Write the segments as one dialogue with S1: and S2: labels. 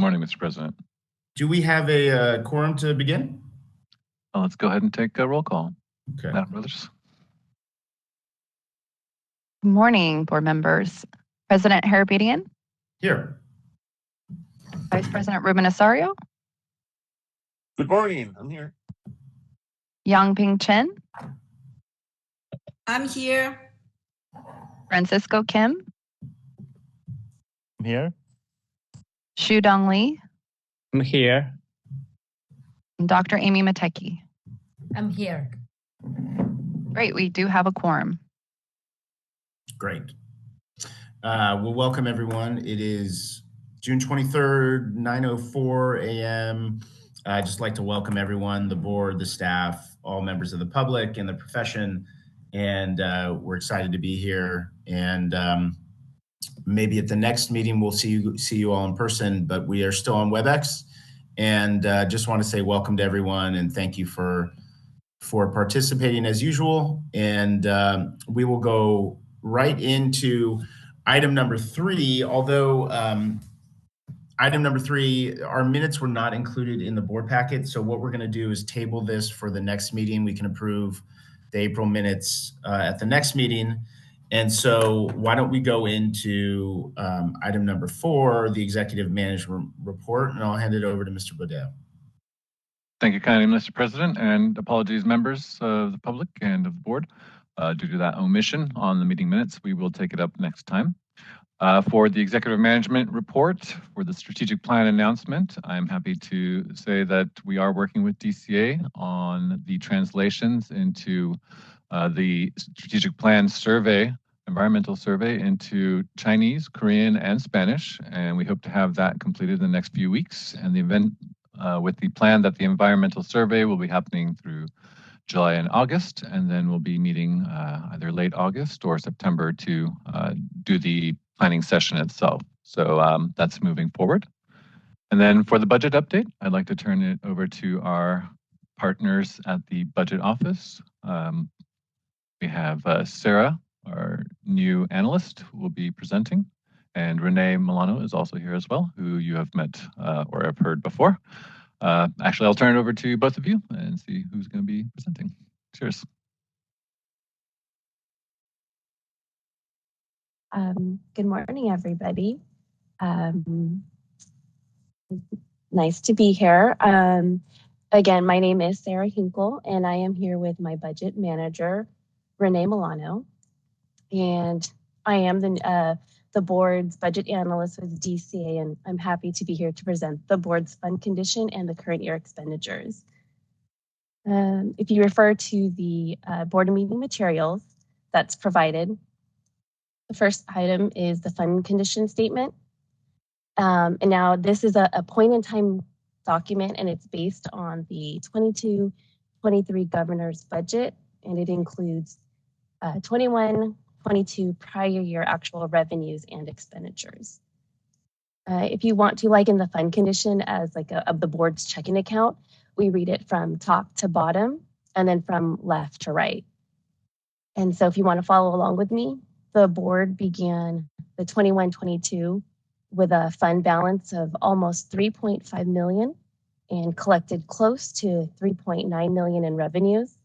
S1: Morning, Mr. President.
S2: Do we have a quorum to begin?
S1: Let's go ahead and take a roll call.
S2: Okay.
S1: Madam Brothers.
S3: Good morning, board members. President Harabedian,
S2: Here.
S3: Vice President Ruben Osorio,
S4: Good morning. I'm here.
S3: Yang Ping Chen,
S5: I'm here.
S3: Francisco Kim,
S6: I'm here.
S3: Shu Dong Lee,
S6: I'm here.
S3: and Dr. Amy Matecki.
S5: I'm here.
S3: Great, we do have a quorum.
S2: Great. We'll welcome everyone. It is June 23rd, 9:04 a.m. I'd just like to welcome everyone, the board, the staff, all members of the public and the profession. And we're excited to be here. And maybe at the next meeting, we'll see you all in person, but we are still on WebEx. And just want to say welcome to everyone and thank you for participating as usual. And we will go right into item number 3, although item number 3, our minutes were not included in the board packet. So what we're going to do is table this for the next meeting. We can approve the April minutes at the next meeting. And so why don't we go into item number 4, the executive management report, and I'll hand it over to Mr. Bodell.
S1: Thank you kindly, Mr. President, and apologies members of the public and of the board. Due to that omission on the meeting minutes, we will take it up next time. For the executive management report for the strategic plan announcement, I'm happy to say that we are working with DCA on the translations into the strategic plan survey, environmental survey into Chinese, Korean, and Spanish, and we hope to have that completed in the next few weeks. And the event with the plan that the environmental survey will be happening through July and August, and then we'll be meeting either late August or September to do the planning session itself. So that's moving forward. And then for the budget update, I'd like to turn it over to our partners at the budget office. We have Sarah, our new analyst, who will be presenting, and Renee Milano is also here as well, who you have met or have heard before. Actually, I'll turn it over to both of you and see who's going to be presenting. Cheers.
S7: Good morning, everybody. Nice to be here. Again, my name is Sarah Hinkle, and I am here with my budget manager, Renee Milano. And I am the board's budget analyst with DCA, and I'm happy to be here to present the board's fund condition and the current year expenditures. If you refer to the board meeting materials that's provided, the first item is the fund condition statement. And now this is a point in time document, and it's based on the 22-23 governor's budget, and it includes 21-22 prior year actual revenues and expenditures. If you want to liken the fund condition as like of the board's checking account, we read it from top to bottom and then from left to right. And so if you want to follow along with me, the board began the 21-22 with a fund balance of almost 3.5 million and collected close to 3.9 million in revenues.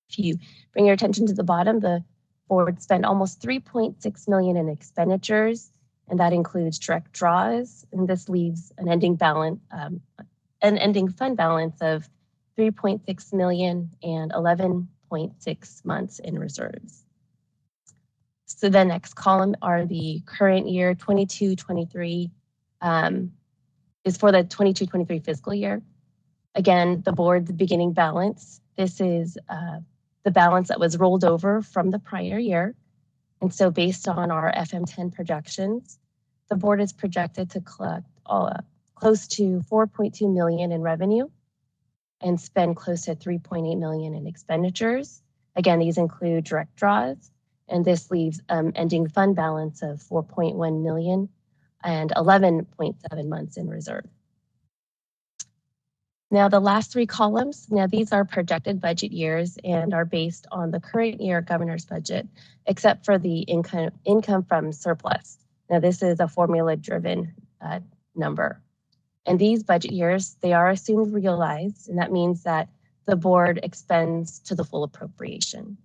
S7: If you bring your attention to the bottom, the board spent almost 3.6 million in expenditures, and that includes direct draws, and this leaves an ending balance, an ending fund balance of 3.6 million and 11.6 months in reserves. So the next column are the current year 22-23 is for the 22-23 fiscal year. Again, the board's beginning balance. This is the balance that was rolled over from the prior year. And so based on our FM10 projections, the board is projected to collect close to 4.2 million in revenue and spend close to 3.8 million in expenditures. Again, these include direct draws, and this leaves ending fund balance of 4.1 million and 11.7 months in reserve. Now the last 3 columns, now these are projected budget years and are based on the current year governor's budget, except for the income from surplus. Now this is a formula driven number. And these budget years, they are assumed realized, and that means that the board expends to the full appropriation.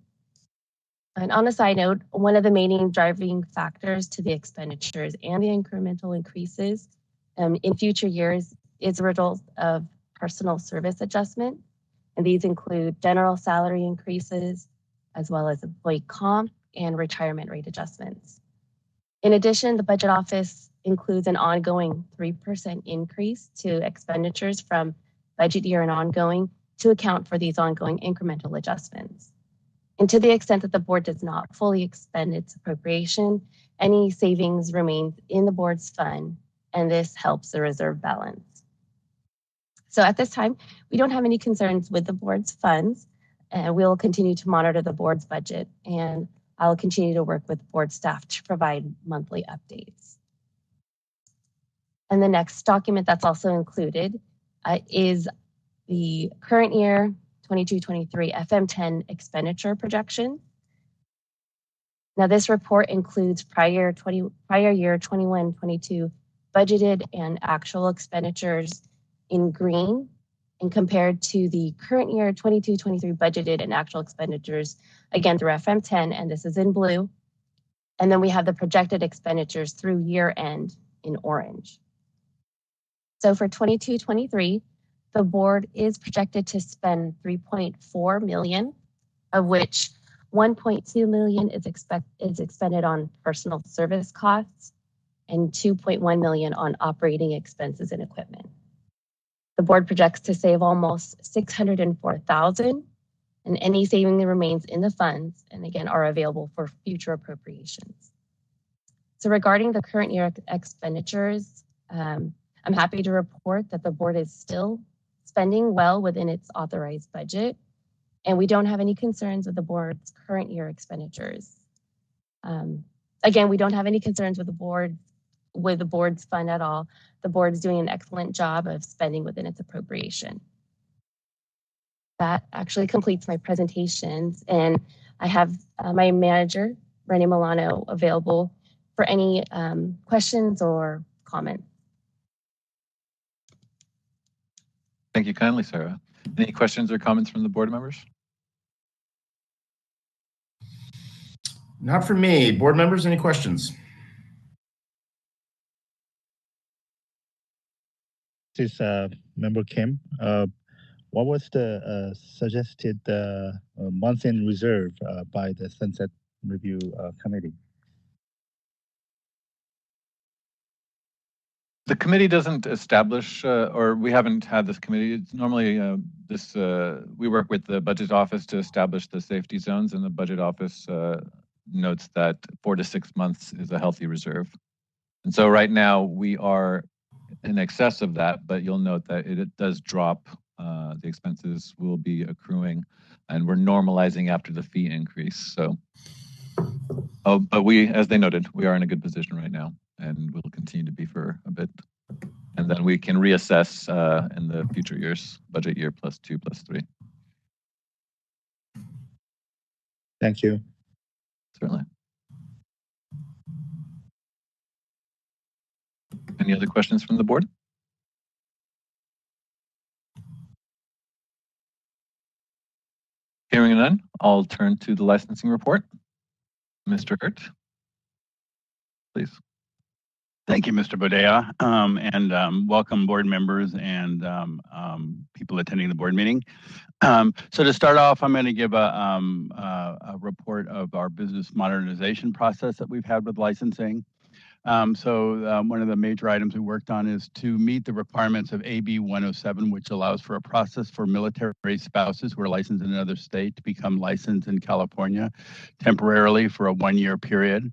S7: And on a side note, one of the main driving factors to the expenditures and the incremental increases in future years is a result of personal service adjustment. And these include general salary increases, as well as employee comp and retirement rate adjustments. In addition, the budget office includes an ongoing 3% increase to expenditures from budget year and ongoing to account for these ongoing incremental adjustments. And to the extent that the board does not fully expend its appropriation, any savings remains in the board's fund, and this helps the reserve balance. So at this time, we don't have any concerns with the board's funds. We'll continue to monitor the board's budget, and I'll continue to work with board staff to provide monthly updates. And the next document that's also included is the current year 22-23 FM10 expenditure projection. Now, this report includes prior year 21-22 budgeted and actual expenditures in green, and compared to the current year 22-23 budgeted and actual expenditures, again through FM10, and this is in blue. And then we have the projected expenditures through year end in orange. So for 22-23, the board is projected to spend $3.4 million, of which $1.2 million is expended on personal service costs and $2.1 million on operating expenses and equipment. The board projects to save almost $604,000, and any saving that remains in the funds, and again, are available for future appropriations. So regarding the current year expenditures, I'm happy to report that the board is still spending well within its authorized budget, and we don't have any concerns with the board's current year expenditures. Again, we don't have any concerns with the board's fund at all. The board is doing an excellent job of spending within its appropriation. That actually completes my presentations, and I have my manager, Renee Milano, available for any questions or comments.
S1: Thank you kindly, Sarah. Any questions or comments from the board members?
S2: Not for me. Board members, any questions?
S6: This is Member Kim. What was the suggested month-end reserve by the Sunset Review Committee?
S1: The committee doesn't establish, or we haven't had this committee. It's normally we work with the budget office to establish the safety zones, and the budget office notes that 4 to 6 months is a healthy reserve. And so right now we are in excess of that, but you'll note that it does drop. The expenses will be accruing, and we're normalizing after the fee increase. So, but we, as they noted, we are in a good position right now, and will continue to be for a bit. And then we can reassess in the future years, budget year +2, +3.
S6: Thank you.
S1: Certainly. Any other questions from the board? Hearing none, I'll turn to the licensing report. Mr. Hurt, please.
S8: Thank you, Mr. Bodea, and welcome board members and people attending the board meeting. So to start off, I'm going to give a report of our business modernization process that we've had with licensing. One of the major items we worked on is to meet the requirements of AB 107, which allows for a process for military spouses who are licensed in another state to become licensed in California temporarily for a 1-year period.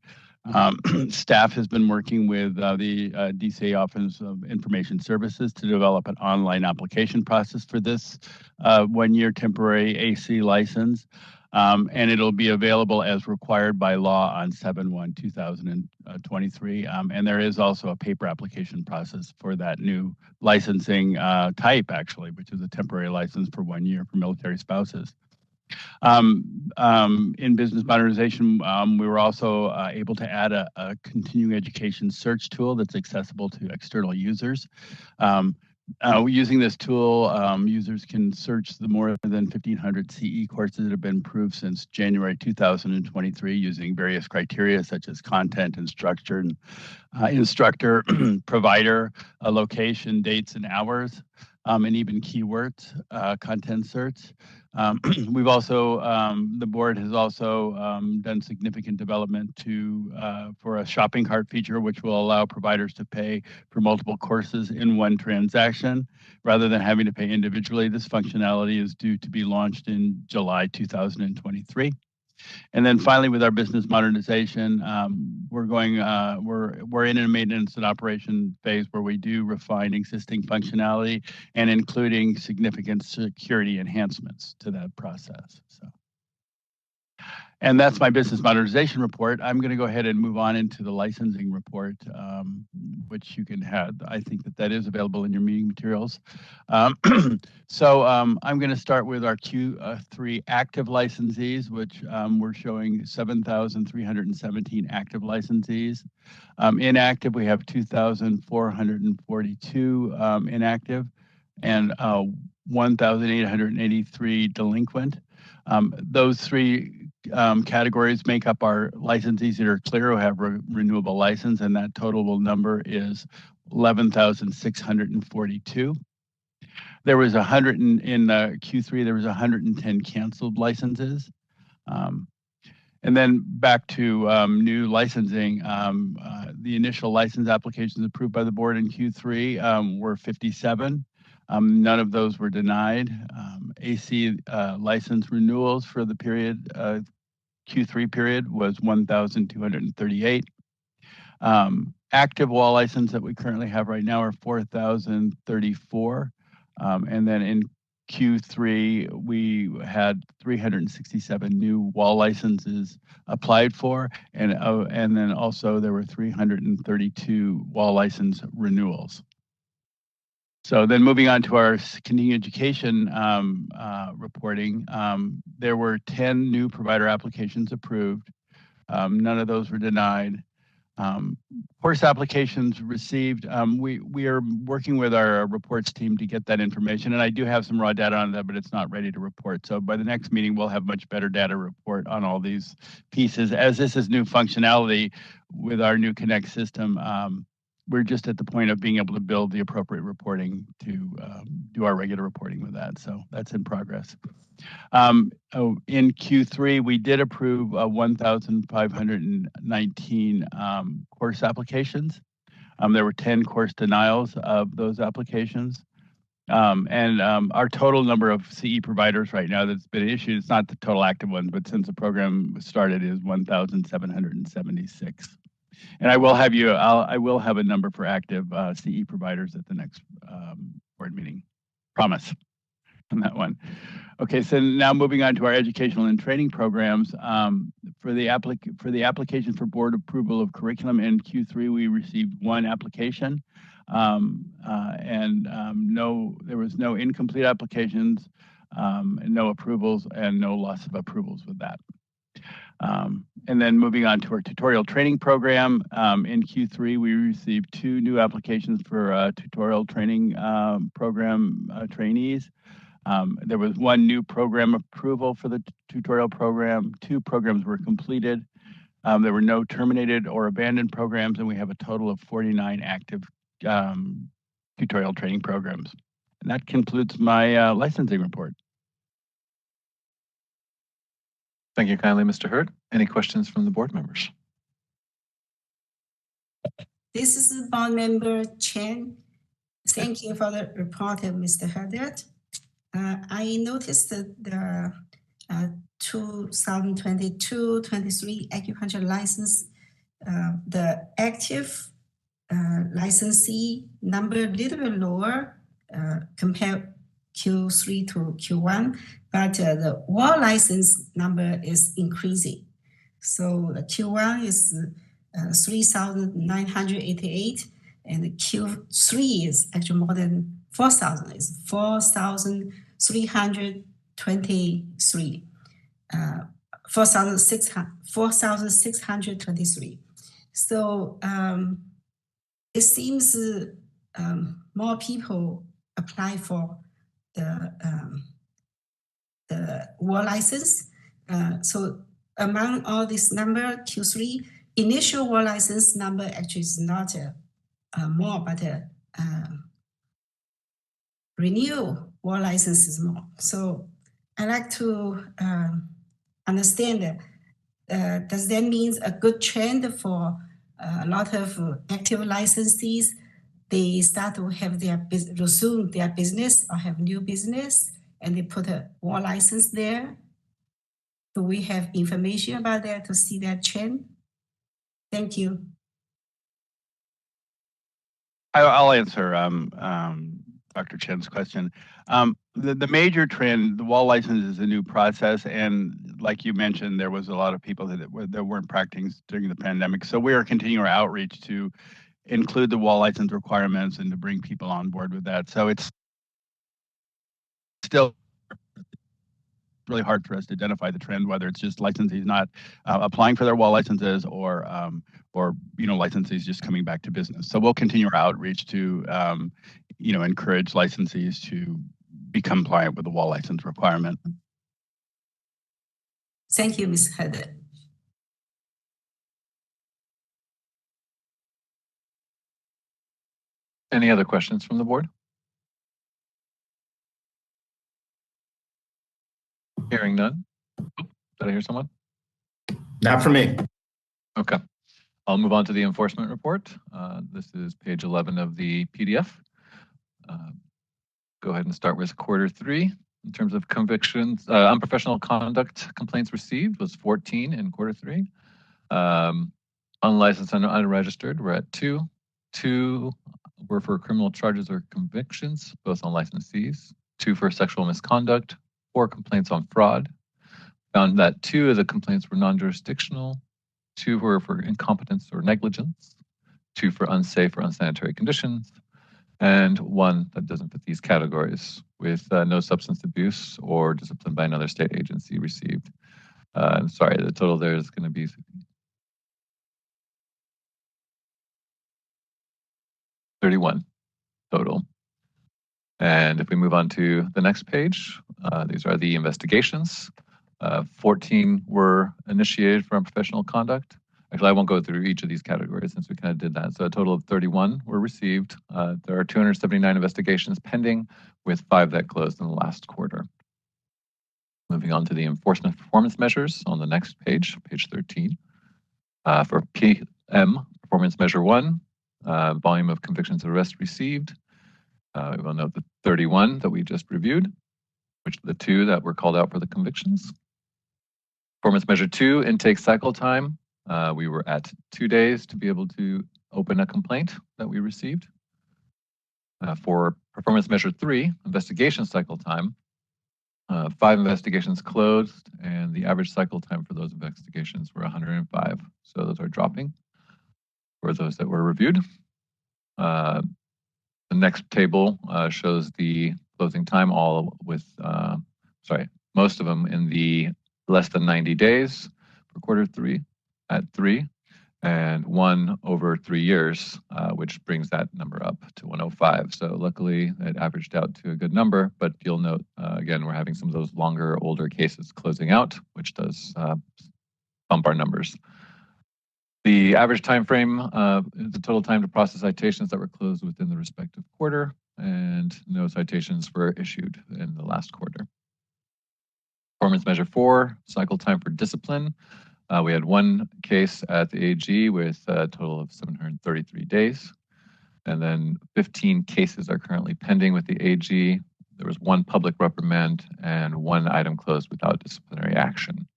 S8: Staff has been working with the DCA Office of Information Services to develop an online application process for this 1-year temporary AC license. And it'll be available as required by law on 7/1/2023. And there is also a paper application process for that new licensing type, actually, which is a temporary license for 1 year for military spouses. In business modernization, we were also able to add a continuing education search tool that's accessible to external users. Using this tool, users can search the more than 1,500 CE courses that have been approved since January 2023 using various criteria such as content and structure, instructor, provider, location, dates, and hours, and even keywords, content search. We've also, the board has also done significant development for a shopping cart feature, which will allow providers to pay for multiple courses in one transaction rather than having to pay individually. This functionality is due to be launched in July 2023. And then finally, with our business modernization, we're in a maintenance and operation phase where we do refine existing functionality and including significant security enhancements to that process. And that's my business modernization report. I'm going to go ahead and move on into the licensing report, which you can have. I think that is available in your meeting materials. I'm going to start with our Q3 active licensees, which we're showing 7,317 active licensees. Inactive, we have 2,442 inactive and 1,883 delinquent. Those three categories make up our licensees that are clear who have renewable license, and that total number is 11,642. There was in Q3, there was 110 canceled licenses. And then back to new licensing, the initial license applications approved by the board in Q3 were 57. None of those were denied. AC license renewals for the period, Q3 period, was 1,238. Active wall license that we currently have right now are 4,034. And then in Q3, we had 367 new wall licenses applied for, and then also there were 332 wall license renewals. So then moving on to our continuing education reporting, there were 10 new provider applications approved. None of those were denied. Course applications received, we are working with our reports team to get that information, and I do have some raw data on that, but it's not ready to report. So by the next meeting, we'll have much better data report on all these pieces. As this is new functionality with our new Connect system, we're just at the point of being able to build the appropriate reporting to do our regular reporting with that. So that's in progress. In Q3, we did approve 1,519 course applications. There were 10 course denials of those applications. Our total number of CE providers right now that's been issued, it's not the total active ones, but since the program started, is 1,776. And I will have a number for active CE providers at the next board meeting. Promise on that one. Okay, so now moving on to our educational and training programs. For the application for board approval of curriculum in Q3, we received one application, there was no incomplete applications, and no approvals, and no loss of approvals with that. And then moving on to our tutorial training program, in Q3, we received 2 new applications for tutorial training program trainees. There was 1 new program approval for the tutorial program. 2 programs were completed. There were no terminated or abandoned programs, and we have a total of 49 active tutorial training programs. And that concludes my licensing report.
S1: Thank you kindly, Mr. Hurd. Any questions from the board members?
S5: This is board member Chen. Thank you for the report, Mr. Hurd. I noticed that the 2022-23 acupuncture license, the active licensee number a little bit lower compared Q3 to Q1, but the wall license number is increasing. So the Q1 is 3,988, and the Q3 is actually more than 4,000. It's 4,323. 4,623. So it seems more people apply for the war license. So among all this number, Q3, initial war license number actually is not more, but renewal war license is more. So I'd like to understand does that mean a good trend for a lot of active licensees? They start to have their resume their business or have new business, and they put a war license there. Do we have information about that to see that trend? Thank you.
S8: I'll answer Dr. Chen's question. The major trend, the wall license is a new process, and like you mentioned, there was a lot of people that weren't practicing during the pandemic. So we are continuing our outreach to include the wall license requirements and to bring people on board with that. So it's still really hard for us to identify the trend, whether it's just licensees not applying for their wall licenses or licensees just coming back to business. So we'll continue our outreach to encourage licensees to be compliant with the wall license requirement.
S5: Thank you, Ms. Heather.
S1: Any other questions from the board? Hearing none. Did I hear someone?
S2: Not for me.
S1: Okay. I'll move on to the enforcement report. This is page 11 of the PDF. Go ahead and start with quarter 3. In terms of convictions, unprofessional conduct complaints received was 14 in quarter 3. Unlicensed and unregistered, we're at 2. 2 were for criminal charges or convictions, both on licensees. 2 for sexual misconduct. 4 complaints on fraud. Found that 2 of the complaints were non-jurisdictional. 2 were for incompetence or negligence. 2 for unsafe or unsanitary conditions. And 1 that doesn't fit these categories, with no substance abuse or discipline by another state agency received. I'm sorry, the total there is going to be 31 total. And if we move on to the next page, these are the investigations. 14 were initiated for unprofessional conduct. Actually, I won't go through each of these categories since we kind of did that. So a total of 31 were received. There are 279 investigations pending, with 5 that closed in the last quarter. Moving on to the enforcement performance measures on the next page, page 13. For PM, performance measure 1, volume of convictions and arrests received. We will note the 31 that we just reviewed, which are the 2 that were called out for the convictions. Performance measure 2, intake cycle time. We were at 2 days to be able to open a complaint that we received. For performance measure 3, investigation cycle time, 5 investigations closed, and the average cycle time for those investigations were 105. So those are dropping for those that were reviewed. The next table shows the closing time, all with, most of them in the less than 90 days for quarter 3 at 3, and 1 over 3 years, which brings that number up to 105. So luckily it averaged out to a good number, but you'll note, again, we're having some of those longer, older cases closing out, which does bump our numbers. The average time frame is the total time to process citations that were closed within the respective quarter, and no citations were issued in the last quarter. Performance measure 4, cycle time for discipline. We had 1 case at the AG with a total of 733 days. And then 15 cases are currently pending with the AG. There was 1 public reprimand and 1 item closed without disciplinary action.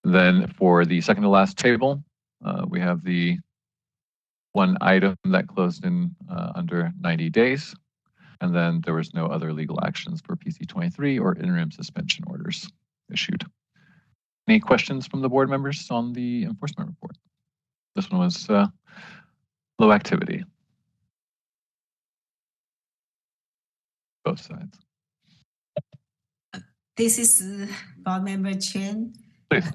S1: Then for the second to last table, we have the 1 item that closed in under 90 days. And then there was no other legal actions for PC23 or interim suspension orders issued. Any questions from the board members on the enforcement report? This one was low activity. Both sides.
S5: This is board member Chen.
S1: Please.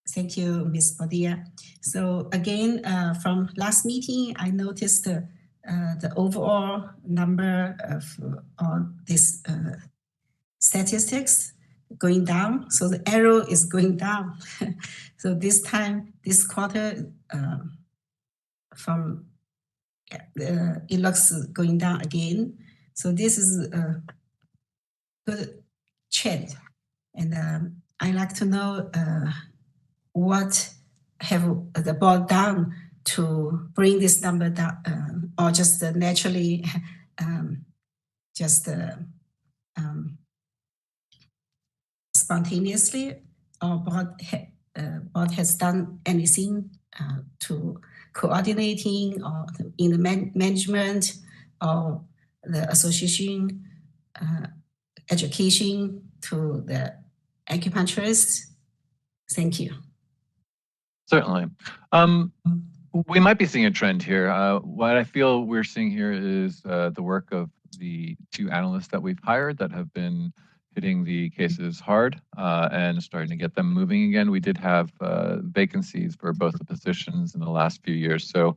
S5: Thank you, Ms. Padilla. So again, from last meeting, I noticed the overall number of all these statistics going down. So the arrow is going down. So this time, this quarter, it looks going down again. So this is a good trend. And I'd like to know what have the board done to bring this number down, or just naturally, just spontaneously, or board has done anything to coordinating or in the management or the association education to the acupuncturists? Thank you.
S1: Certainly. We might be seeing a trend here. What I feel we're seeing here is the work of the 2 analysts that we've hired that have been hitting the cases hard and starting to get them moving again. We did have vacancies for both the positions in the last few years. So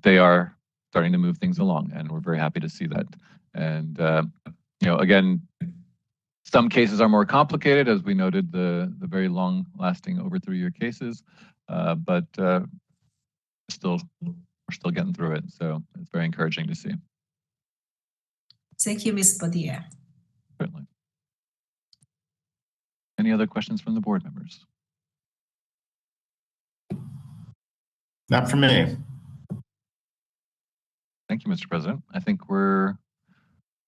S1: they are starting to move things along, and we're very happy to see that. And, again, some cases are more complicated, as we noted, the very long-lasting over 3-year cases, but we're still getting through it. So it's very encouraging to see.
S5: Thank you, Ms. Padilla.
S1: Certainly. Any other questions from the board members?
S2: Not for me.
S1: Thank you, Mr. President. I think we're,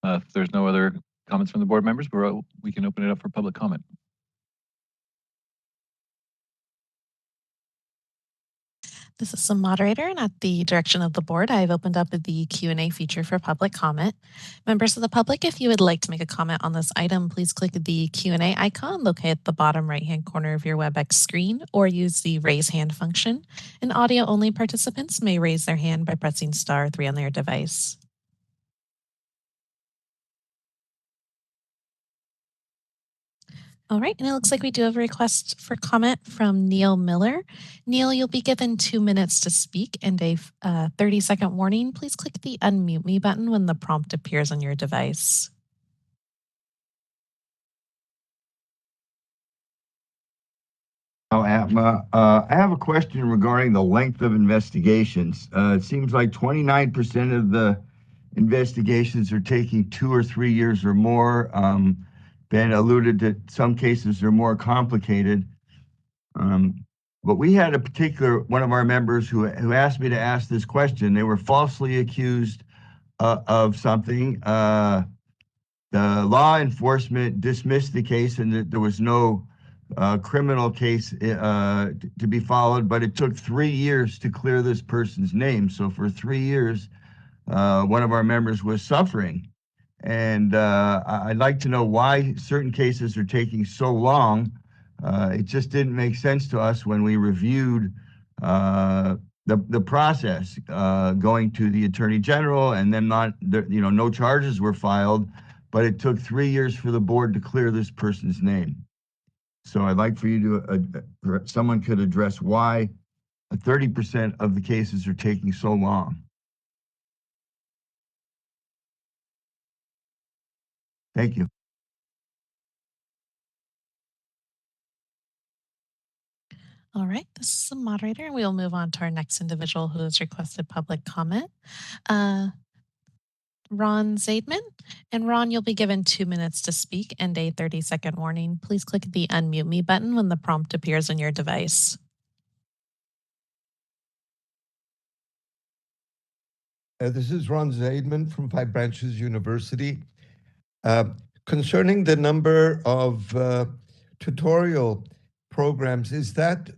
S1: if there's no other comments from the board members, we can open it up for public comment.
S9: This is the moderator, and at the direction of the board, I've opened up the Q&A feature for public comment. Members of the public, if you would like to make a comment on this item, please click the Q&A icon located at the bottom right-hand corner of your WebEx screen, or use the raise hand function. And audio-only participants may raise their hand by pressing *3 on their device. All right, and it looks like we do have a request for comment from Neil Miller. Neil, you'll be given 2 minutes to speak and a 30-second warning. Please click the unmute me button when the prompt appears on your device.
S10: I have a question regarding the length of investigations. It seems like 29% of the investigations are taking 2 or 3 years or more. Ben alluded to some cases are more complicated. But we had one of our members who asked me to ask this question. They were falsely accused of something. The law enforcement dismissed the case, and there was no criminal case to be followed, but it took 3 years to clear this person's name. So for 3 years, one of our members was suffering. And I'd like to know why certain cases are taking so long. It just didn't make sense to us when we reviewed the process, going to the Attorney General, and then no charges were filed, but it took 3 years for the board to clear this person's name. So I'd like for you to, someone could address why 30% of the cases are taking so long. Thank you.
S9: All right, this is the moderator, and we'll move on to our next individual who has requested public comment. Ron Zaidman. And Ron, you'll be given 2 minutes to speak and a 30-second warning. Please click the unmute me button when the prompt appears on your device.
S11: This is Ron Zaidman from Five Branches University. Concerning the number of tutorial programs, is that,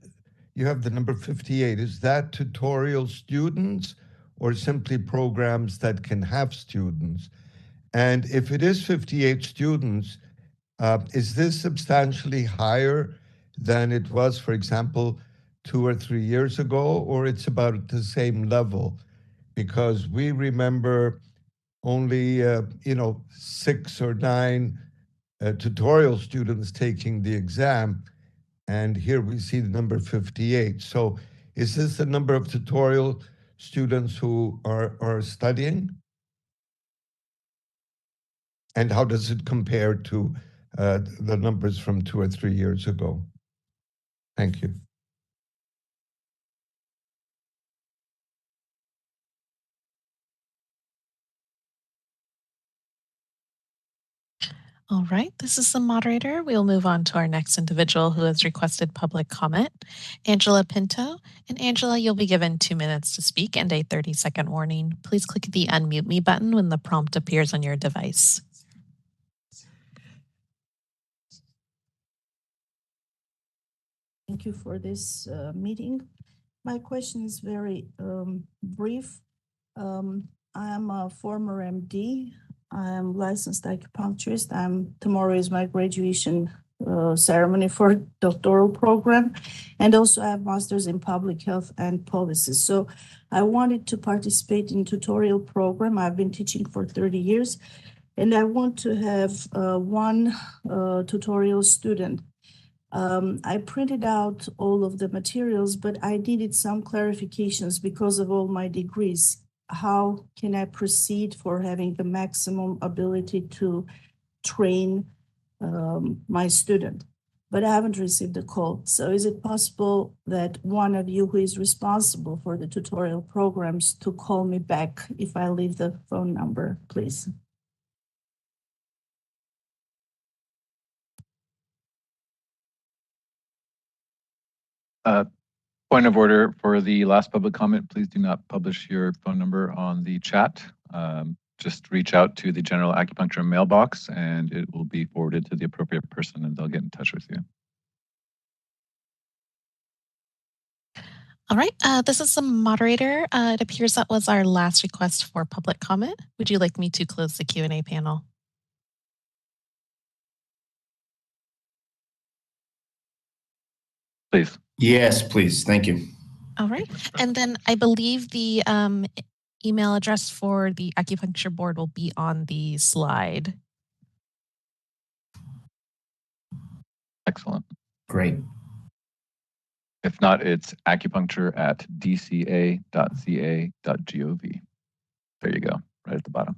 S11: you have the number 58, is that tutorial students or simply programs that can have students? And if it is 58 students, is this substantially higher than it was, for example, 2 or 3 years ago, or it's about the same level? Because we remember only 6 or 9 tutorial students taking the exam, and here we see the number 58. So is this the number of tutorial students who are studying? And how does it compare to the numbers from 2 or 3 years ago? Thank you.
S9: All right, this is the moderator. We'll move on to our next individual who has requested public comment, Angela Pinto. And Angela, you'll be given 2 minutes to speak and a 30-second warning. Please click the unmute me button when the prompt appears on your device.
S12: Thank you for this meeting. My question is very brief. I am a former MD. I am licensed acupuncturist. Tomorrow is my graduation ceremony for doctoral program. And also I have master's in public health and policies. So I wanted to participate in tutorial program. I've been teaching for 30 years. And I want to have one tutorial student. I printed out all of the materials, but I needed some clarifications because of all my degrees. How can I proceed for having the maximum ability to train my student? But I haven't received a call. So is it possible that one of you who is responsible for the tutorial programs to call me back if I leave the phone number, please?
S1: Point of order for the last public comment, please do not publish your phone number on the chat. Just reach out to the general acupuncture mailbox and it will be forwarded to the appropriate person and they'll get in touch with you.
S9: All right, this is the moderator. It appears that was our last request for public comment. Would you like me to close the Q&A panel?
S1: Please.
S2: Yes, please. Thank you.
S9: All right. And then I believe the email address for the acupuncture board will be on the slide.
S1: Excellent.
S2: Great.
S1: If not, it's acupuncture@dca.ca.gov. There you go, right at the bottom.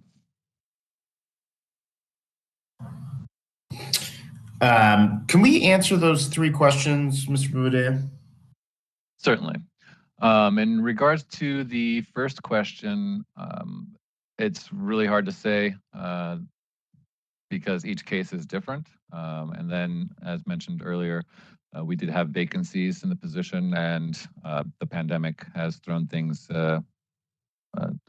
S2: Can we answer those 3 questions, Mr. Boudet?
S1: Certainly. In regards to the first question, it's really hard to say because each case is different. And then, as mentioned earlier, we did have vacancies in the position, and the pandemic has thrown things a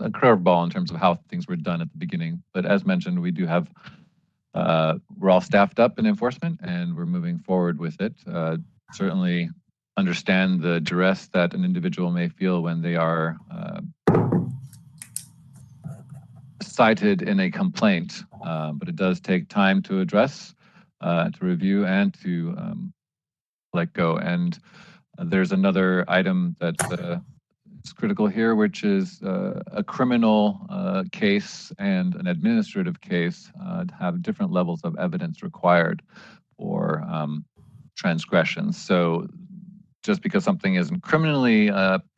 S1: curveball in terms of how things were done at the beginning. But as mentioned, we do have we're all staffed up in enforcement, and we're moving forward with it. Certainly understand the duress that an individual may feel when they are cited in a complaint, but it does take time to address, to review, and to let go. And there's another item that's critical here, which is a criminal case and an administrative case have different levels of evidence required for transgressions. So just because something isn't criminally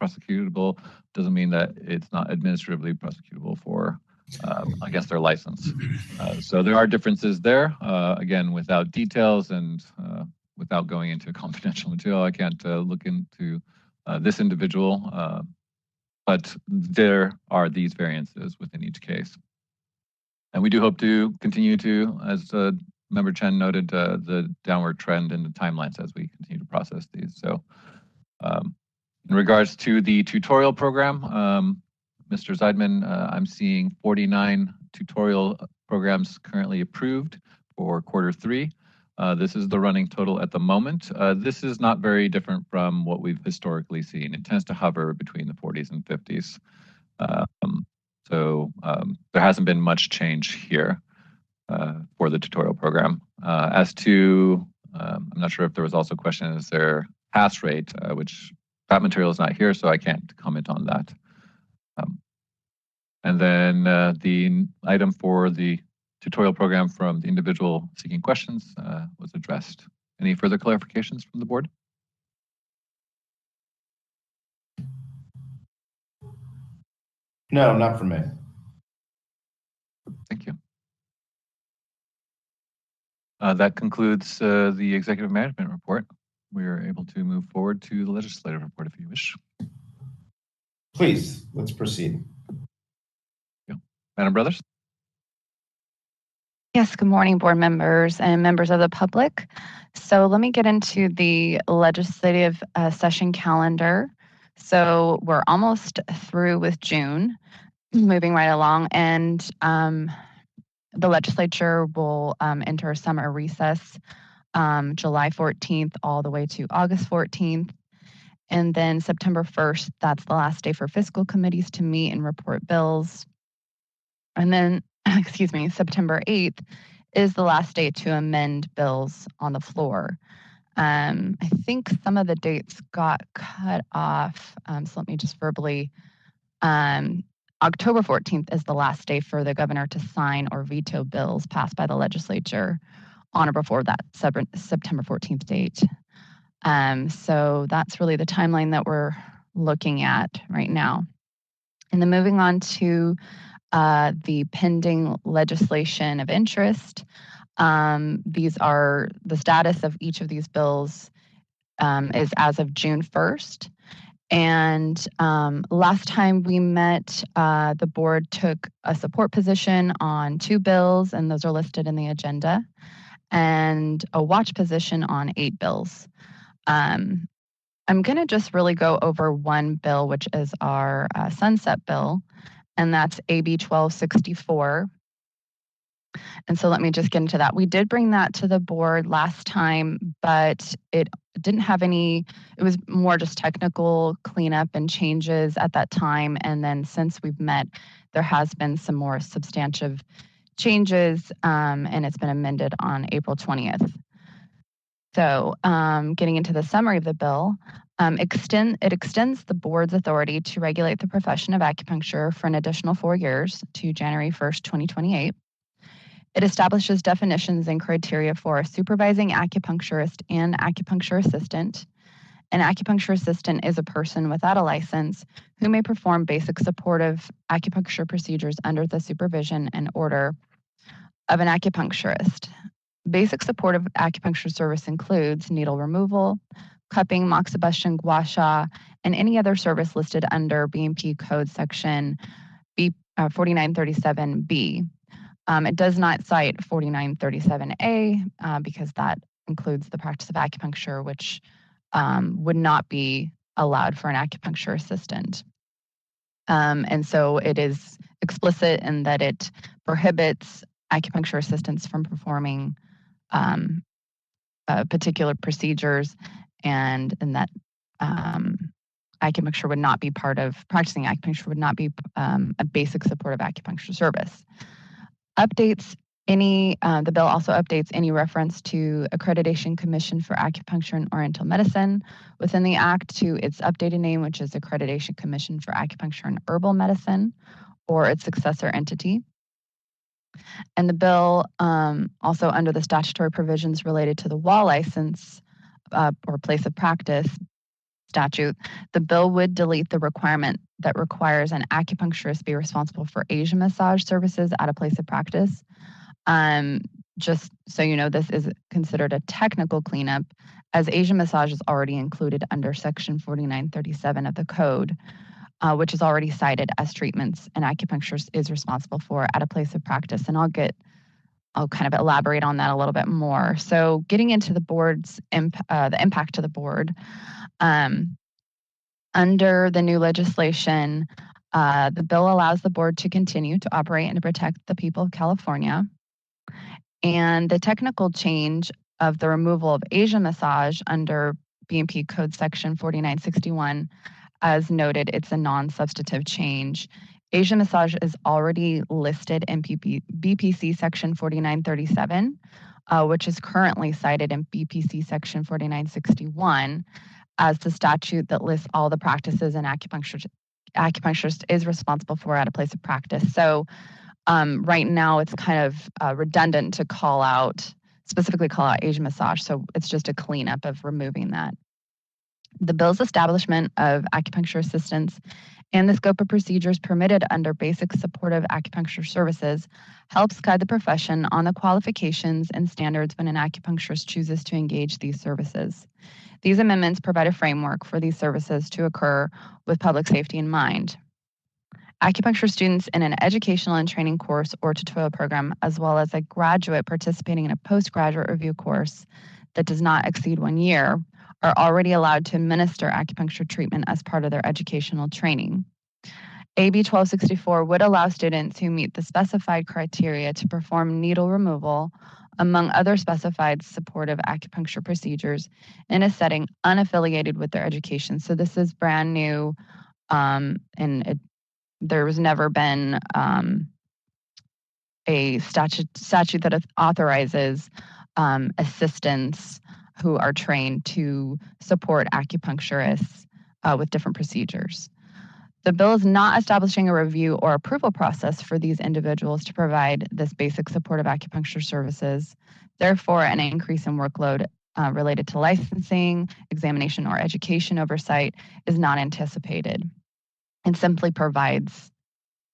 S1: prosecutable doesn't mean that it's not administratively prosecutable for against their license. So there are differences there. Again, without details and without going into confidential material, I can't look into this individual, but there are these variances within each case. And we do hope to continue to, as Member Chen noted, the downward trend in the timelines as we continue to process these. So in regards to the tutorial program, Mr. Zeidman, I'm seeing 49 tutorial programs currently approved for Q3. This is the running total at the moment. This is not very different from what we've historically seen. It tends to hover between the 40s and 50s. So there hasn't been much change here for the tutorial program. As to, I'm not sure if there was also a question, is there pass rate, which that material is not here, so I can't comment on that. And then the item for the tutorial program from the individual seeking questions was addressed. Any further clarifications from the board?
S2: No, not for me.
S1: Thank you. That concludes the executive management report. We are able to move forward to the legislative report if you wish.
S2: Please, let's proceed.
S1: Yeah. Madam Brothers?
S3: Yes, good morning, board members and members of the public. So let me get into the legislative session calendar. So we're almost through with June, moving right along, and the legislature will enter a summer recess July 14th all the way to August 14th. And then September 1st, that's the last day for fiscal committees to meet and report bills. And then, excuse me, September 8th is the last day to amend bills on the floor. I think some of the dates got cut off. So let me just verbally, October 14th is the last day for the governor to sign or veto bills passed by the legislature on or before that September 14th date. So that's really the timeline that we're looking at right now. And then moving on to the pending legislation of interest. These are the status of each of these bills is as of June 1st. And last time we met, the board took a support position on 2 bills, and those are listed in the agenda, and a watch position on 8 bills. I'm going to just really go over one bill, which is our sunset bill, and that's AB 1264. And so let me just get into that. We did bring that to the board last time, but it didn't have any, it was more just technical cleanup and changes at that time. And then since we've met, there has been some more substantive changes, and it's been amended on April 20th. So getting into the summary of the bill, it extends the board's authority to regulate the profession of acupuncture for an additional 4 years to January 1st, 2028. It establishes definitions and criteria for a supervising acupuncturist and acupuncture assistant. An acupuncture assistant is a person without a license who may perform basic supportive acupuncture procedures under the supervision and order of an acupuncturist. Basic supportive acupuncture service includes needle removal, cupping, moxibustion, gua sha, and any other service listed under BMP Code Section 4937B. It does not cite 4937A because that includes the practice of acupuncture, which would not be allowed for an acupuncture assistant. And so it is explicit in that it prohibits acupuncture assistants from performing particular procedures, and that acupuncture would not be part of, practicing acupuncture would not be a basic supportive acupuncture service. The bill also updates any reference to Accreditation Commission for Acupuncture and Oriental Medicine within the Act to its updated name, which is Accreditation Commission for Acupuncture and Herbal Medicine, or its successor entity. And the bill also, under the statutory provisions related to the WA license or place of practice statute, the bill would delete the requirement that requires an acupuncturist be responsible for Asian massage services at a place of practice. Just so you know, this is considered a technical cleanup, as Asian massage is already included under Section 4937 of the code, which is already cited as treatments an acupuncturist is responsible for at a place of practice. And I'll kind of elaborate on that a little bit more. So getting into the board's the impact to the board, under the new legislation, the bill allows the board to continue to operate and to protect the people of California. And the technical change of the removal of Asian massage under BMP Code Section 4961, as noted, it's a non-substantive change. Asian massage is already listed in BPC Section 4937, which is currently cited in BPC Section 4961 as the statute that lists all the practices an acupuncturist is responsible for at a place of practice. So Right now, it's kind of redundant to specifically call out Asian massage. So it's just a cleanup of removing that. The bill's establishment of acupuncture assistants and the scope of procedures permitted under basic supportive acupuncture services helps guide the profession on the qualifications and standards when an acupuncturist chooses to engage these services. These amendments provide a framework for these services to occur with public safety in mind. Acupuncture students in an educational and training course or tutorial program, as well as a graduate participating in a postgraduate review course that does not exceed 1 year, are already allowed to administer acupuncture treatment as part of their educational training. AB 1264 would allow students who meet the specified criteria to perform needle removal, among other specified supportive acupuncture procedures, in a setting unaffiliated with their education. So this is brand new, and there was never been a statute that authorizes assistants who are trained to support acupuncturists with different procedures. The bill is not establishing a review or approval process for these individuals to provide this basic supportive acupuncture services. Therefore, an increase in workload related to licensing, examination, or education oversight is not anticipated. It simply provides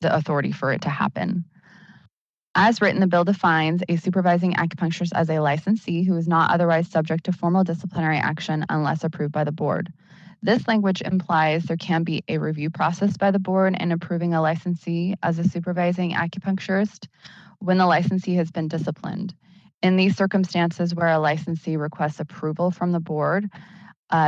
S3: the authority for it to happen. As written, the bill defines a supervising acupuncturist as a licensee who is not otherwise subject to formal disciplinary action unless approved by the board. This language implies there can be a review process by the board in approving a licensee as a supervising acupuncturist when the licensee has been disciplined. In these circumstances where a licensee requests approval from the board,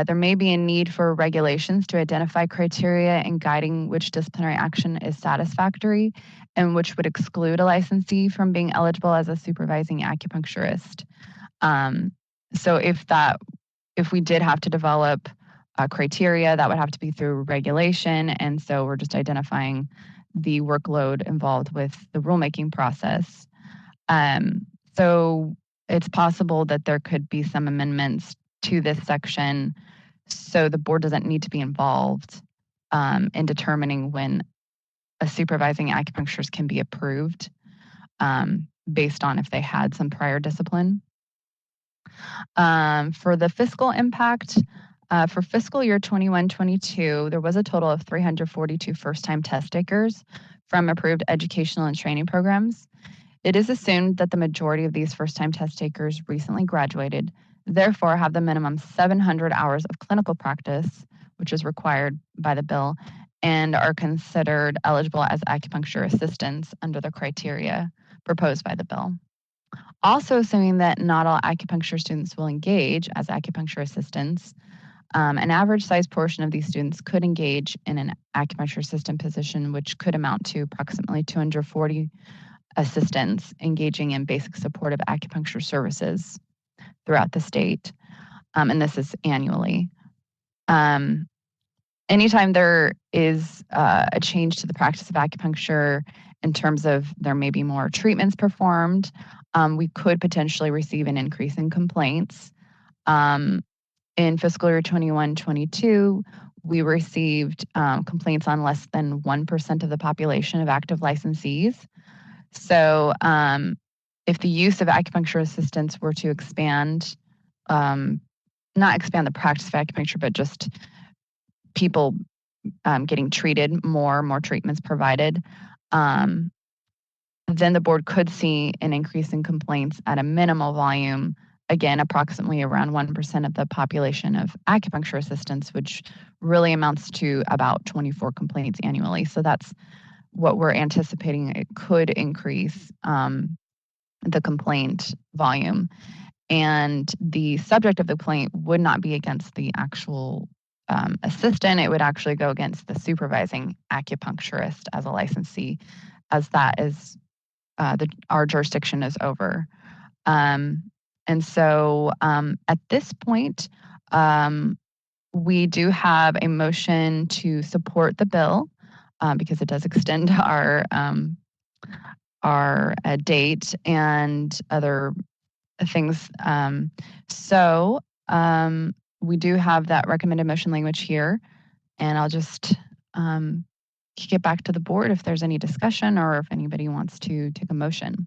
S3: there may be a need for regulations to identify criteria in guiding which disciplinary action is satisfactory and which would exclude a licensee from being eligible as a supervising acupuncturist. So if we did have to develop criteria, that would have to be through regulation. And so we're just identifying the workload involved with the rulemaking process. So it's possible that there could be some amendments to this section so the board doesn't need to be involved in determining when a supervising acupuncturist can be approved based on if they had some prior discipline. For the fiscal impact, for fiscal year 21-22, there was a total of 342 first-time test takers from approved educational and training programs. It is assumed that the majority of these first-time test takers recently graduated, therefore have the minimum 700 hours of clinical practice, which is required by the bill, and are considered eligible as acupuncture assistants under the criteria proposed by the bill. Also assuming that not all acupuncture students will engage as acupuncture assistants, an average size portion of these students could engage in an acupuncture assistant position, which could amount to approximately 240 assistants engaging in basic supportive acupuncture services throughout the state. And this is annually. Anytime there is a change to the practice of acupuncture in terms of there may be more treatments performed, we could potentially receive an increase in complaints. In fiscal year 21-22, we received complaints on less than 1% of the population of active licensees. So if the use of acupuncture assistants were to expand, not expand the practice of acupuncture, but just people getting treated more treatments provided, then the board could see an increase in complaints at a minimal volume, again, approximately around 1% of the population of acupuncture assistants, which really amounts to about 24 complaints annually. So that's what we're anticipating. It could increase the complaint volume. And the subject of the complaint would not be against the actual assistant. It would actually go against the supervising acupuncturist as a licensee, as that is our jurisdiction is over. And so at this point, we do have a motion to support the bill because it does extend our date and other things. So we do have that recommended motion language here, and I'll just kick it back to the board if there's any discussion or if anybody wants to take a motion.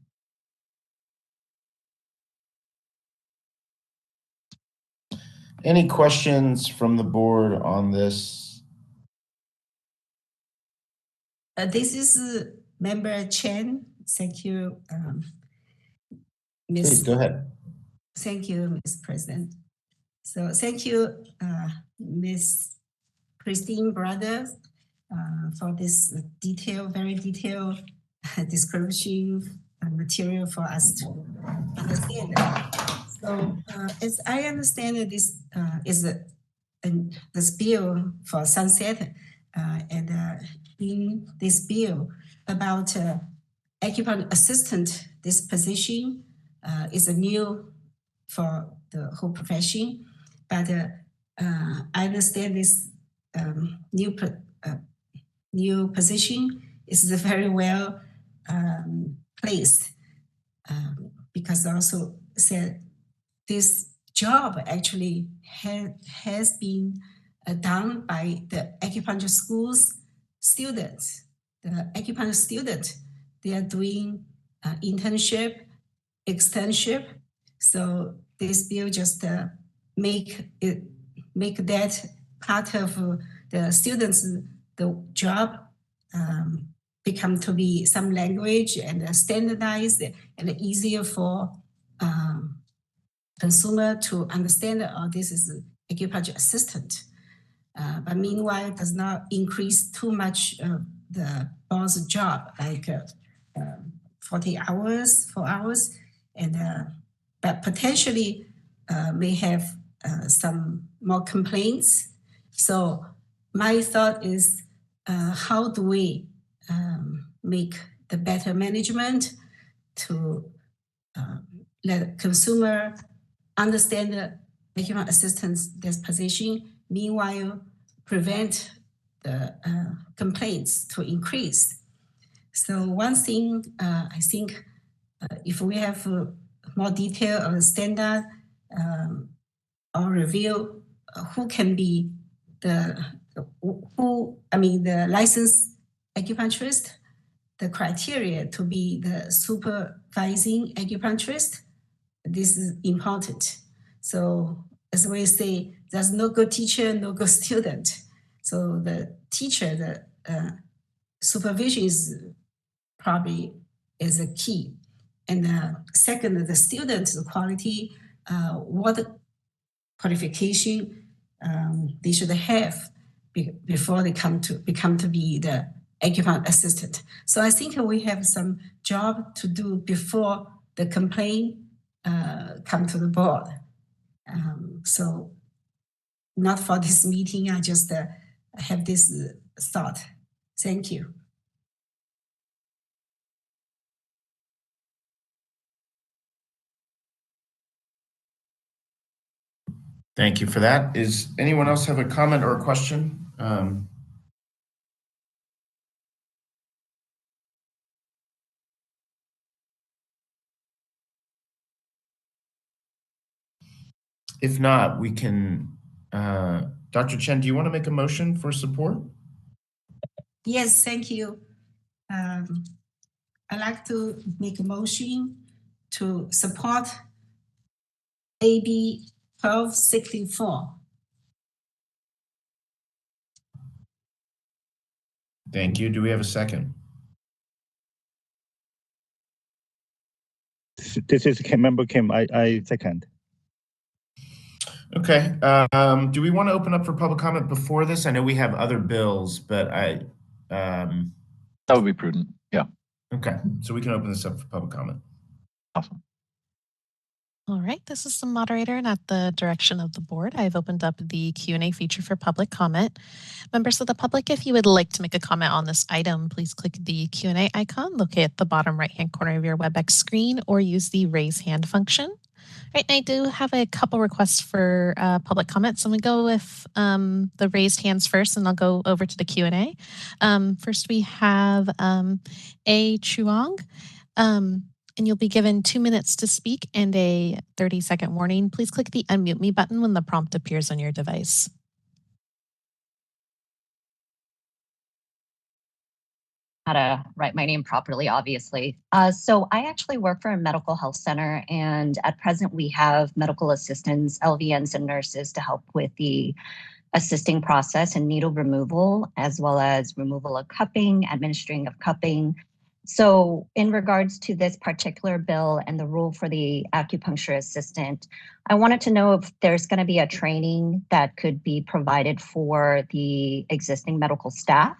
S2: Any questions from the board on this?
S5: This is Member Chen. Thank you,
S2: Please go ahead.
S5: Thank you, Ms. President. So thank you, Ms. Christine Brothers, for this very detailed description material for us to understand. So as I understand it, this is this bill for sunset, and in this bill about acupuncture assistant, this position is a new for the whole profession, but I understand this new position is very well placed, because also said this job actually has been done by the acupuncture schools students. The acupuncture students, they are doing internship, externship. So this bill just make that part of the students' the job become to be some language and standardized and easier for consumer to understand. Oh, this is acupuncture assistant. But meanwhile, does not increase too much the boss job, like 40 hours, 4 hours, and but potentially may have some more complaints. So my thought is, how do we make the better management to let consumer understand the human assistance disposition, meanwhile prevent the complaints to increase. So one thing I think if we have more detail or standard or review who can be the licensed acupuncturist, the criteria to be the supervising acupuncturist, this is important. So as we say, there's no good teacher, no good student. So the teacher, the supervision is probably is a key. And second, the student's quality, what qualification they should have before they come to become to be the acupuncture assistant. So I think we have some job to do before the complaint come to the board. So not for this meeting, I just have this thought. Thank you.
S2: Thank you for that. Is anyone else have a comment or a question? If not, we can, Dr. Chen, do you want to make a motion for support?
S5: Yes, thank you. I'd like to make a motion to support AB 1264.
S2: Thank you. Do we have a second?
S6: This is Member Kim. I second.
S2: Okay. Do we want to open up for public comment before this? I know we have other bills, but
S1: that would be prudent. Yeah.
S2: Okay. So we can open this up for public comment.
S1: Awesome.
S9: All right, this is the moderator, and at the direction of the board, I've opened up the Q&A feature for public comment. Members of the public, if you would like to make a comment on this item, please click the Q&A icon located at the bottom right-hand corner of your WebEx screen or use the raise hand function. Right, and I do have a couple requests for public comments. I'm going to go with the raised hands first, and I'll go over to the Q&A. First, we have A. Chuang. And you'll be given 2 minutes to speak and a 30-second warning. Please click the unmute me button when the prompt appears on your device.
S13: how to write my name properly, obviously. So I actually work for a medical health center, and at present we have medical assistants, LVNs, and nurses to help with the assisting process and needle removal, as well as removal of cupping, administering of cupping. So in regards to this particular bill and the rule for the acupuncture assistant, I wanted to know if there's going to be a training that could be provided for the existing medical staff,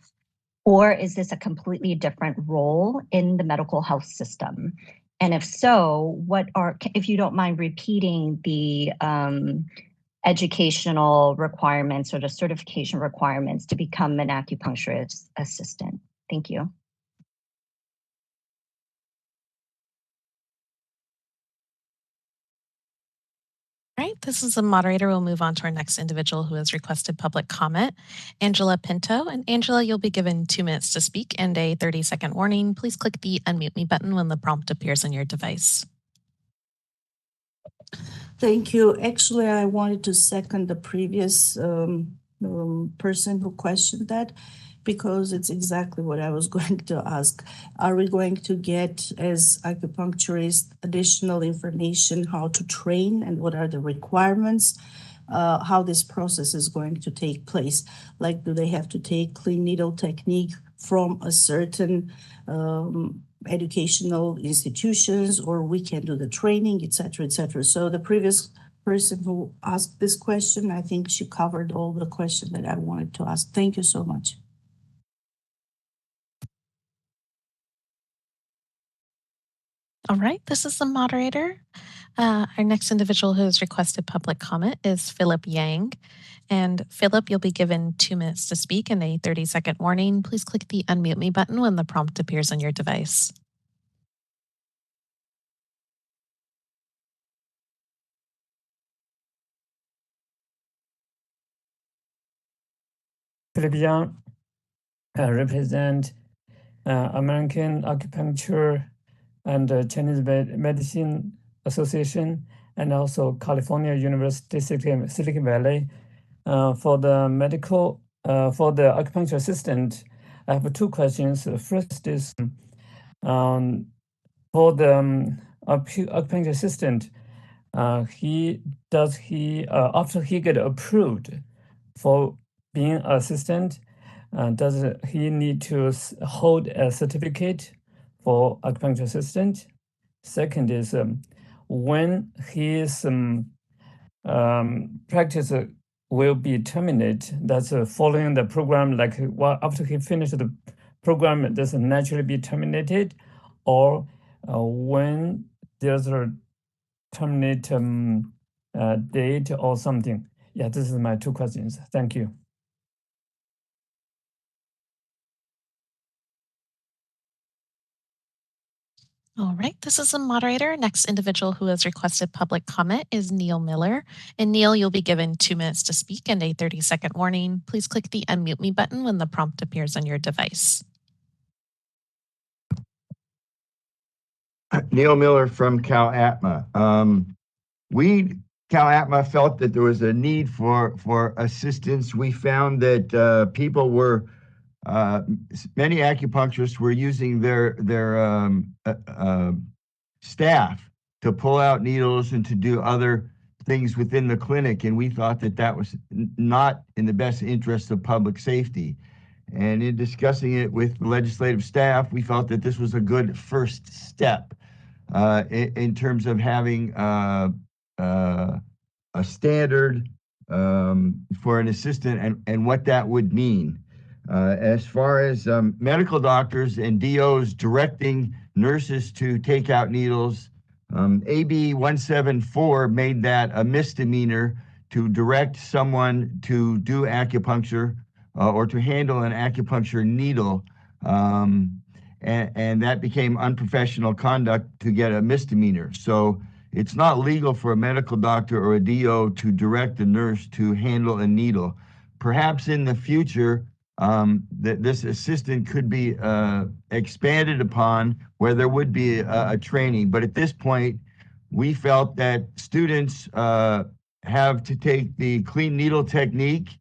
S13: or is this a completely different role in the medical health system? And if so, if you don't mind repeating the educational requirements or the certification requirements to become an acupuncturist assistant? Thank you.
S9: All right, this is the moderator. We'll move on to our next individual who has requested public comment, Angela Pinto. And Angela, you'll be given 2 minutes to speak and a 30-second warning. Please click the unmute me button when the prompt appears on your device.
S12: Thank you. Actually, I wanted to second the previous person who questioned that, because it's exactly what I was going to ask. Are we going to get, as acupuncturists, additional information how to train and what are the requirements, how this process is going to take place? Like, do they have to take clean needle technique from a certain educational institutions, or we can do the training, et cetera, et cetera? So the previous person who asked this question, I think she covered all the questions that I wanted to ask. Thank you so much.
S9: All right, this is the moderator. Our next individual who has requested public comment is Philip Yang. And Philip, you'll be given 2 minutes to speak and a 30-second warning. Please click the unmute me button when the prompt appears on your device.
S14: Philip Yang, represent American Acupuncture and Chinese Medicine Association, and also California University Silicon Valley. For the acupuncture assistant, I have 2 questions. First is for the acupuncture assistant, after he get approved for being assistant, does he need to hold a certificate for acupuncture assistant? Second is when his practice will be terminated, that's following the program, like after he finished the program, does it naturally be terminated, or when there's a terminate date or something? Yeah, this is my 2 questions. Thank you.
S9: All right, this is the moderator. Next individual who has requested public comment is Neil Miller. And Neil, you'll be given 2 minutes to speak and a 30-second warning. Please click the unmute me button when the prompt appears on your device.
S10: Neil Miller from CalAtma. CalAtma felt that there was a need for assistance. We found that people were many acupuncturists were using their staff to pull out needles and to do other things within the clinic, and we thought that was not in the best interest of public safety. And in discussing it with the legislative staff, we felt that this was a good first step in terms of having a standard for an assistant and what that would mean. As far as medical doctors and DOs directing nurses to take out needles, AB 174 made that a misdemeanor to direct someone to do acupuncture or to handle an acupuncture needle. And that became unprofessional conduct to get a misdemeanor. So it's not legal for a medical doctor or a DO to direct a nurse to handle a needle. Perhaps in the future, this assistant could be expanded upon where there would be a training. But at this point, we felt that students have to take the clean needle technique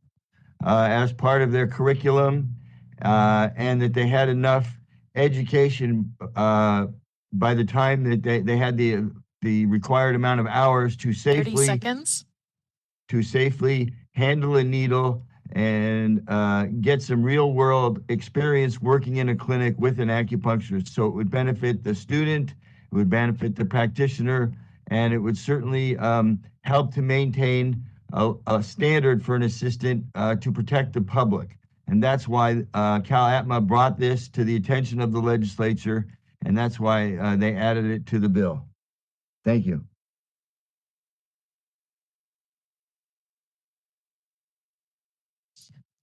S10: as part of their curriculum, and that they had enough education by the time that they had the required amount of hours to
S9: 30 seconds.
S10: safely handle a needle and get some real world experience working in a clinic with an acupuncturist. So it would benefit the student, it would benefit the practitioner, and it would certainly help to maintain a standard for an assistant to protect the public. And that's why CalAtma brought this to the attention of the legislature, and that's why they added it to the bill. Thank you.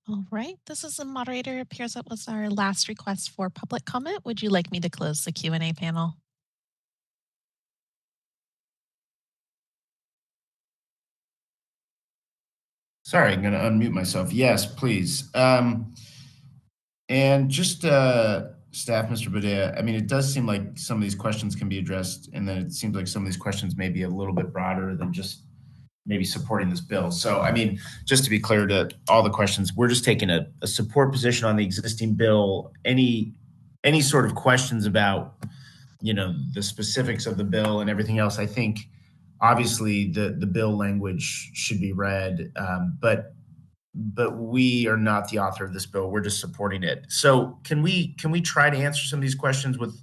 S9: All right, this is the moderator. It appears that was our last request for public comment. Would you like me to close the Q&A panel?
S2: Sorry, I'm going to unmute myself. Yes, please. And just staff, Mr. Badea, I mean, it does seem like some of these questions can be addressed, and then it seems like some of these questions may be a little bit broader than just maybe supporting this bill. So, I mean, just to be clear to all the questions, we're just taking a support position on the existing bill. Any sort of questions about, you know, the specifics of the bill and everything else, I think obviously the bill language should be read, but we are not the author of this bill. We're just supporting it. So can we try to answer some of these questions with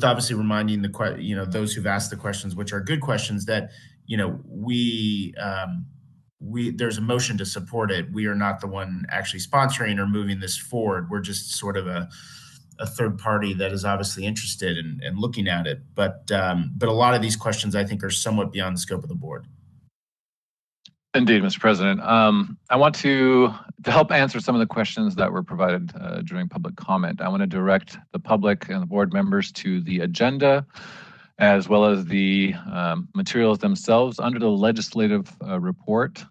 S2: obviously reminding those who've asked the questions, which are good questions, that there's a motion to support it. We are not the one actually sponsoring or moving this forward. We're just sort of a third party that is obviously interested in looking at it. But a lot of these questions, I think, are somewhat beyond the scope of the board.
S1: Indeed, Mr. President. I want to help answer some of the questions that were provided during public comment. I want to direct the public and the board members to the agenda, as well as the materials themselves under the legislative report.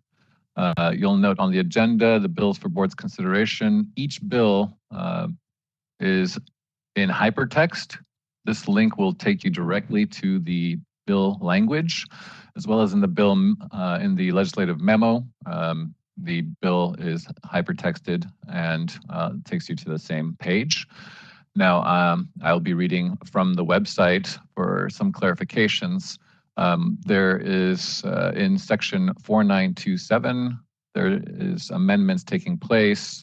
S1: You'll note on the agenda the bills for board's consideration. Each bill is in hypertext. This link will take you directly to the bill language, as well as in the bill in the legislative memo. The bill is hypertexted and takes you to the same page. Now, I'll be reading from the website for some clarifications. There is in section 4927, there is amendments taking place.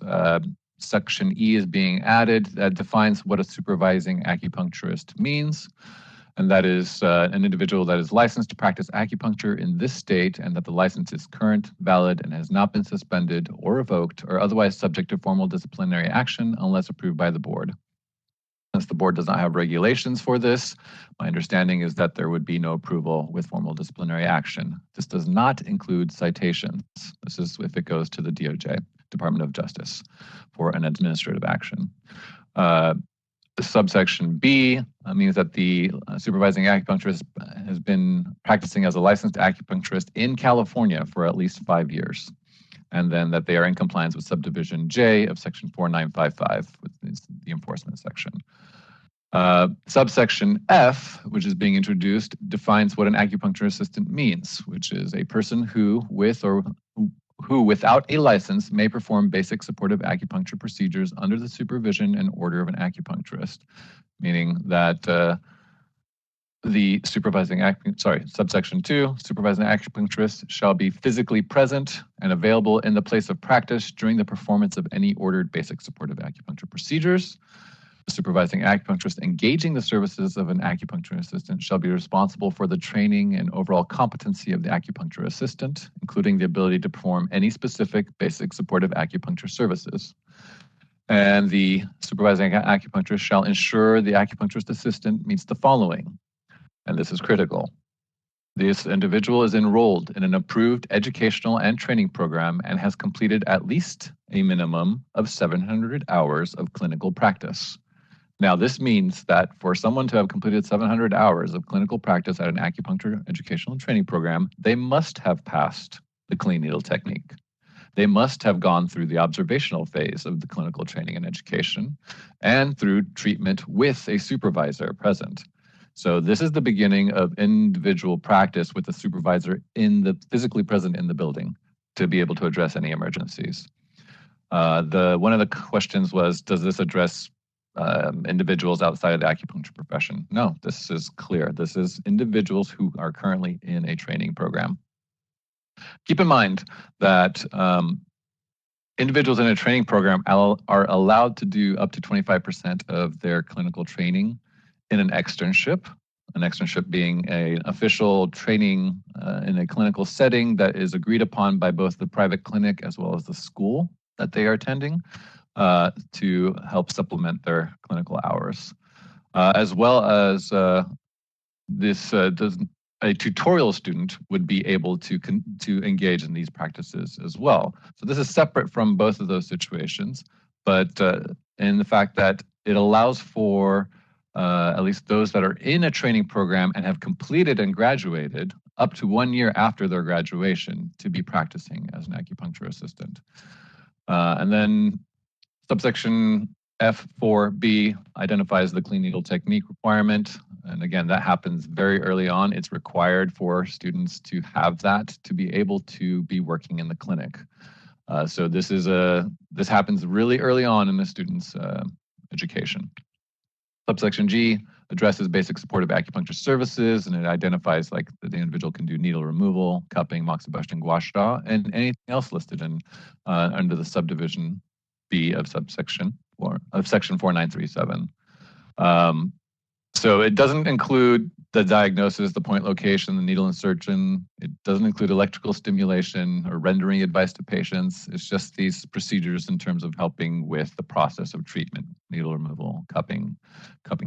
S1: Section E is being added that defines what a supervising acupuncturist means. And that is an individual that is licensed to practice acupuncture in this state, and that the license is current, valid, and has not been suspended or revoked or otherwise subject to formal disciplinary action unless approved by the board. Since the board does not have regulations for this, my understanding is that there would be no approval with formal disciplinary action. This does not include citations. This is if it goes to the DOJ, Department of Justice, for an administrative action. Subsection B means that the supervising acupuncturist has been practicing as a licensed acupuncturist in California for at least 5 years, and then that they are in compliance with subdivision J of section 4955, which is the enforcement section. Subsection F, which is being introduced, defines what an acupuncture assistant means, which is a person who, without a license, may perform basic supportive acupuncture procedures under the supervision and order of an acupuncturist, meaning that subsection 2, supervising acupuncturist shall be physically present and available in the place of practice during the performance of any ordered basic supportive acupuncture procedures. The supervising acupuncturist engaging the services of an acupuncture assistant shall be responsible for the training and overall competency of the acupuncture assistant, including the ability to perform any specific basic supportive acupuncture services. And the supervising acupuncturist shall ensure the acupuncturist assistant meets the following, and this is critical. This individual is enrolled in an approved educational and training program and has completed at least a minimum of 700 hours of clinical practice. Now, this means that for someone to have completed 700 hours of clinical practice at an acupuncture educational and training program, they must have passed the clean needle technique. They must have gone through the observational phase of the clinical training and education and through treatment with a supervisor present. So this is the beginning of individual practice with a supervisor physically present in the building to be able to address any emergencies. One of the questions was, does this address individuals outside of the acupuncture profession. No, this is clear. This is individuals who are currently in a training program. Keep in mind that individuals in a training program are allowed to do up to 25% of their clinical training in an externship being an official training in a clinical setting that is agreed upon by both the private clinic as well as the school that they are attending to help supplement their clinical hours. As well as a tutorial student would be able to engage in these practices as well. So this is separate from both of those situations, but in the fact that it allows for at least those that are in a training program and have completed and graduated up to 1 year after their graduation to be practicing as an acupuncture assistant. And then subsection F4B identifies the clean needle technique requirement. And again, that happens very early on. It's required for students to have that to be able to be working in the clinic. So this happens really early on in the student's education. Subsection G addresses basic supportive acupuncture services, and it identifies like that the individual can do needle removal, cupping, moxibustion, gua sha, and anything else listed in under the subdivision B of section 4937. So it doesn't include the diagnosis, the point location, the needle insertion. It doesn't include electrical stimulation or rendering advice to patients. It's just these procedures in terms of helping with the process of treatment, needle removal, cupping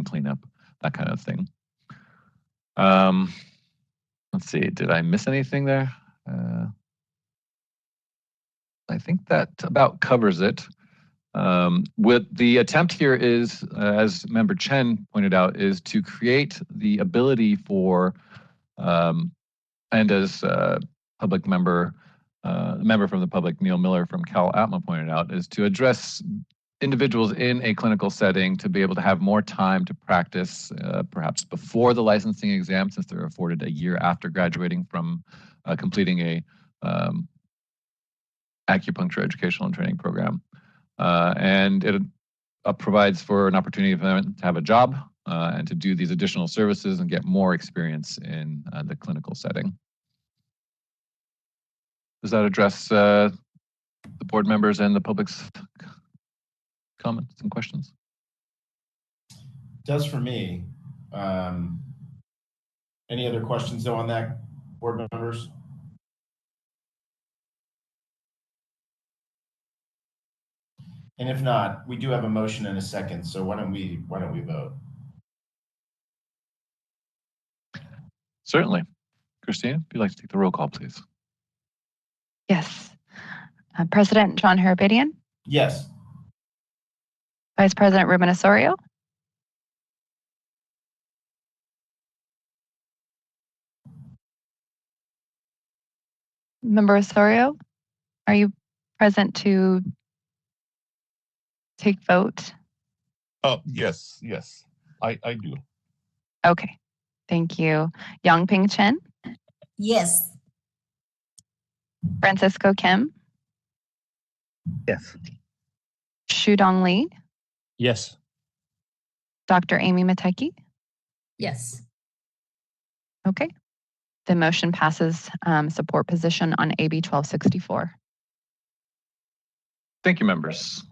S1: cleanup, that kind of thing. Let's see, did I miss anything there? I think that about covers it. What the attempt here is, as Member Chen pointed out, is to create the ability for, and as public member from the public, Neil Miller from Cal ATMA pointed out, is to address individuals in a clinical setting to be able to have more time to practice, perhaps before the licensing exam, since they're afforded a year after graduating from completing a acupuncture educational and training program. And it provides for an opportunity for them to have a job and to do these additional services and get more experience in the clinical setting. Does that address the board members and the public's comments and questions?
S2: Does for me. Any other questions though on that, board members? And if not, we do have a motion in a second, so why don't we vote?
S1: Certainly. Christina, if you'd like to take the roll call, please.
S3: Yes. President John Harabedian?
S2: Yes.
S3: Vice President Ruben Osorio? Member Osorio, are you present to take vote?
S4: Yes, I do.
S3: Okay, thank you. Yang-Ping Chen?
S5: Yes.
S3: Francisco Kim?
S6: Yes.
S3: Shudong Lee?
S14: Yes.
S3: Dr. Amy Mateki?
S5: Yes.
S3: Okay. The motion passes support position on AB 1264.
S1: Thank you, members.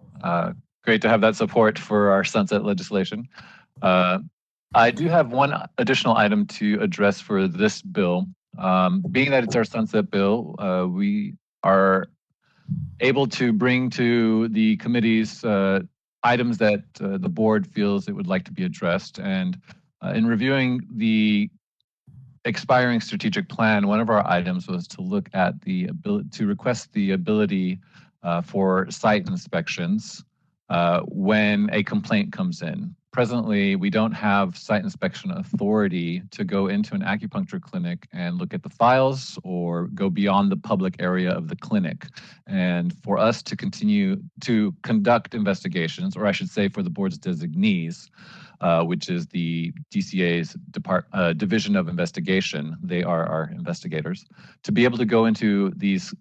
S1: Great to have that support for our sunset legislation. I do have one additional item to address for this bill. Being that it's our sunset bill, we are able to bring to the committees items that the board feels it would like to be addressed. And in reviewing the expiring strategic plan, one of our items was to look at the ability to request the ability for site inspections when a complaint comes in. Presently, we don't have site inspection authority to go into an acupuncture clinic and look at the files or go beyond the public area of the clinic. And for us to continue to conduct investigations, or I should say for the board's designees, which is the DCA's Division of Investigation, they are our investigators, to be able to go into these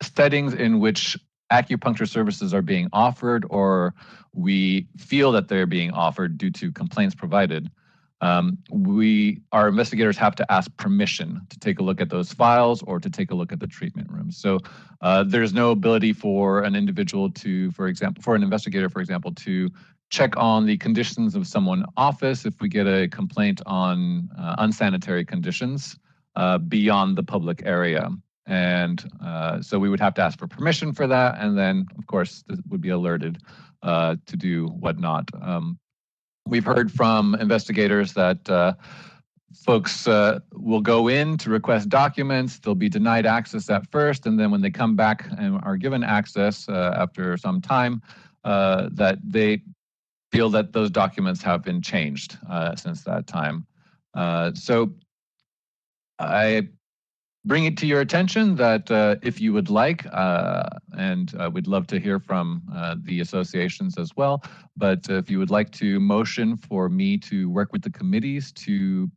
S1: settings in which acupuncture services are being offered or we feel that they're being offered due to complaints provided, our investigators have to ask permission to take a look at those files or to take a look at the treatment rooms. So there's no ability for an individual to, for example, for an investigator, for example, to check on the conditions of someone's office if we get a complaint on unsanitary conditions beyond the public area. And so we would have to ask for permission for that, and then, of course, this would be alerted to do whatnot. We've heard from investigators that folks will go in to request documents. They'll be denied access at first, and then when they come back and are given access after some time, that they feel that those documents have been changed since that time. So I bring it to your attention that if you would like, and we'd love to hear from the associations as well, but if you would like to motion for me to work with the committees to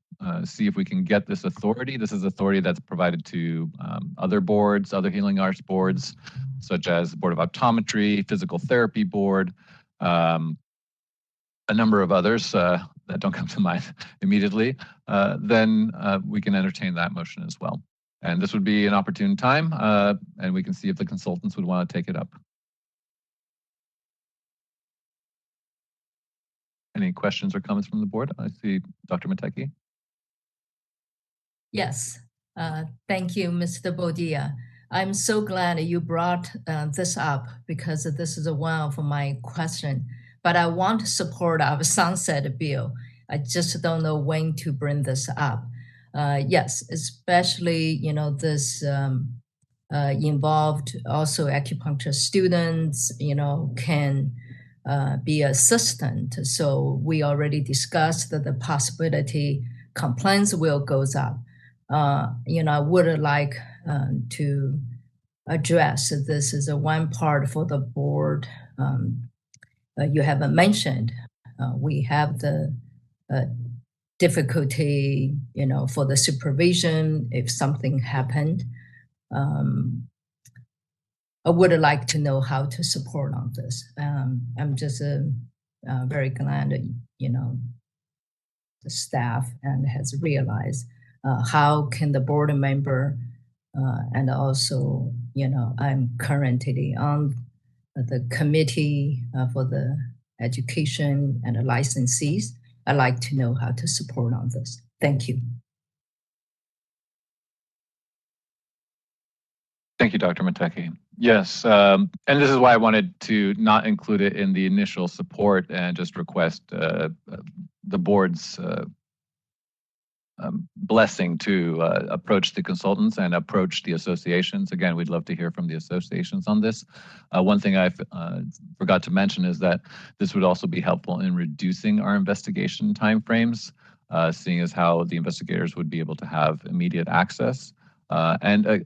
S1: see if we can get this authority. This is authority that's provided to other boards, other healing arts boards, such as the Board of Optometry, Physical Therapy Board, a number of others that don't come to mind immediately, then we can entertain that motion as well. And this would be an opportune time, and we can see if the consultants would want to take it up. Any questions or comments from the board? I see Dr. Mateki.
S15: Yes, thank you, Mr. Bodia. I'm so glad you brought this up because this is one of my questions. But I want to support our sunset bill. I just don't know when to bring this up. Yes, especially, this involved also acupuncture students, can be assistant. So we already discussed the possibility compliance will goes up. I would like to address this is one part for the board. You haven't mentioned. We have the difficulty, for the supervision if something happened. I would like to know how to support on this. I'm just very glad that, the staff and has realized how can the board member and also, I'm currently on the committee for the education and the licensees. I'd like to know how to support on this. Thank you.
S1: Thank you, Dr. Mateki. Yes, and this is why I wanted to not include it in the initial support and just request the board's blessing to approach the consultants and approach the associations. Again, we'd love to hear from the associations on this. One thing I forgot to mention is that this would also be helpful in reducing our investigation timeframes, seeing as how the investigators would be able to have immediate access. And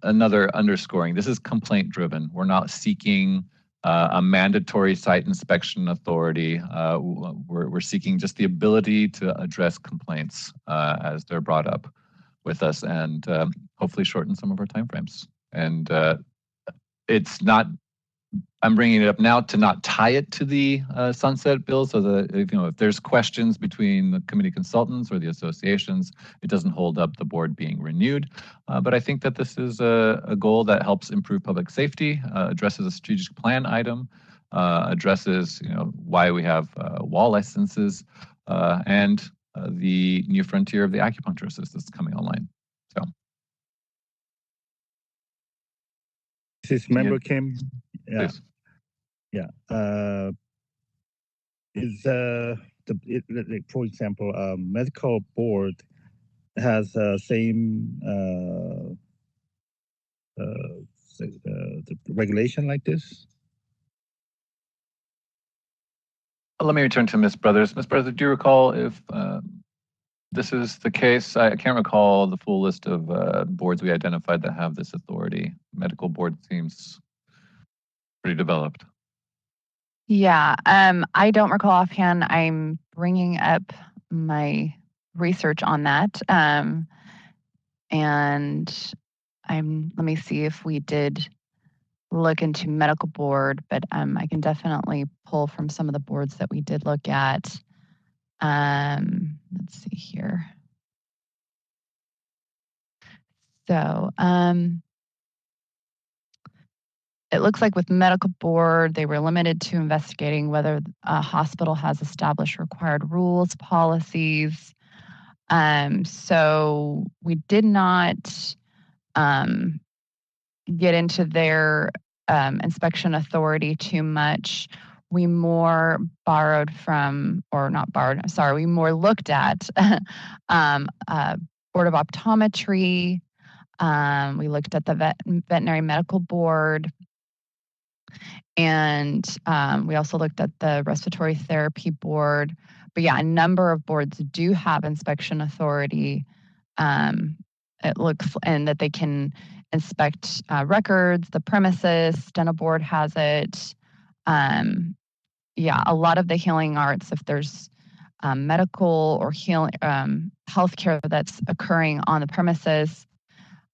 S1: another underscoring, this is complaint driven. We're not seeking a mandatory site inspection authority. We're seeking just the ability to address complaints as they're brought up with us, and hopefully shorten some of our timeframes. And it's not, I'm bringing it up now to not tie it to the sunset bill, so that if there's questions between the committee consultants or the associations, it doesn't hold up the board being renewed. But I think that this is a goal that helps improve public safety, addresses a strategic plan item, addresses why we have wall licenses, and the new frontier of the acupuncture assistants coming online. So,
S6: this is Member Kim. Yeah.
S1: Please.
S6: Yeah. Is for example, medical board has same the regulation like this?
S1: Let me return to Ms. Brothers. Ms. Brothers, do you recall if this is the case? I can't recall the full list of boards we identified that have this authority. Medical board seems pretty developed.
S3: Yeah, I don't recall offhand. I'm bringing up my research on that. And let me see if we did look into medical board, but I can definitely pull from some of the boards that we did look at. Let's see here. So it looks like with medical board, they were limited to investigating whether a hospital has established required rules, policies. So we did not get into their inspection authority too much. We more borrowed from, or not borrowed, sorry, we more looked at Board of Optometry. We looked at the Veterinary Medical Board. And we also looked at the Respiratory Therapy Board. But yeah, a number of boards do have inspection authority. It looks, and that they can inspect records, the premises. Dental Board has it. Yeah, a lot of the healing arts, if there's medical or healing healthcare that's occurring on the premises,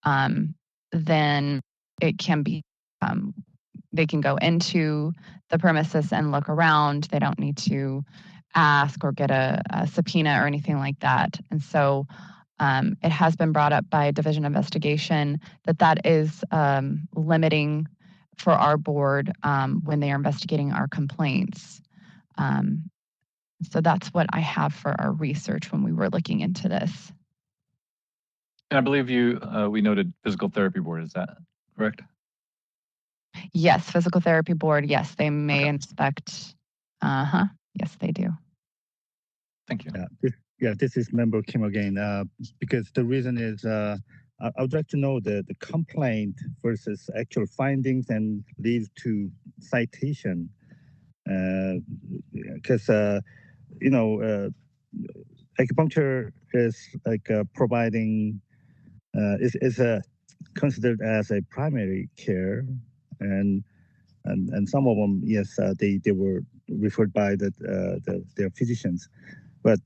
S3: then it can be they can go into the premises and look around. They don't need to ask or get a subpoena or anything like that. And so it has been brought up by Division of Investigation that is limiting for our board when they are investigating our complaints. So that's what I have for our research when we were looking into this.
S1: And I believe we noted Physical Therapy Board. Is that correct?
S3: Yes, Physical Therapy Board. Yes, they may inspect. Yes, they do.
S1: Thank you.
S6: This is Member Kim again. Because the reason is I would like to know the complaint versus actual findings and leads to citation. Because acupuncture is like providing is considered as a primary care, and some of them, yes, they were referred by their physicians, but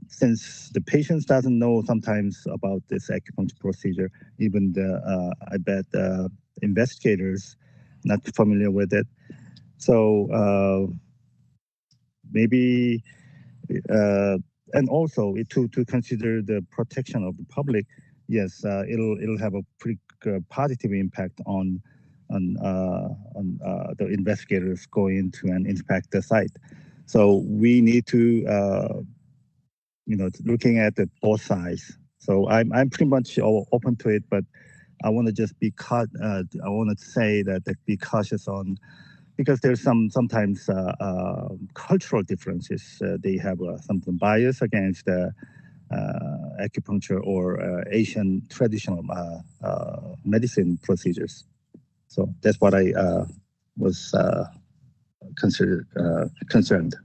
S6: since the patients doesn't know sometimes about this acupuncture procedure, even I bet investigators not familiar with it. So maybe and also to consider the protection of the public. Yes, it'll have a pretty positive impact on the investigators going to and inspect the site. So we need to looking at both sides. So I'm pretty much open to it, but I want to just I want to say that be cautious on, because there's sometimes cultural differences. They have something bias against acupuncture or Asian traditional medicine procedures. So that's what I was concerned.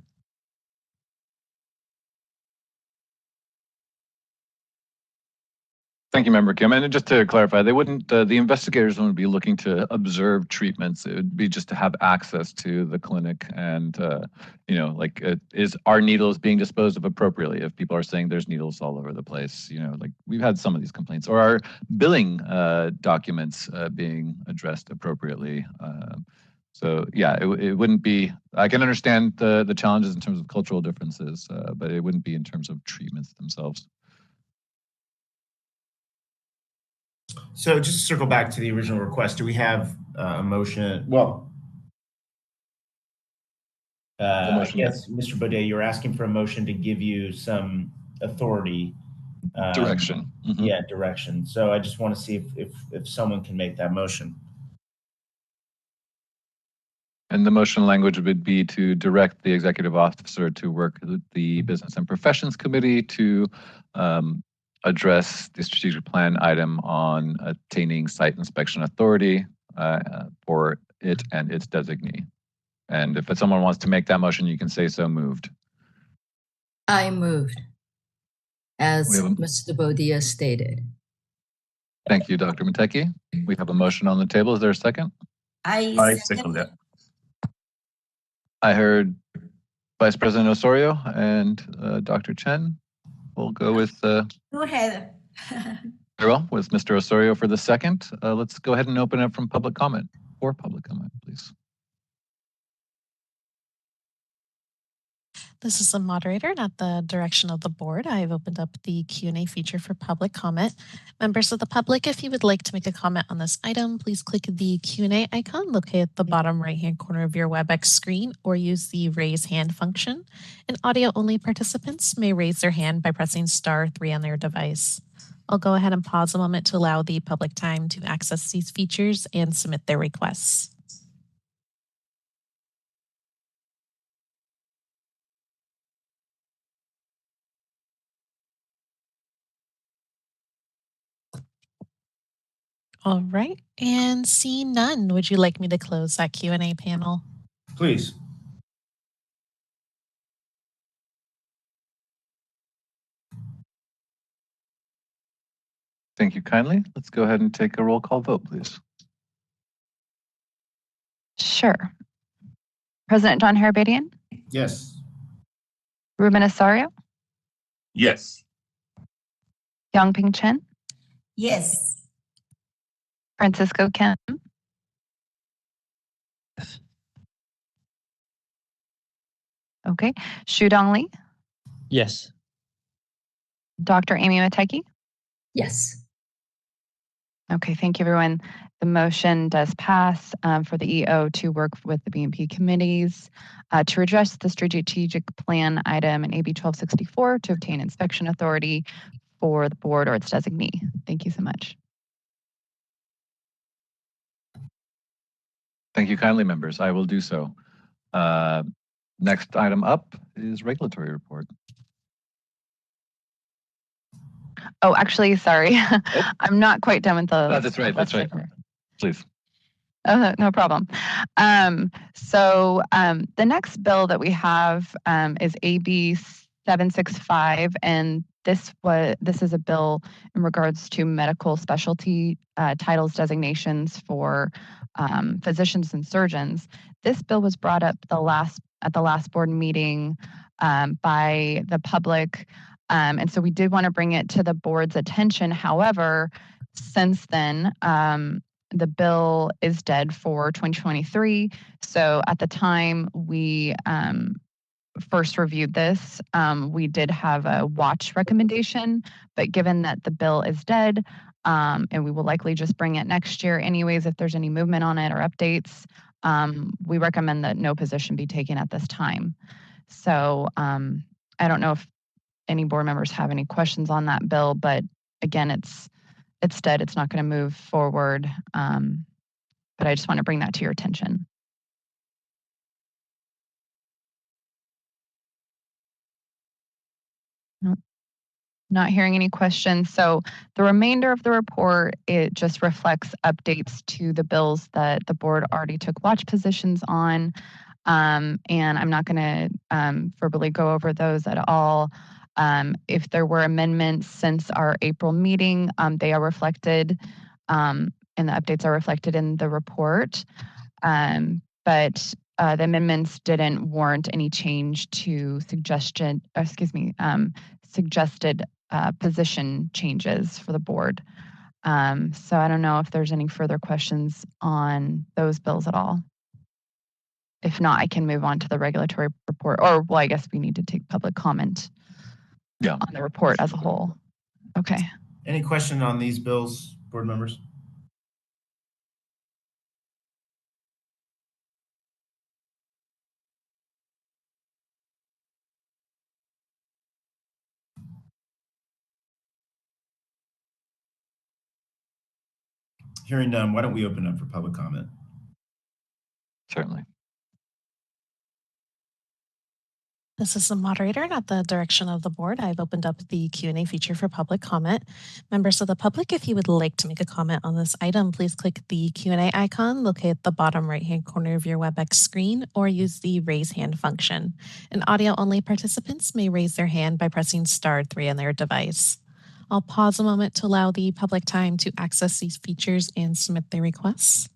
S1: Thank you, Member Kim. And just to clarify, they wouldn't, the investigators wouldn't be looking to observe treatments. It would be just to have access to the clinic and, are needles being disposed of appropriately? If people are saying there's needles all over the place, like we've had some of these complaints, or are billing documents being addressed appropriately? So yeah, it wouldn't be, I can understand the challenges in terms of cultural differences, but it wouldn't be in terms of treatments themselves.
S2: So just to circle back to the original request, do we have a motion? Well, I guess, Mr. Baudet, you're asking for a motion to give you some authority.
S1: Direction. Mm-hmm.
S2: Yeah, direction. So I just want to see if someone can make that motion.
S1: And the motion language would be to direct the executive officer to work with the Business and Professions Committee to address the strategic plan item on attaining site inspection authority for it and its designee. And if someone wants to make that motion, you can say so moved.
S15: I moved, as Mr. Baudet stated.
S1: Thank you, Dr. Mateki. We have a motion on the table. Is there a second?
S5: I second it.
S1: I heard Vice President Osorio and Dr. Chen. We'll go with...
S5: Go ahead.
S1: Very well, with Mr. Osorio for the second. Let's go ahead and open up from public comment. for public comment, please.
S9: This is the moderator, and at the direction of the board, I've opened up the Q&A feature for public comment. Members of the public, if you would like to make a comment on this item, please click the Q&A icon located at the bottom right-hand corner of your WebEx screen or use the raise hand function. And audio-only participants may raise their hand by pressing *3 on their device. I'll go ahead and pause a moment to allow the public time to access these features and submit their requests. All right, and seeing none, would you like me to close that Q&A panel?
S2: Please.
S1: Thank you kindly. Let's go ahead and take a roll call vote, please.
S3: Sure. President John Harabedian,
S2: Yes.
S3: Ruben Osorio,
S4: Yes.
S3: Yangping Chen,
S5: Yes.
S3: Francisco Kim, okay, Shudong Li,
S16: Yes.
S3: Dr. Amy Mateki.
S15: Yes.
S3: Okay, thank you, everyone. The motion does pass for the EO to work with the BMP committees to address the strategic plan item in AB 1264 to obtain inspection authority for the board or its designee. Thank you so much.
S1: Thank you kindly, members. I will do so. Next item up is regulatory report.
S3: Oh, actually, sorry. I'm not quite done with the.
S1: Oh, that's right. That's right. Please.
S3: Oh, no problem. The next bill that we have is AB 765, and this is a bill in regards to medical specialty titles designations for physicians and surgeons. This bill was brought up at the last board meeting by the public, and so we did want to bring it to the board's attention. However, since then, the bill is dead for 2023. So at the time we first reviewed this, we did have a watch recommendation, but given that the bill is dead, and we will likely just bring it next year anyways, if there's any movement on it or updates, we recommend that no position be taken at this time. So I don't know if any board members have any questions on that bill, but again, it's dead. It's not going to move forward. But I just want to bring that to your attention. Nope. Not hearing any questions. So the remainder of the report, it just reflects updates to the bills that the board already took watch positions on. And I'm not going to verbally go over those at all. If there were amendments since our April meeting, they are reflected, and the updates are reflected in the report. But the amendments didn't warrant any change to suggested position changes for the board. So I don't know if there's any further questions on those bills at all. If not, I can move on to the regulatory report, or well, I guess we need to take public comment on the report as a whole. Okay.
S2: Any question on these bills, board members? Hearing none, why don't we open up for public comment?
S1: Certainly.
S9: This is the moderator, and at the direction of the board, I've opened up the Q&A feature for public comment. Members of the public, if you would like to make a comment on this item, please click the Q&A icon located at the bottom right-hand corner of your WebEx screen or use the raise hand function. And audio-only participants may raise their hand by pressing *3 on their device. I'll pause a moment to allow the public time to access these features and submit their requests.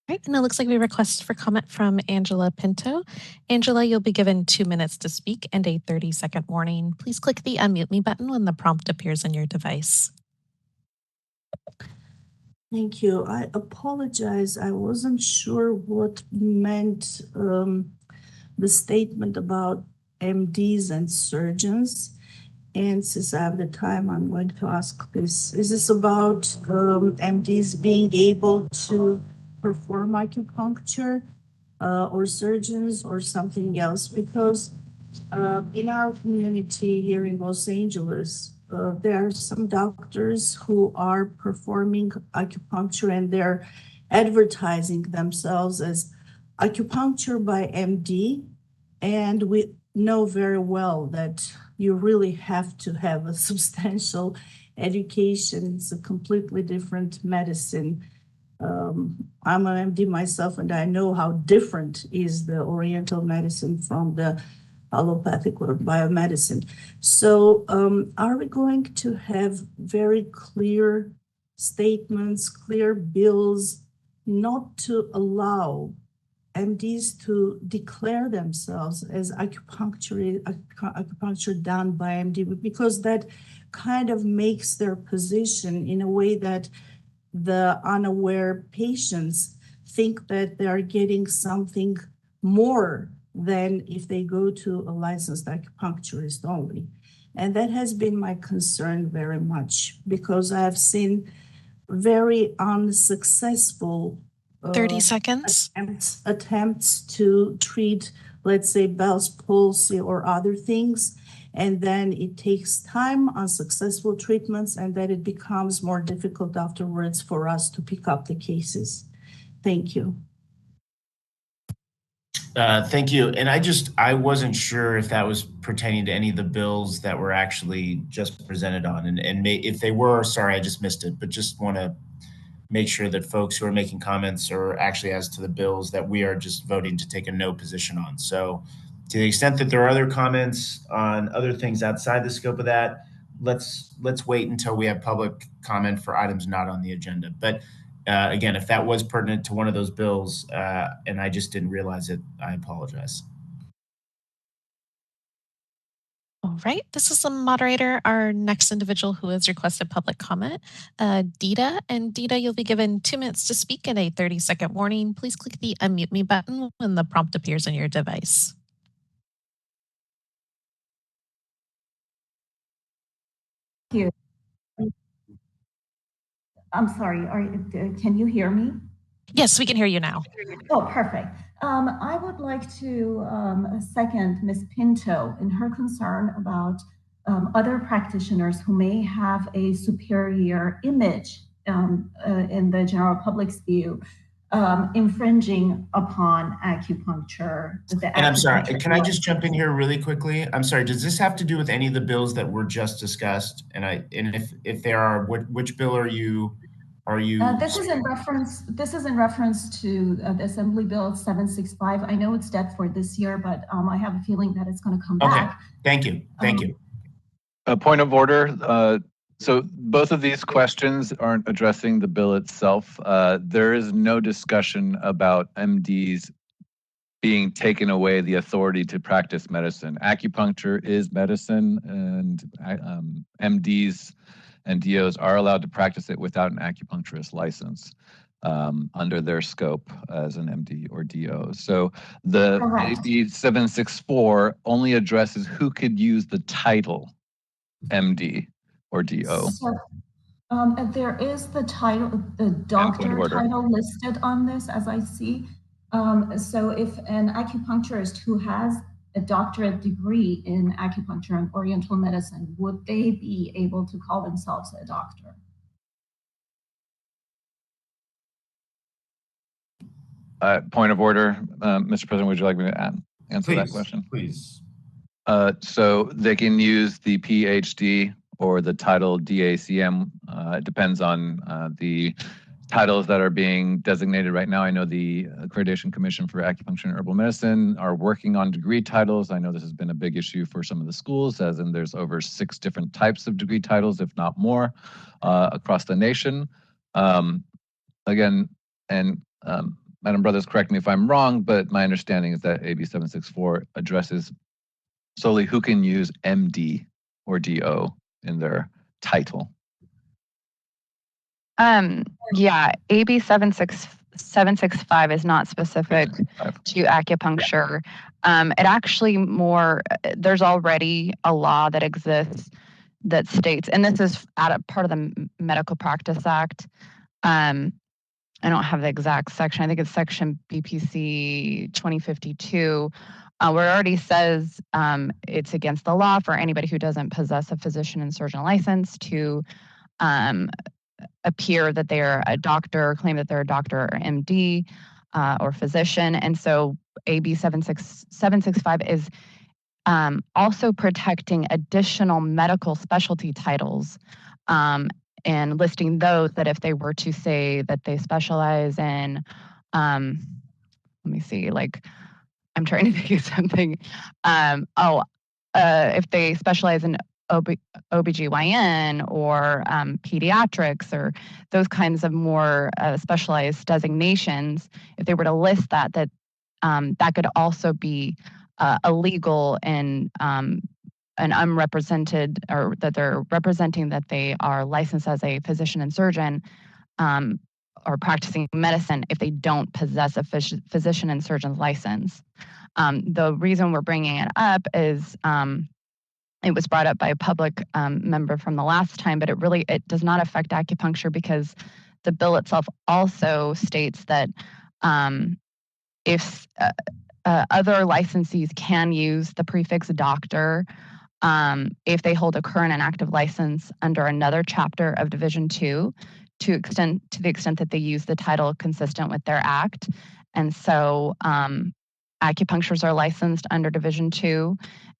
S9: Right, and it looks like we request for comment from Angela Pinto. Angela, you'll be given 2 minutes to speak and a 30-second warning. Please click the unmute me button when the prompt appears on your device.
S12: Thank you. I apologize. I wasn't sure what meant the statement about MDs and surgeons. And since I have the time, I'm going to ask this. Is this about MDs being able to perform acupuncture or surgeons or something else? Because in our community here in Los Angeles, there are some doctors who are performing acupuncture and they're advertising themselves as acupuncture by MD. And we know very well that you really have to have a substantial education. It's a completely different medicine. I'm an MD myself, and I know how different is the Oriental medicine from the allopathic or biomedicine. So are we going to have very clear statements, clear bills, not to allow MDs to declare themselves as acupuncture done by MD, because that kind of makes their position in a way that the unaware patients think that they are getting something more than if they go to a licensed acupuncturist only. And that has been my concern very much, because I have seen very unsuccessful
S9: 30 seconds.
S12: Attempts to treat, let's say, Bell's palsy or other things. And then it takes time, unsuccessful treatments, and then it becomes more difficult afterwards for us to pick up the cases. Thank you.
S2: Thank you. And I wasn't sure if that was pertaining to any of the bills that were actually just presented on. And if they were, sorry, I just missed it, but just want to make sure that folks who are making comments are actually as to the bills that we are just voting to take a no position on. So to the extent that there are other comments on other things outside the scope of that, let's wait until we have public comment for items not on the agenda. But again, if that was pertinent to one of those bills and I just didn't realize it, I apologize.
S9: All right, this is the moderator, our next individual who has requested public comment, Dita. And Dita, you'll be given 2 minutes to speak and a 30-second warning. Please click the unmute me button when the prompt appears on your device.
S16: Thank you. I'm sorry, can you hear me?
S9: Yes, we can hear you now.
S16: Oh, perfect. I would like to second Ms. Pinto in her concern about other practitioners who may have a superior image in the general public's view, infringing upon acupuncture.
S2: And I'm sorry, can I just jump in here really quickly? I'm sorry, does this have to do with any of the bills that were just discussed? And if there are, which bill are you?
S16: This is in reference to the Assembly Bill 765. I know it's dead for this year, but I have a feeling that it's going to come back.
S2: Thank you. Thank you.
S1: A point of order. So both of these questions aren't addressing the bill itself. There is no discussion about MDs being taken away the authority to practice medicine. Acupuncture is medicine, and MDs and DOs are allowed to practice it without an acupuncturist license under their scope as an MD or DO. So the AB 764 only addresses who could use the title MD or DO.
S16: So, there is the title, the doctor title listed on this, as I see. So if an acupuncturist who has a doctorate degree in acupuncture and oriental medicine, would they be able to call themselves a doctor?
S1: Point of order, Mr. President, would you like me to answer that question?
S2: Please.
S1: So they can use the PhD or the title DACM. It depends on the titles that are being designated right now. I know the Accreditation Commission for Acupuncture and Herbal Medicine are working on degree titles. I know this has been a big issue for some of the schools, as in there's over 6 different types of degree titles, if not more, across the nation. Again, and Madam Brothers, correct me if I'm wrong, but my understanding is that AB 764 addresses solely who can use MD or DO in their title.
S3: Yeah, AB 765 is not specific to acupuncture. It actually there's already a law that exists that states, and this is part of the Medical Practice Act. I don't have the exact section. I think it's section BPC 2052, where it already says it's against the law for anybody who doesn't possess a physician and surgeon license to appear that they're a doctor, claim that they're a doctor or MD or physician. And so AB 765 is also protecting additional medical specialty titles and listing those that if they were to say that they specialize in, let me see, like I'm trying to think of something. If they specialize in OBGYN or pediatrics or those kinds of more specialized designations, if they were to list that that could also be illegal and unrepresented, or that they're representing that they are licensed as a physician and surgeon or practicing medicine if they don't possess a physician and surgeon's license. The reason we're bringing it up is it was brought up by a public member from the last time, but it does not affect acupuncture because the bill itself also states that if other licensees can use the prefix doctor if they hold a current and active license under another chapter of Division 2 to the extent that they use the title consistent with their act. And so acupuncturists are licensed under Division 2,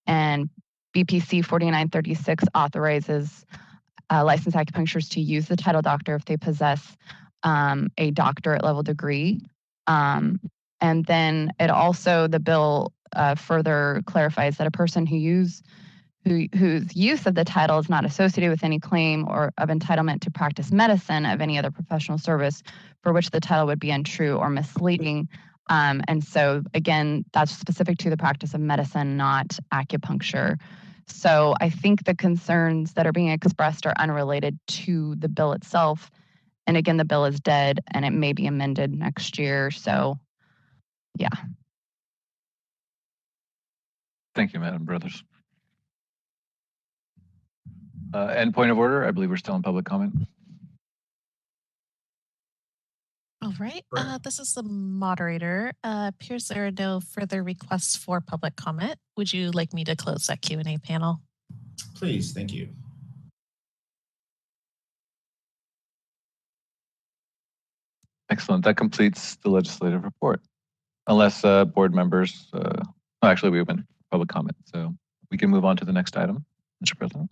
S3: and BPC 4936 authorizes licensed acupuncturists to use the title doctor if they possess a doctorate level degree. And then the bill further clarifies that a person whose use of the title is not associated with any claim or of entitlement to practice medicine of any other professional service for which the title would be untrue or misleading. And so again, that's specific to the practice of medicine, not acupuncture. So I think the concerns that are being expressed are unrelated to the bill itself. And again, the bill is dead and it may be amended next year. So yeah.
S1: Thank you, Madam Brothers. And point of order, I believe we're still in public comment.
S9: All right, this is the moderator. Appears there are no further requests for public comment. Would you like me to close that Q&A panel?
S2: Please, thank you.
S1: Excellent. That completes the legislative report. Unless board members, actually we open public comment, so we can move on to the next item, Mr. President.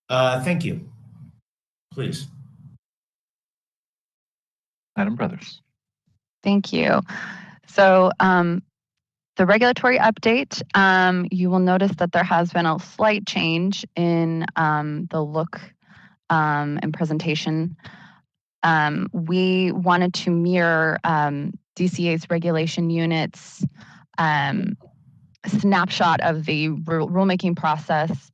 S2: Thank you. Please.
S1: Madam Brothers.
S3: Thank you. So the regulatory update, you will notice that there has been a slight change in the look and presentation. We wanted to mirror DCA's regulation units snapshot of the rulemaking process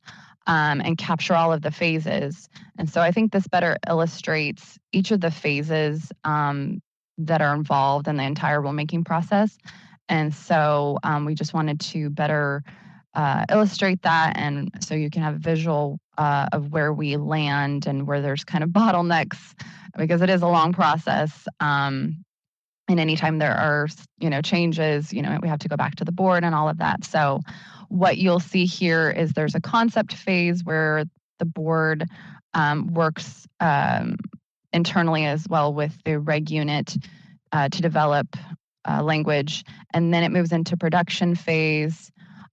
S3: and capture all of the phases. And so I think this better illustrates each of the phases that are involved in the entire rulemaking process. And so we just wanted to better illustrate that, and so you can have a visual of where we land and where there's kind of bottlenecks, because it is a long process. And anytime there are, changes, we have to go back to the board and all of that. So what you'll see here is there's a concept phase where the board works internally as well with the reg unit to develop language. And then it moves into production phase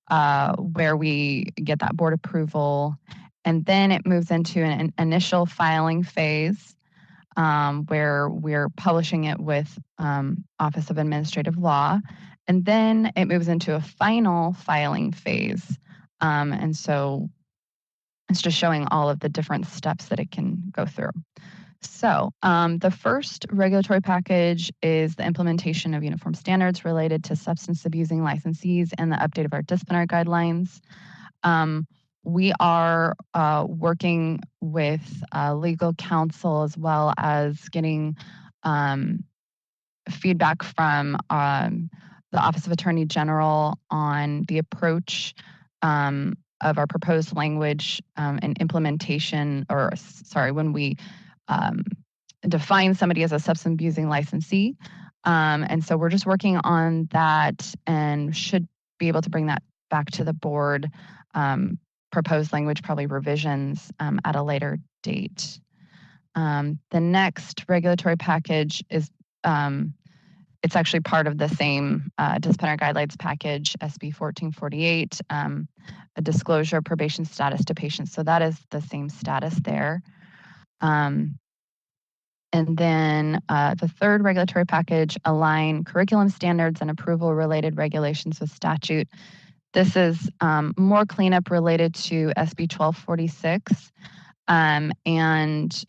S3: where we get that board approval. And then it moves into an initial filing phase where we're publishing it with Office of Administrative Law. And then it moves into a final filing phase. And so it's just showing all of the different steps that it can go through. So the first regulatory package is the implementation of uniform standards related to substance abusing licensees and the update of our disciplinary guidelines. We are working with legal counsel as well as getting feedback from the Office of Attorney General on the approach of our proposed language and implementation, or sorry, when we define somebody as a substance abusing licensee. And so we're just working on that and should be able to bring that back to the board, proposed language, probably revisions at a later date. The next regulatory package is it's actually part of the same disciplinary guidelines package, SB 1448, a disclosure of probation status to patients. So that is the same status there. And then the third regulatory package align curriculum standards and approval related regulations with statute. This is more cleanup related to SB 1246. And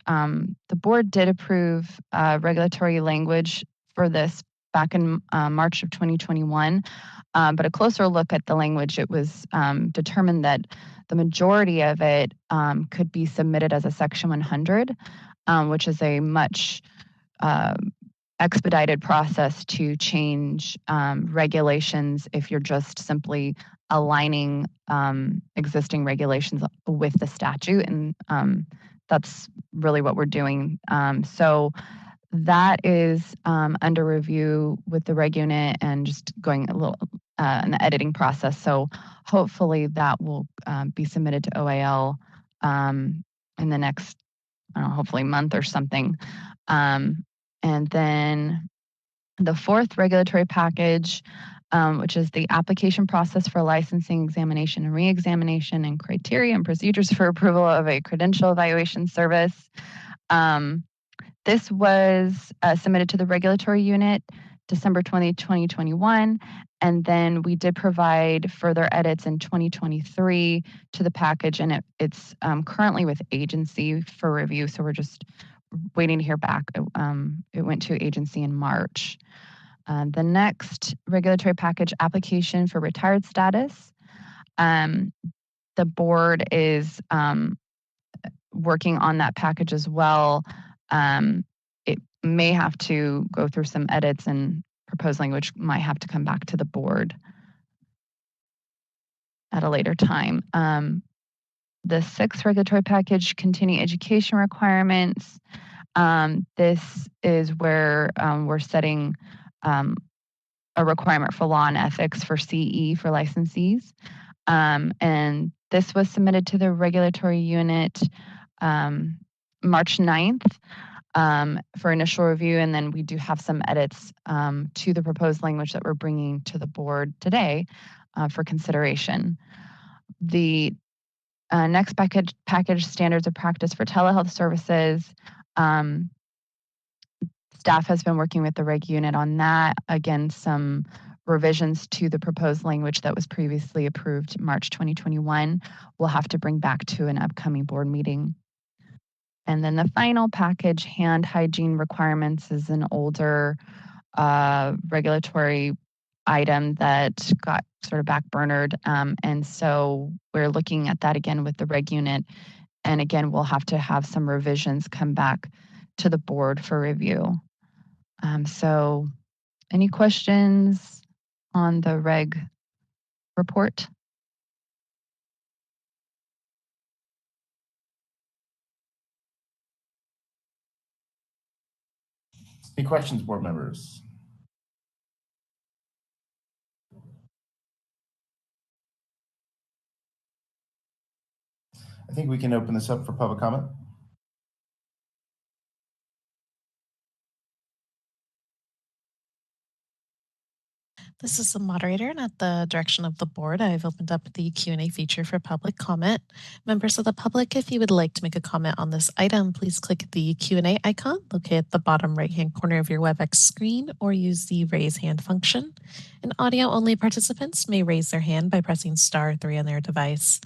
S3: the board did approve regulatory language for this back in March of 2021. But a closer look at the language, it was determined that the majority of it could be submitted as a Section 100, which is a much expedited process to change regulations if you're just simply aligning existing regulations with the statute. And that's really what we're doing. So that is under review with the reg unit and just going a little in the editing process. So hopefully that will be submitted to OAL in the next, I don't know, hopefully month or something. And then the fourth regulatory package, which is the application process for licensing, examination, and re-examination, and criteria and procedures for approval of a credential evaluation service. This was submitted to the regulatory unit December 20, 2021, and then we did provide further edits in 2023 to the package, and it's currently with agency for review, so we're just waiting to hear back. It went to agency in March. The next regulatory package, application for retired status. The board is working on that package as well. It may have to go through some edits, and proposed language might have to come back to the board at a later time. The sixth regulatory package, continuing education requirements. This is where we're setting a requirement for law and ethics for CE for licensees. And this was submitted to the regulatory unit March 9th for initial review. And then we do have some edits to the proposed language that we're bringing to the board today for consideration. The next package, standards of practice for telehealth services. Staff has been working with the reg unit on that. Again, some revisions to the proposed language that was previously approved March 2021. We'll have to bring back to an upcoming board meeting. And then the final package, hand hygiene requirements, is an older regulatory item that got sort of backburnered. And so we're looking at that again with the reg unit. And again, we'll have to have some revisions come back to the board for review. So any questions on the reg report?
S2: Any questions, board members? I think we can open this up for public comment.
S9: This is the moderator, and at the direction of the board, I've opened up the Q&A feature for public comment. Members of the public, if you would like to make a comment on this item, please click the Q&A icon located at the bottom right-hand corner of your WebEx screen or use the raise hand function. And audio-only participants may raise their hand by pressing *3 on their device.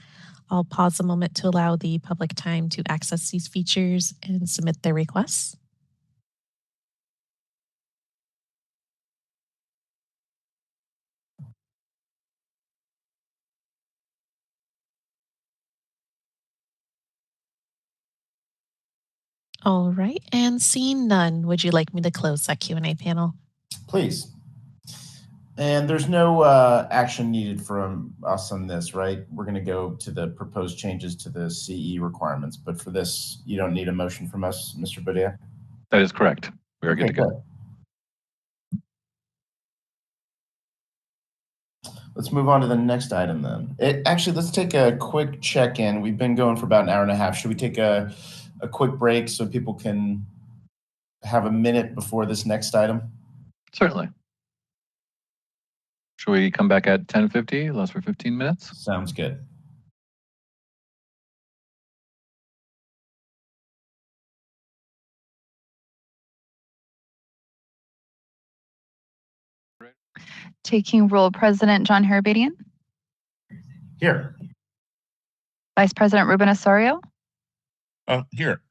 S9: I'll pause a moment to allow the public time to access these features and submit their requests. All right, and seeing none, would you like me to close that Q&A panel?
S2: Please. And there's no action needed from us on this, right? We're going to go to the proposed changes to the CE requirements, but for this, you don't need a motion from us, Mr. Bodea?
S1: That is correct. We are good to go.
S2: Let's move on to the next item then. Actually, let's take a quick check-in. We've been going for about an hour and a half. Should we take a quick break so people can have a minute before this next item?
S1: Certainly. Should we come back at 10:50, last for 15 minutes?
S2: Sounds good.
S3: Taking roll, President John Harabedian.
S2: Here.
S3: Vice President Ruben Osorio.
S4: Here.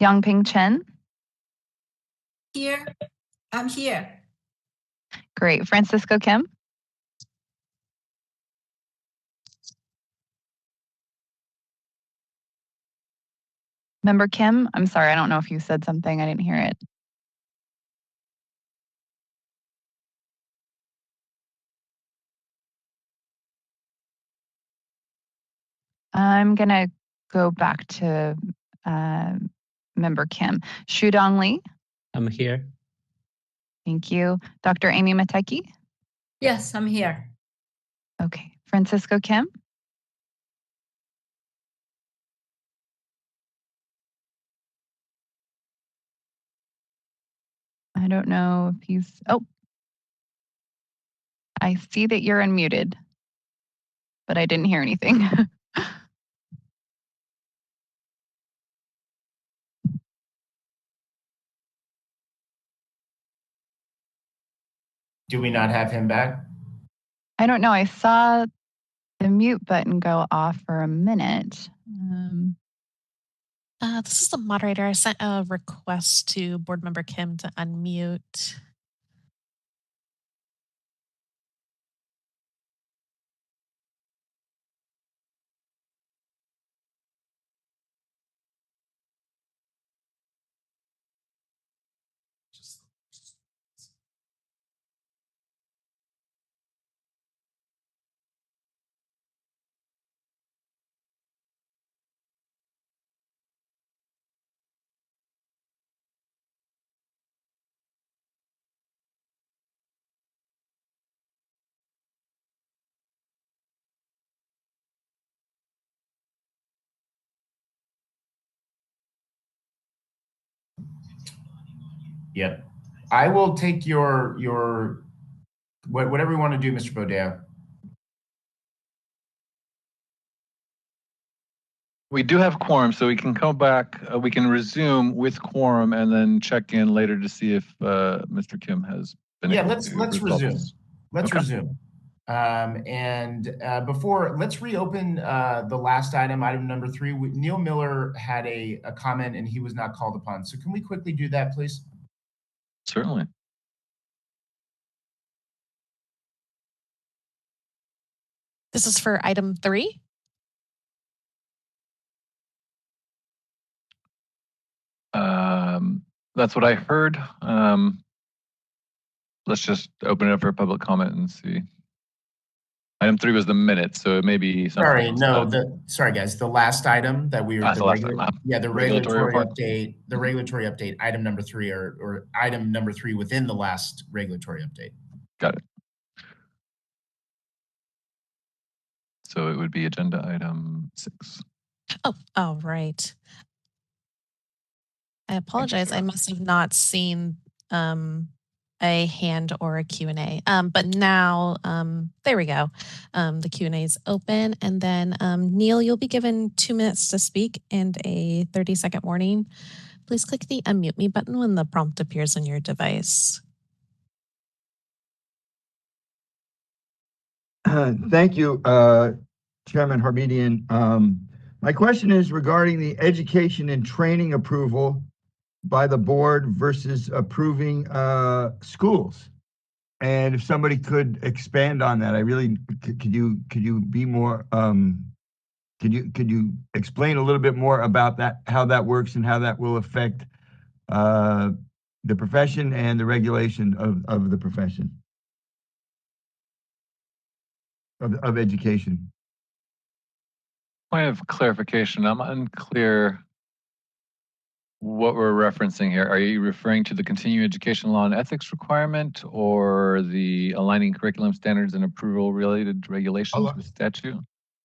S3: Yangping Chen.
S5: Here. I'm here.
S3: Great. Francisco Kim. Member Kim, I'm sorry, I don't know if you said something. I didn't hear it. I'm going to go back to Member Kim. Shudong Lee.
S17: I'm here.
S3: Thank you. Dr. Amy Mateki.
S15: Yes, I'm here.
S3: Okay. Francisco Kim. I don't know if he's, oh. I see that you're unmuted, but I didn't hear anything.
S2: Do we not have him back?
S3: I don't know. I saw the mute button go off for a minute.
S9: This is the moderator. I sent a request to Board Member Kim to unmute.
S2: Yep. I will take your whatever you want to do, Mr. Bodea.
S1: We do have quorum, so we can come back, we can resume with quorum and then check in later to see if Mr. Kim has been able
S2: let's
S1: to
S2: resume.
S1: this.
S2: Let's
S1: Okay.
S2: resume. Before, let's reopen the last item number 3. Neil Miller had a comment and he was not called upon. So can we quickly do that, please?
S1: Certainly.
S9: This is for item 3.
S1: That's what I heard. Let's just open it up for public comment and see. Item 3 was the minutes, so it may be something.
S2: Sorry, guys. The last item that we were
S1: the regulatory
S2: update. The regulatory update. Item number 3, or item number 3 within the last regulatory update.
S1: Got it. So it would be agenda item 6.
S9: Oh, all right. I apologize. I must have not seen a hand or a Q&A. But now, there we go. The Q&A is open. And then Neil, you'll be given 2 minutes to speak and a 30-second warning. Please click the unmute me button when the prompt appears on your device.
S10: Thank you, Chairman Harmedian. My question is regarding the education and training approval by the board versus approving schools. And if somebody could expand on that, I really could you be more could you explain a little bit more about that, how that works and how that will affect the profession and the regulation of the profession of education?
S1: Point of clarification, I'm unclear what we're referencing here. Are you referring to the continuing education law and ethics requirement or the aligning curriculum standards and approval related regulations with statute?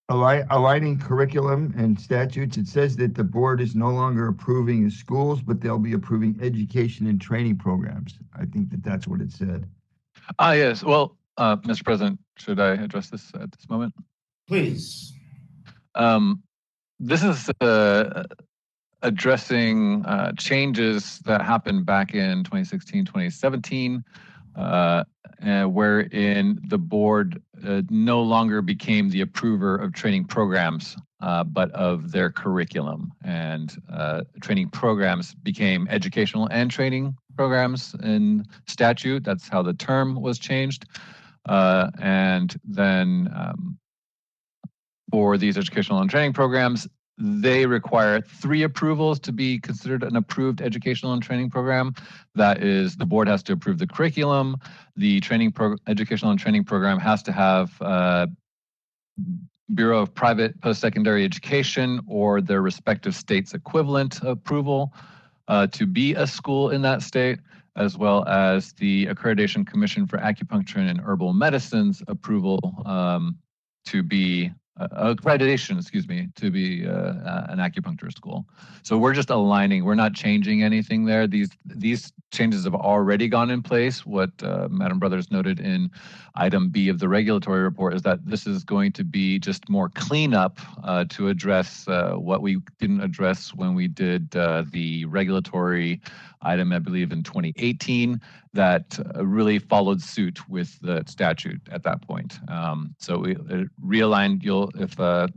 S10: Aligning curriculum and statutes. It says that the board is no longer approving schools, but they'll be approving education and training programs. I think that that's what it said.
S1: Yes. Well, Mr. President, should I address this at this moment?
S2: Please.
S1: This is addressing changes that happened back in 2016, 2017, wherein the board no longer became the approver of training programs, but of their curriculum. And training programs became educational and training programs in statute. That's how the term was changed. And then for these educational and training programs, they require 3 approvals to be considered an approved educational and training program. That is, the board has to approve the curriculum. The educational and training program has to have Bureau of Private Post-Secondary Education or their respective state's equivalent approval to be a school in that state, as well as the Accreditation Commission for Acupuncture and Herbal Medicine's approval to be accreditation, to be an acupuncture school. So we're just aligning. We're not changing anything there. These changes have already gone in place. What Madam Brothers noted in item B of the regulatory report is that this is going to be just more cleanup to address what we didn't address when we did the regulatory item, I believe, in 2018, that really followed suit with the statute at that point. So we realigned. If the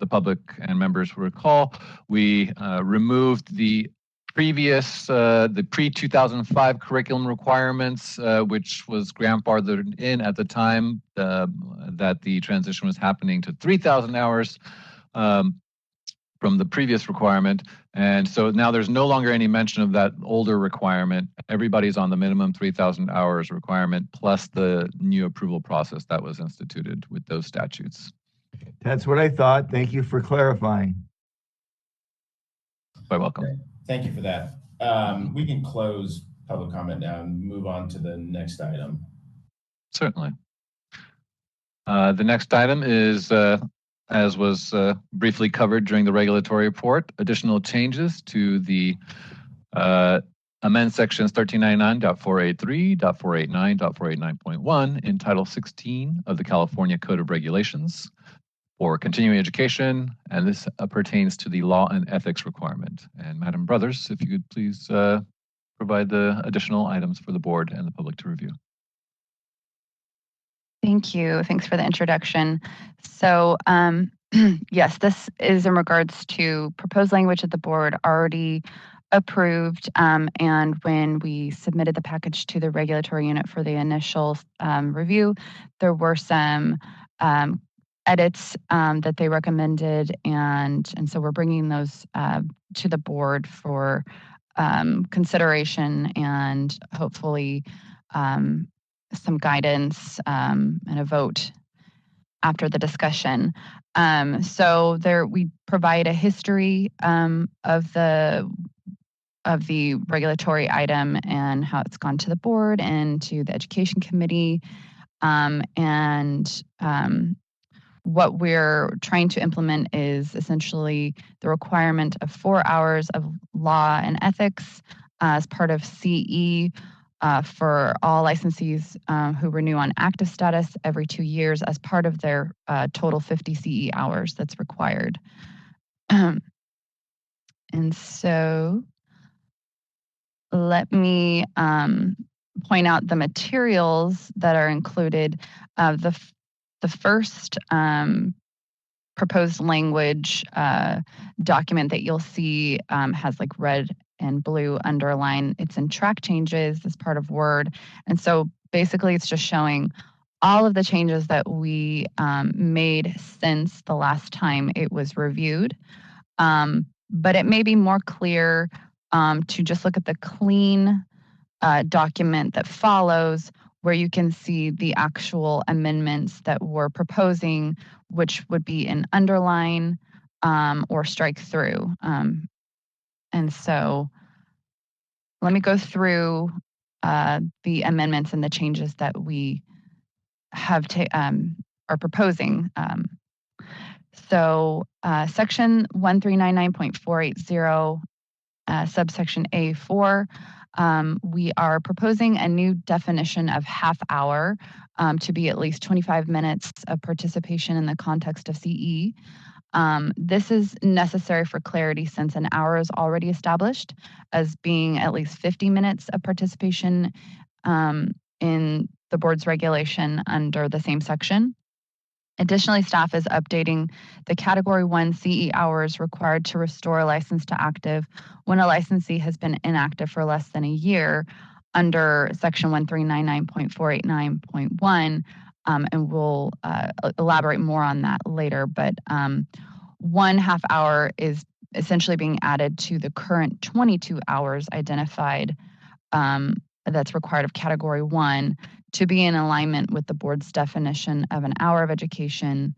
S1: public and members recall, we removed the previous, the pre-2005 curriculum requirements, which was grandfathered in at the time that the transition was happening to 3,000 hours from the previous requirement. And so now there's no longer any mention of that older requirement. Everybody's on the minimum 3,000 hours requirement plus the new approval process that was instituted with those statutes.
S10: That's what I thought. Thank you for clarifying.
S1: Quite welcome.
S2: Okay. Thank you for that. We can close public comment now and move on to the next item.
S1: Certainly. The next item is, as was briefly covered during the regulatory report, additional changes to the amend sections 1399.483, .489, .489.1 in Title 16 of the California Code of Regulations for continuing education, and this pertains to the law and ethics requirement. And Madam Brothers, if you could please provide the additional items for the board and the public to review.
S3: Thank you. Thanks for the introduction. So yes, this is in regards to proposed language that the board already approved. And when we submitted the package to the regulatory unit for the initial review, there were some edits that they recommended. And so we're bringing those to the board for consideration and hopefully some guidance and a vote after the discussion. So there we provide a history of the regulatory item and how it's gone to the board and to the education committee. What we're trying to implement is essentially the requirement of 4 hours of law and ethics as part of CE for all licensees who renew on active status every 2 years as part of their total 50 CE hours that's required. And so let me point out the materials that are included. The first proposed language document that you'll see has like red and blue underline. It's in track changes as part of Word. And so basically it's just showing all of the changes that we made since the last time it was reviewed. But it may be more clear to just look at the clean document that follows, where you can see the actual amendments that we're proposing, which would be an underline or strike through. And so let me go through the amendments and the changes that we have are proposing. So section 1399.480, subsection A4, we are proposing a new definition of half hour to be at least 25 minutes of participation in the context of CE. This is necessary for clarity since an hour is already established as being at least 50 minutes of participation in the board's regulation under the same section. Additionally, staff is updating the Category 1 CE hours required to restore a license to active when a licensee has been inactive for less than a year under Section 1399.489.1, and we'll elaborate more on that later. But 1/2 hour is essentially being added to the current 22 hours identified that's required of Category 1 to be in alignment with the board's definition of an hour of education.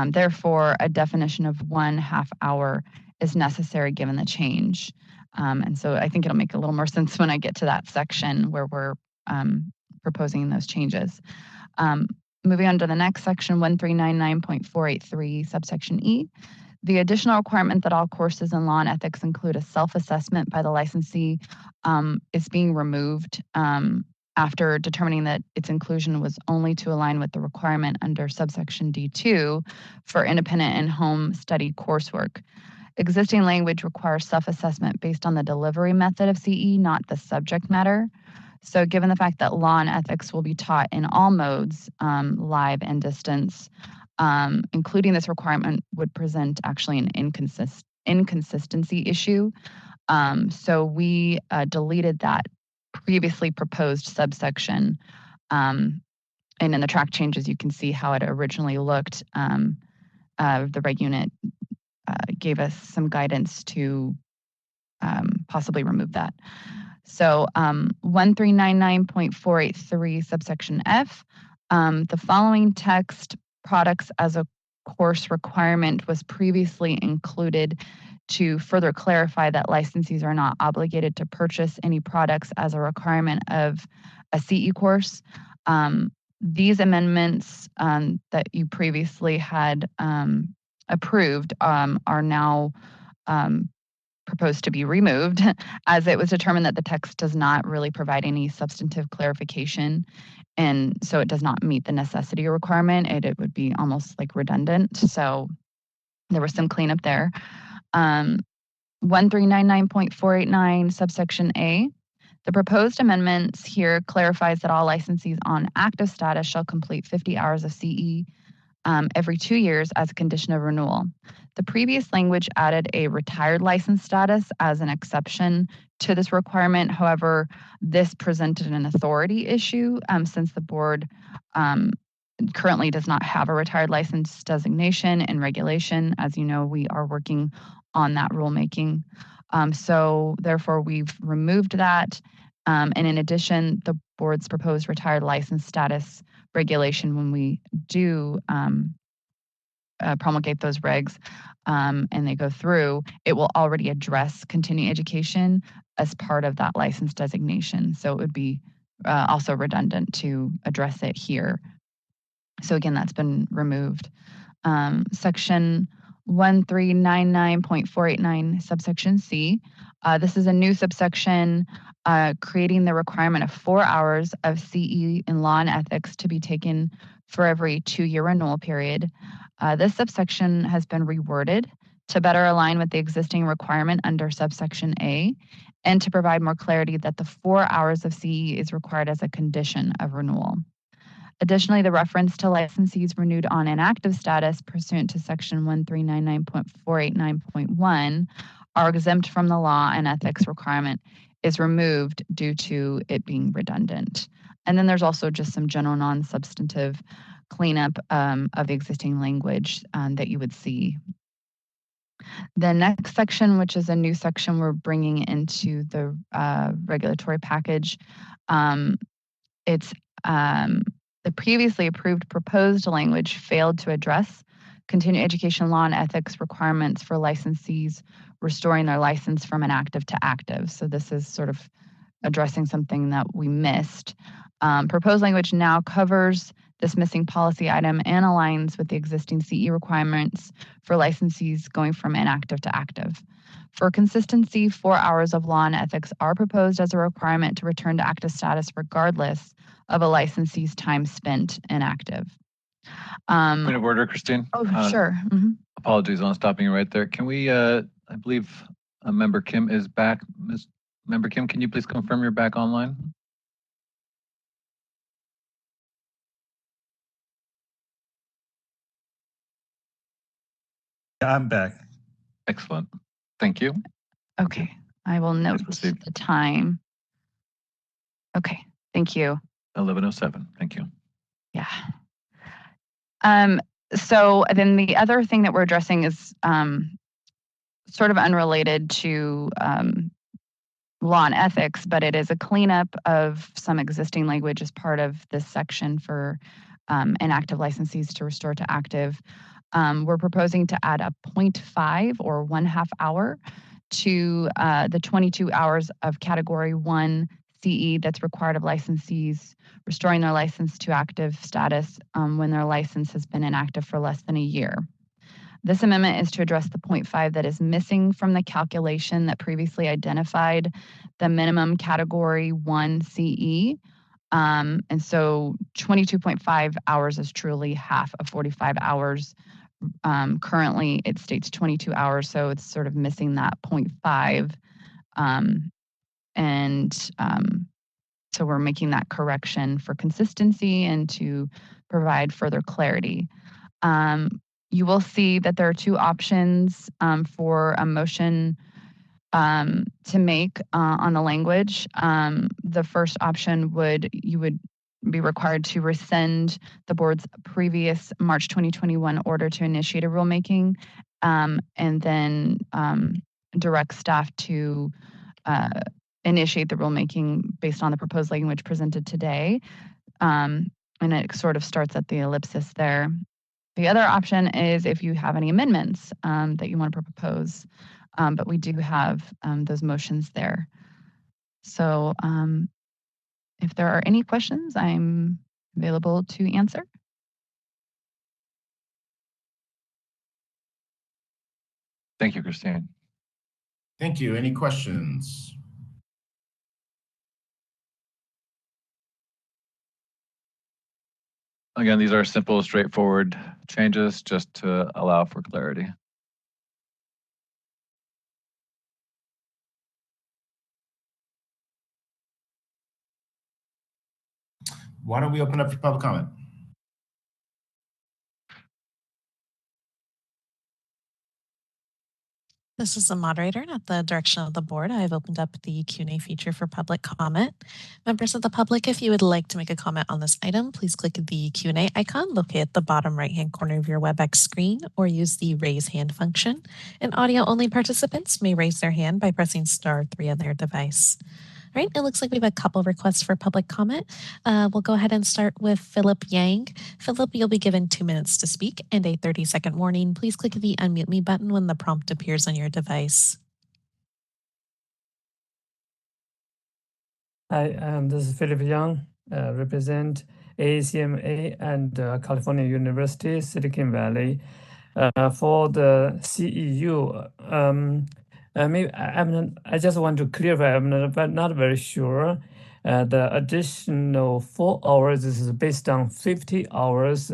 S3: Therefore, a definition of 1/2 hour is necessary given the change. And so I think it'll make a little more sense when I get to that section where we're proposing those changes. Moving on to the next section, 1399.483, subsection E. The additional requirement that all courses in law and ethics include a self-assessment by the licensee is being removed after determining that its inclusion was only to align with the requirement under subsection D2 for independent and home study coursework. Existing language requires self-assessment based on the delivery method of CE, not the subject matter. So given the fact that law and ethics will be taught in all modes, live and distance, including this requirement would present actually an inconsistency issue. So we deleted that previously proposed subsection. And in the track changes, you can see how it originally looked. The reg unit gave us some guidance to possibly remove that. So 1399.483 subsection F, the following text, products as a course requirement, was previously included to further clarify that licensees are not obligated to purchase any products as a requirement of a CE course. These amendments that you previously had approved are now proposed to be removed, as it was determined that the text does not really provide any substantive clarification, and so it does not meet the necessity requirement. It would be almost like redundant. So there was some cleanup there. 1399.489 subsection A. The proposed amendments here clarifies that all licensees on active status shall complete 50 hours of CE every 2 years as a condition of renewal. The previous language added a retired license status as an exception to this requirement. However, this presented an authority issue since the board currently does not have a retired license designation and regulation. As you know, we are working on that rulemaking. So therefore, we've removed that. And in addition, the board's proposed retired license status regulation, when we do promulgate those regs and they go through, it will already address continuing education as part of that license designation. So it would be also redundant to address it here. So again, that's been removed. Section 1399.489 subsection C. This is a new subsection creating the requirement of 4 hours of CE in law and ethics to be taken for every 2-year renewal period. This subsection has been reworded to better align with the existing requirement under subsection A and to provide more clarity that the 4 hours of CE is required as a condition of renewal. Additionally, the reference to licensees renewed on inactive status pursuant to section 1399.489.1 are exempt from the law and ethics requirement is removed due to it being redundant. And then there's also just some general non-substantive cleanup of the existing language that you would see. The next section, which is a new section we're bringing into the regulatory package, it's the previously approved proposed language failed to address continuing education law and ethics requirements for licensees restoring their license from inactive to active. So this is sort of addressing something that we missed. Proposed language now covers this missing policy item and aligns with the existing CE requirements for licensees going from inactive to active. For consistency, 4 hours of law and ethics are proposed as a requirement to return to active status regardless of a licensee's time spent inactive.
S1: Point of order, Christine.
S3: Oh, sure. Mhm.
S1: Apologies on stopping you right there. Can we, I believe Member Kim is back. Member Kim, can you please confirm you're back online?
S6: I'm back.
S1: Excellent. Thank you.
S3: Okay, I will note the time. Okay, thank you.
S1: 11:07. Thank you.
S3: Yeah. So then the other thing that we're addressing is sort of unrelated to law and ethics, but it is a cleanup of some existing language as part of this section for inactive licensees to restore to active. We're proposing to add a 0.5 or 1/2 hour to the 22 hours of Category 1 CE that's required of licensees restoring their license to active status when their license has been inactive for less than a year. This amendment is to address the 0.5 that is missing from the calculation that previously identified the minimum Category 1 CE. And so 22.5 hours is truly half of 45 hours. Currently, it states 22 hours, so it's sort of missing that 0.5. So we're making that correction for consistency and to provide further clarity. You will see that there are 2 options for a motion to make on the language. The first option you would be required to rescind the board's previous March 2021 order to initiate a rulemaking, and then direct staff to initiate the rulemaking based on the proposed language presented today. And it sort of starts at the ellipsis there. The other option is if you have any amendments that you want to propose, but we do have those motions there. So if there are any questions, I'm available to answer.
S1: Thank you, Christine.
S2: Thank you. Any questions?
S1: Again, these are simple, straightforward changes just to allow for clarity.
S2: Why don't we open up for public comment?
S9: This is the moderator, and at the direction of the board, I've opened up the Q&A feature for public comment. Members of the public, if you would like to make a comment on this item, please click the Q&A icon located at the bottom right-hand corner of your WebEx screen or use the raise hand function. And audio-only participants may raise their hand by pressing *3 on their device. All right, it looks like we have a couple requests for public comment. We'll go ahead and start with Philip Yang. Philip, you'll be given 2 minutes to speak and a 30-second warning. Please click the unmute me button when the prompt appears on your device.
S14: Hi, this is Philip Yang, represent ACMA and California University, Silicon Valley. For the CEU, maybe I just want to clarify. I'm not very sure. The additional 4 hours is based on 50 hours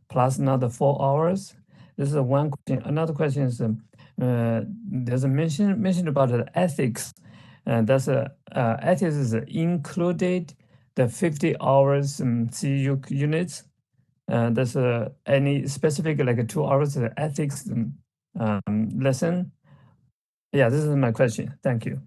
S14: plus another 4 hours. This is one question. Another question is there's a mention about the ethics. That's ethics is included the 50 hours CU units. There's any specific like 2 hours ethics lesson? Yeah, this is my question. Thank you.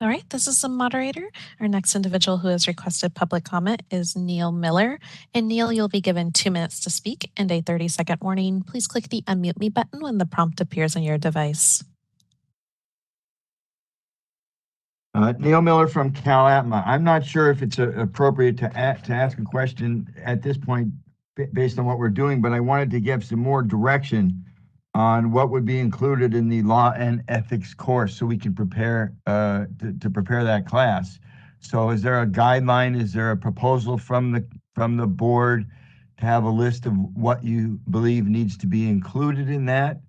S9: All right, this is the moderator. Our next individual who has requested public comment is Neil Miller. And Neil, you'll be given 2 minutes to speak and a 30-second warning. Please click the unmute me button when the prompt appears on your device.
S10: Neil Miller from CalAtma. I'm not sure if it's appropriate to ask a question at this point based on what we're doing, but I wanted to give some more direction on what would be included in the law and ethics course so we can prepare to prepare that class. So is there a guideline? Is there a proposal from the board to have a list of what you believe needs to be included in that?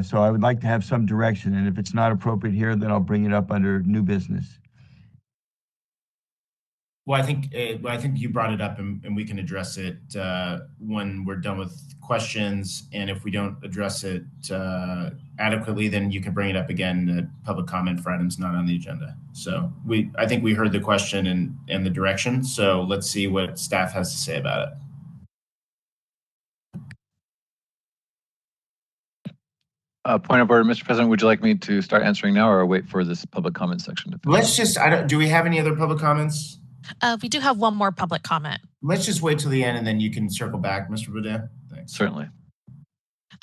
S10: So I would like to have some direction, and if it's not appropriate here, then I'll bring it up under new business.
S2: Well, I think you brought it up, and we can address it when we're done with questions. And if we don't address it adequately, then you can bring it up again. Public comment for items not on the agenda. So I think we heard the question and the direction. So let's see what staff has to say about it.
S1: Point of order, Mr. President, would you like me to start answering now or wait for this public comment section to finish?
S2: Let's just, do we have any other public comments?
S9: We do have one more public comment.
S2: Let's just wait till the end and then you can circle back, Mr. Boudet. Thanks.
S1: Certainly.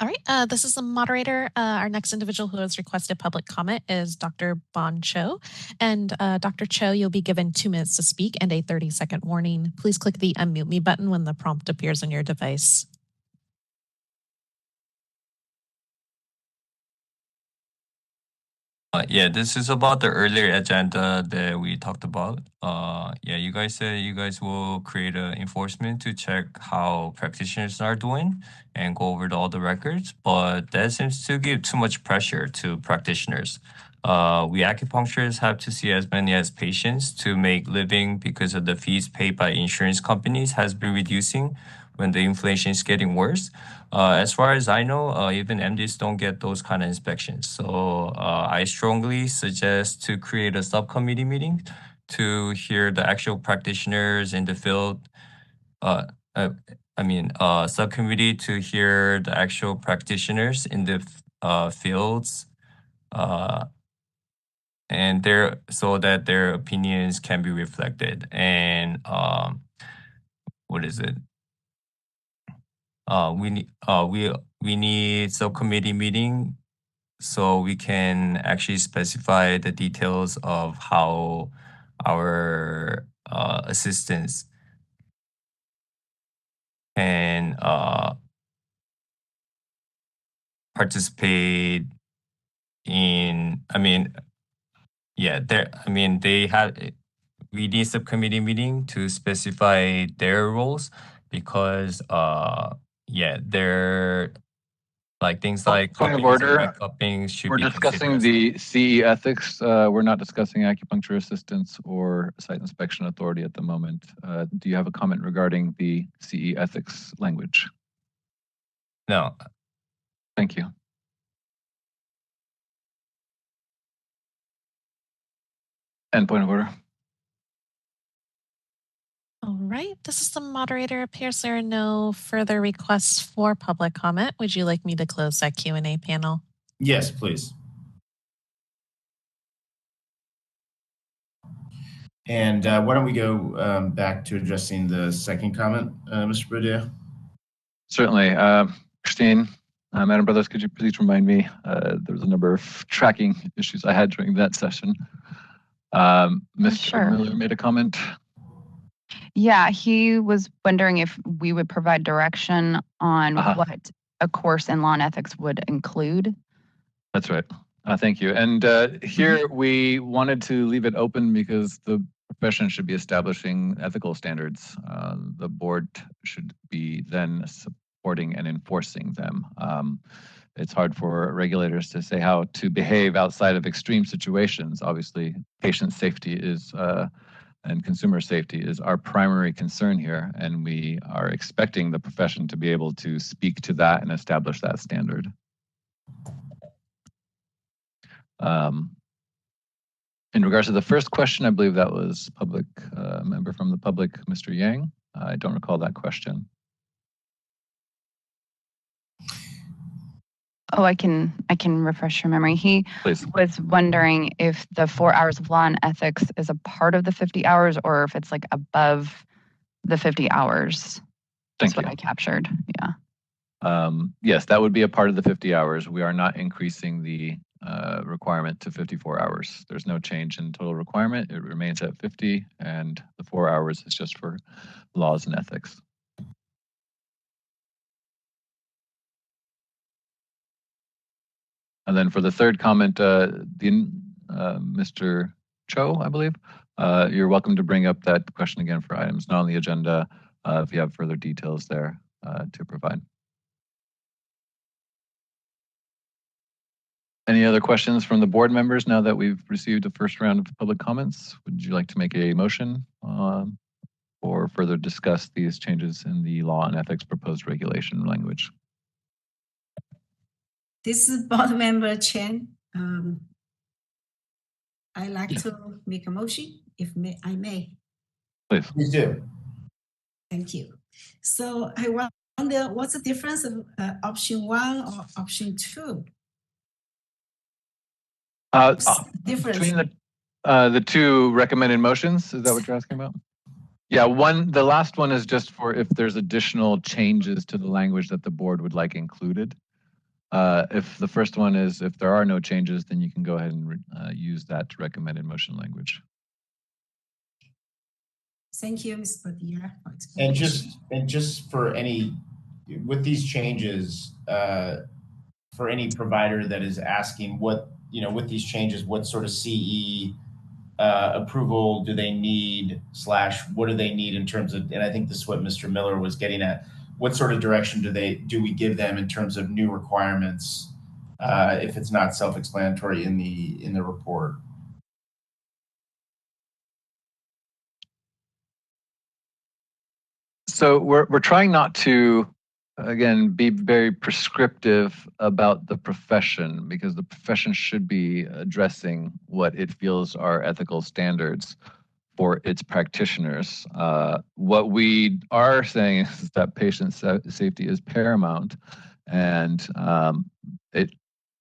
S9: All right, this is the moderator. Our next individual who has requested public comment is Dr. Bon Cho. And Dr. Cho, you'll be given 2 minutes to speak and a 30-second warning. Please click the unmute me button when the prompt appears on your device.
S17: Yeah, this is about the earlier agenda that we talked about. Yeah, you guys said you guys will create an enforcement to check how practitioners are doing and go over all the records, but that seems to give too much pressure to practitioners. We acupuncturists have to see as many as patients to make living because of the fees paid by insurance companies has been reducing when the inflation is getting worse. As far as I know, even MDs don't get those kind of inspections. So I strongly suggest to create a subcommittee meeting to hear the actual practitioners in the field. Subcommittee to hear the actual practitioners in the fields, and so that their opinions can be reflected. And what is it? We need subcommittee meeting so we can actually specify the details of how our assistants can participate in. We need subcommittee meeting to specify their roles because they're like things like
S1: point of order.
S17: Cupping should
S1: We're
S17: be
S1: discussing the CE ethics. We're not discussing acupuncture assistants or site inspection authority at the moment. Do you have a comment regarding the CE ethics language?
S17: No.
S1: Thank you. And point of order.
S9: All right, this is the moderator. Appears there are no further requests for public comment. Would you like me to close that Q&A panel?
S2: Yes, please. And why don't we go back to addressing the second comment, Mr. Boudet?
S1: Certainly. Christine, Madam Brothers, could you please remind me? There was a number of tracking issues I had during that session. Mr. Miller made a comment.
S3: Yeah, he was wondering if we would provide direction on what a course in law and ethics would include.
S1: That's right. Thank you. And here we wanted to leave it open because the profession should be establishing ethical standards. The board should be then supporting and enforcing them. It's hard for regulators to say how to behave outside of extreme situations. Obviously, patient safety is and consumer safety is our primary concern here, and we are expecting the profession to be able to speak to that and establish that standard. In regards to the first question, I believe that was public member from the public, Mr. Yang. I don't recall that question.
S3: Oh, I can refresh your memory. He
S1: Please.
S3: was wondering if the 4 hours of law and ethics is a part of the 50 hours or if it's like above the 50 hours.
S1: Thank
S3: That's what
S1: you.
S3: I captured. Yeah.
S1: Yes, that would be a part of the 50 hours. We are not increasing the requirement to 54 hours. There's no change in total requirement. It remains at 50, and the 4 hours is just for laws and ethics. And then for the third comment, Mr. Cho, I believe, you're welcome to bring up that question again for items not on the agenda if you have further details there to provide. Any other questions from the board members now that we've received a first round of public comments? Would you like to make a motion or further discuss these changes in the law and ethics proposed regulation language?
S5: This is board member Chen. I'd like to make a motion, if I may.
S1: Please.
S2: Please do.
S5: Thank you. So I wonder what's the difference of option 1 or option 2? Difference.
S1: Between the two recommended motions, is that what you're asking about? Yeah, the last one is just for if there's additional changes to the language that the board would like included. If the first one is if there are no changes, then you can go ahead and use that recommended motion language.
S5: Thank you, Ms. Padilla.
S2: And just for any, with these changes, for any provider that is asking what, with these changes, what sort of CE approval do they need / what do they need in terms of, and I think this is what Mr. Miller was getting at, what sort of direction do we give them in terms of new requirements if it's not self-explanatory in the report?
S1: So we're trying not to, again, be very prescriptive about the profession because the profession should be addressing what it feels are ethical standards for its practitioners. What we are saying is that patient safety is paramount, and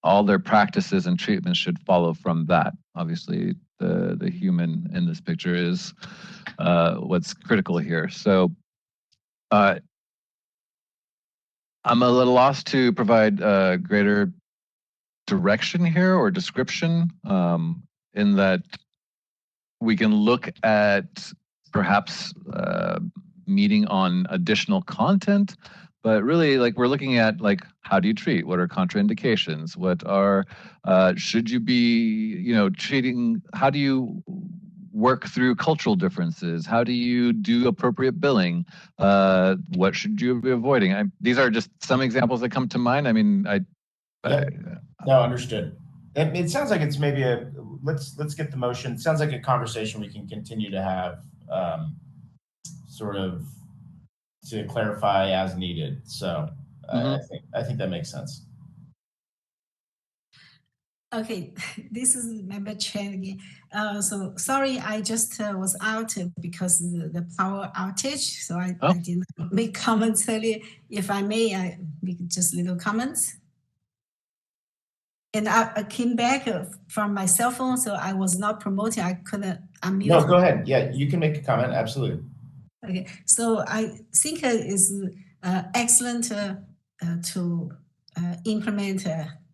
S1: all their practices and treatments should follow from that. Obviously, the human in this picture is what's critical here. So I'm a little lost to provide greater direction here or description in that we can look at perhaps meeting on additional content, but really we're looking at how do you treat? What are contraindications? What are, should you be, treating, how do you work through cultural differences? How do you do appropriate billing? What should you be avoiding? These are just some examples that come to mind. I mean,
S2: No, understood. It sounds like it's maybe let's get the motion. It sounds like a conversation we can continue to have sort of to clarify as needed. So I think that makes sense.
S5: Okay, this is Member Chen again. So sorry, I just was out because of the power outage. So I didn't make comments earlier. If I may, I make just little comments. And I came back from my cell phone, so I was not promoting. I couldn't unmute.
S2: No, go ahead. Yeah, you can make a comment. Absolutely.
S5: Okay, so I think it is excellent to implement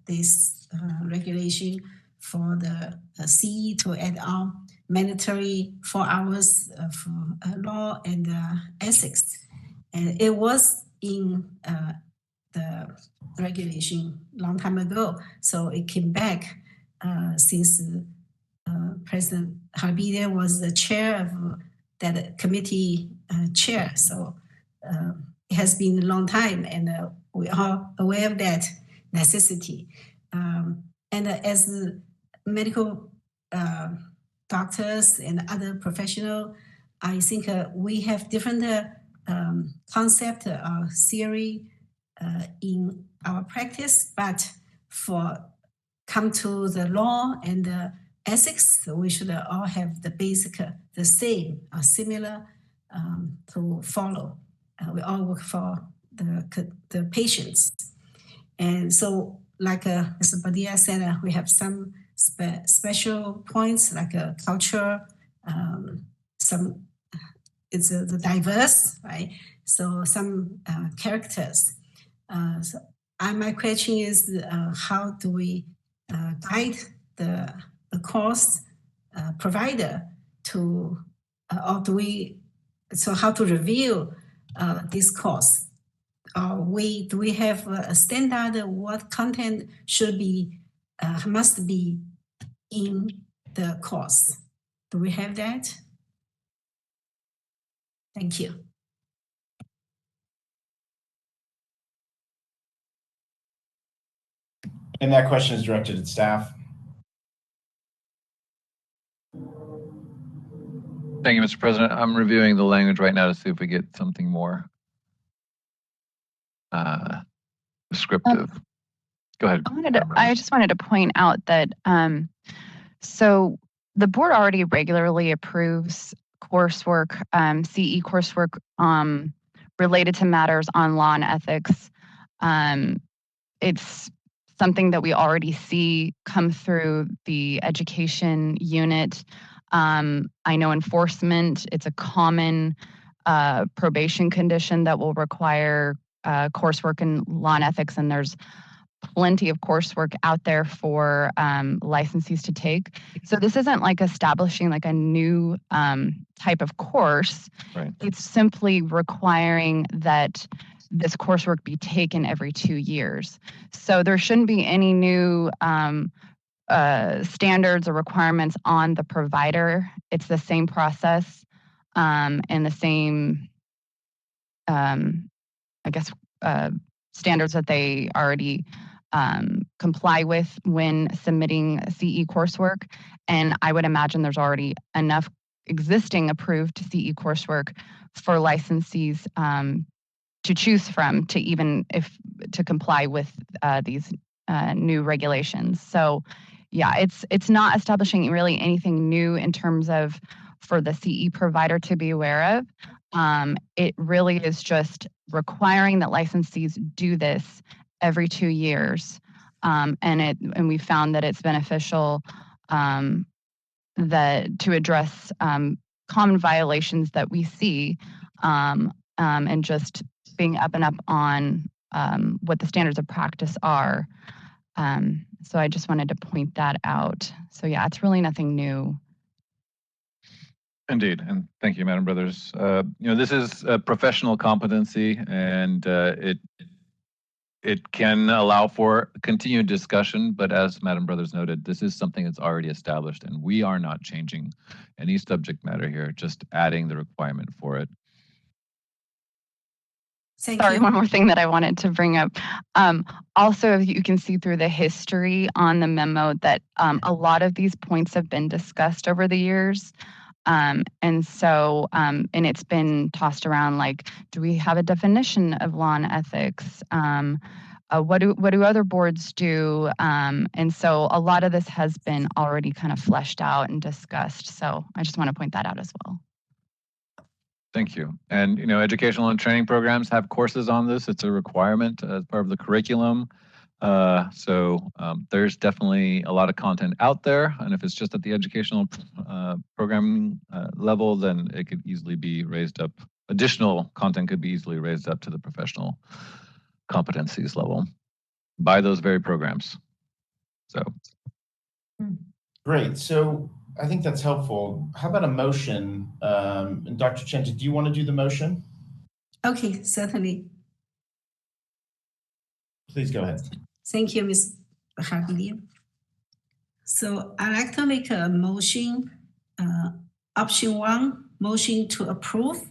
S5: this regulation for the CE to add on mandatory 4 hours of law and ethics. And it was in the regulation long time ago, so it came back since President Harbidia was the chair of that committee chair. So it has been a long time, and we are aware of that necessity. And as medical doctors and other professionals, I think we have different concept or theory in our practice, but for come to the law and the ethics, we should all have the basic, the same, similar to follow. We all work for the patients. And so, like Mr. Badia said, we have some special points like culture, some it's the diverse, right? So some characters. So my question is, how do we guide the course provider to, or do we? So how to review this course? Do we have a standard? What content should be must be in the course? Do we have that? Thank you.
S2: And that question is directed at staff.
S1: Thank you, Mr. President. I'm reviewing the language right now to see if we get something more descriptive. Go ahead.
S3: I just wanted to point out that so the board already regularly approves coursework, CE coursework related to matters on law and ethics. It's something that we already see come through the education unit. I know enforcement, it's a common probation condition that will require coursework in law and ethics, and there's plenty of coursework out there for licensees to take. So this isn't like establishing like a new type of course.
S1: Right.
S3: It's simply requiring that this coursework be taken every 2 years. So there shouldn't be any new standards or requirements on the provider. It's the same process and the same, I guess, standards that they already comply with when submitting CE coursework. And I would imagine there's already enough existing approved CE coursework for licensees to choose from to even to comply with these new regulations. So yeah, it's not establishing really anything new in terms of for the CE provider to be aware of. It really is just requiring that licensees do this every 2 years, and we found that it's beneficial that to address common violations that we see, and just being up and up on what the standards of practice are. So I just wanted to point that out. So yeah, it's really nothing new.
S1: Indeed, and thank you, Madam Brothers. This is a professional competency, and it can allow for continued discussion, but as Madam Brothers noted, this is something that's already established, and we are not changing any subject matter here, just adding the requirement for it.
S3: Sorry, one more thing that I wanted to bring up. Also, you can see through the history on the memo that a lot of these points have been discussed over the years. And so, and it's been tossed around like, do we have a definition of law and ethics? What do other boards do? And so a lot of this has been already kind of fleshed out and discussed. So I just want to point that out as well.
S1: Thank you. And, educational and training programs have courses on this. It's a requirement as part of the curriculum. So there's definitely a lot of content out there. And if it's just at the educational programming level, then it could easily be raised up. Additional content could be easily raised up to the professional competencies level by those very programs. So.
S2: Great. So I think that's helpful. How about a motion? And Dr. Chen, do you want to do the motion?
S5: Okay, certainly.
S2: Please go ahead.
S5: Thank you, Ms. Harbidia. So I'd like to make a motion, option 1, motion to approve,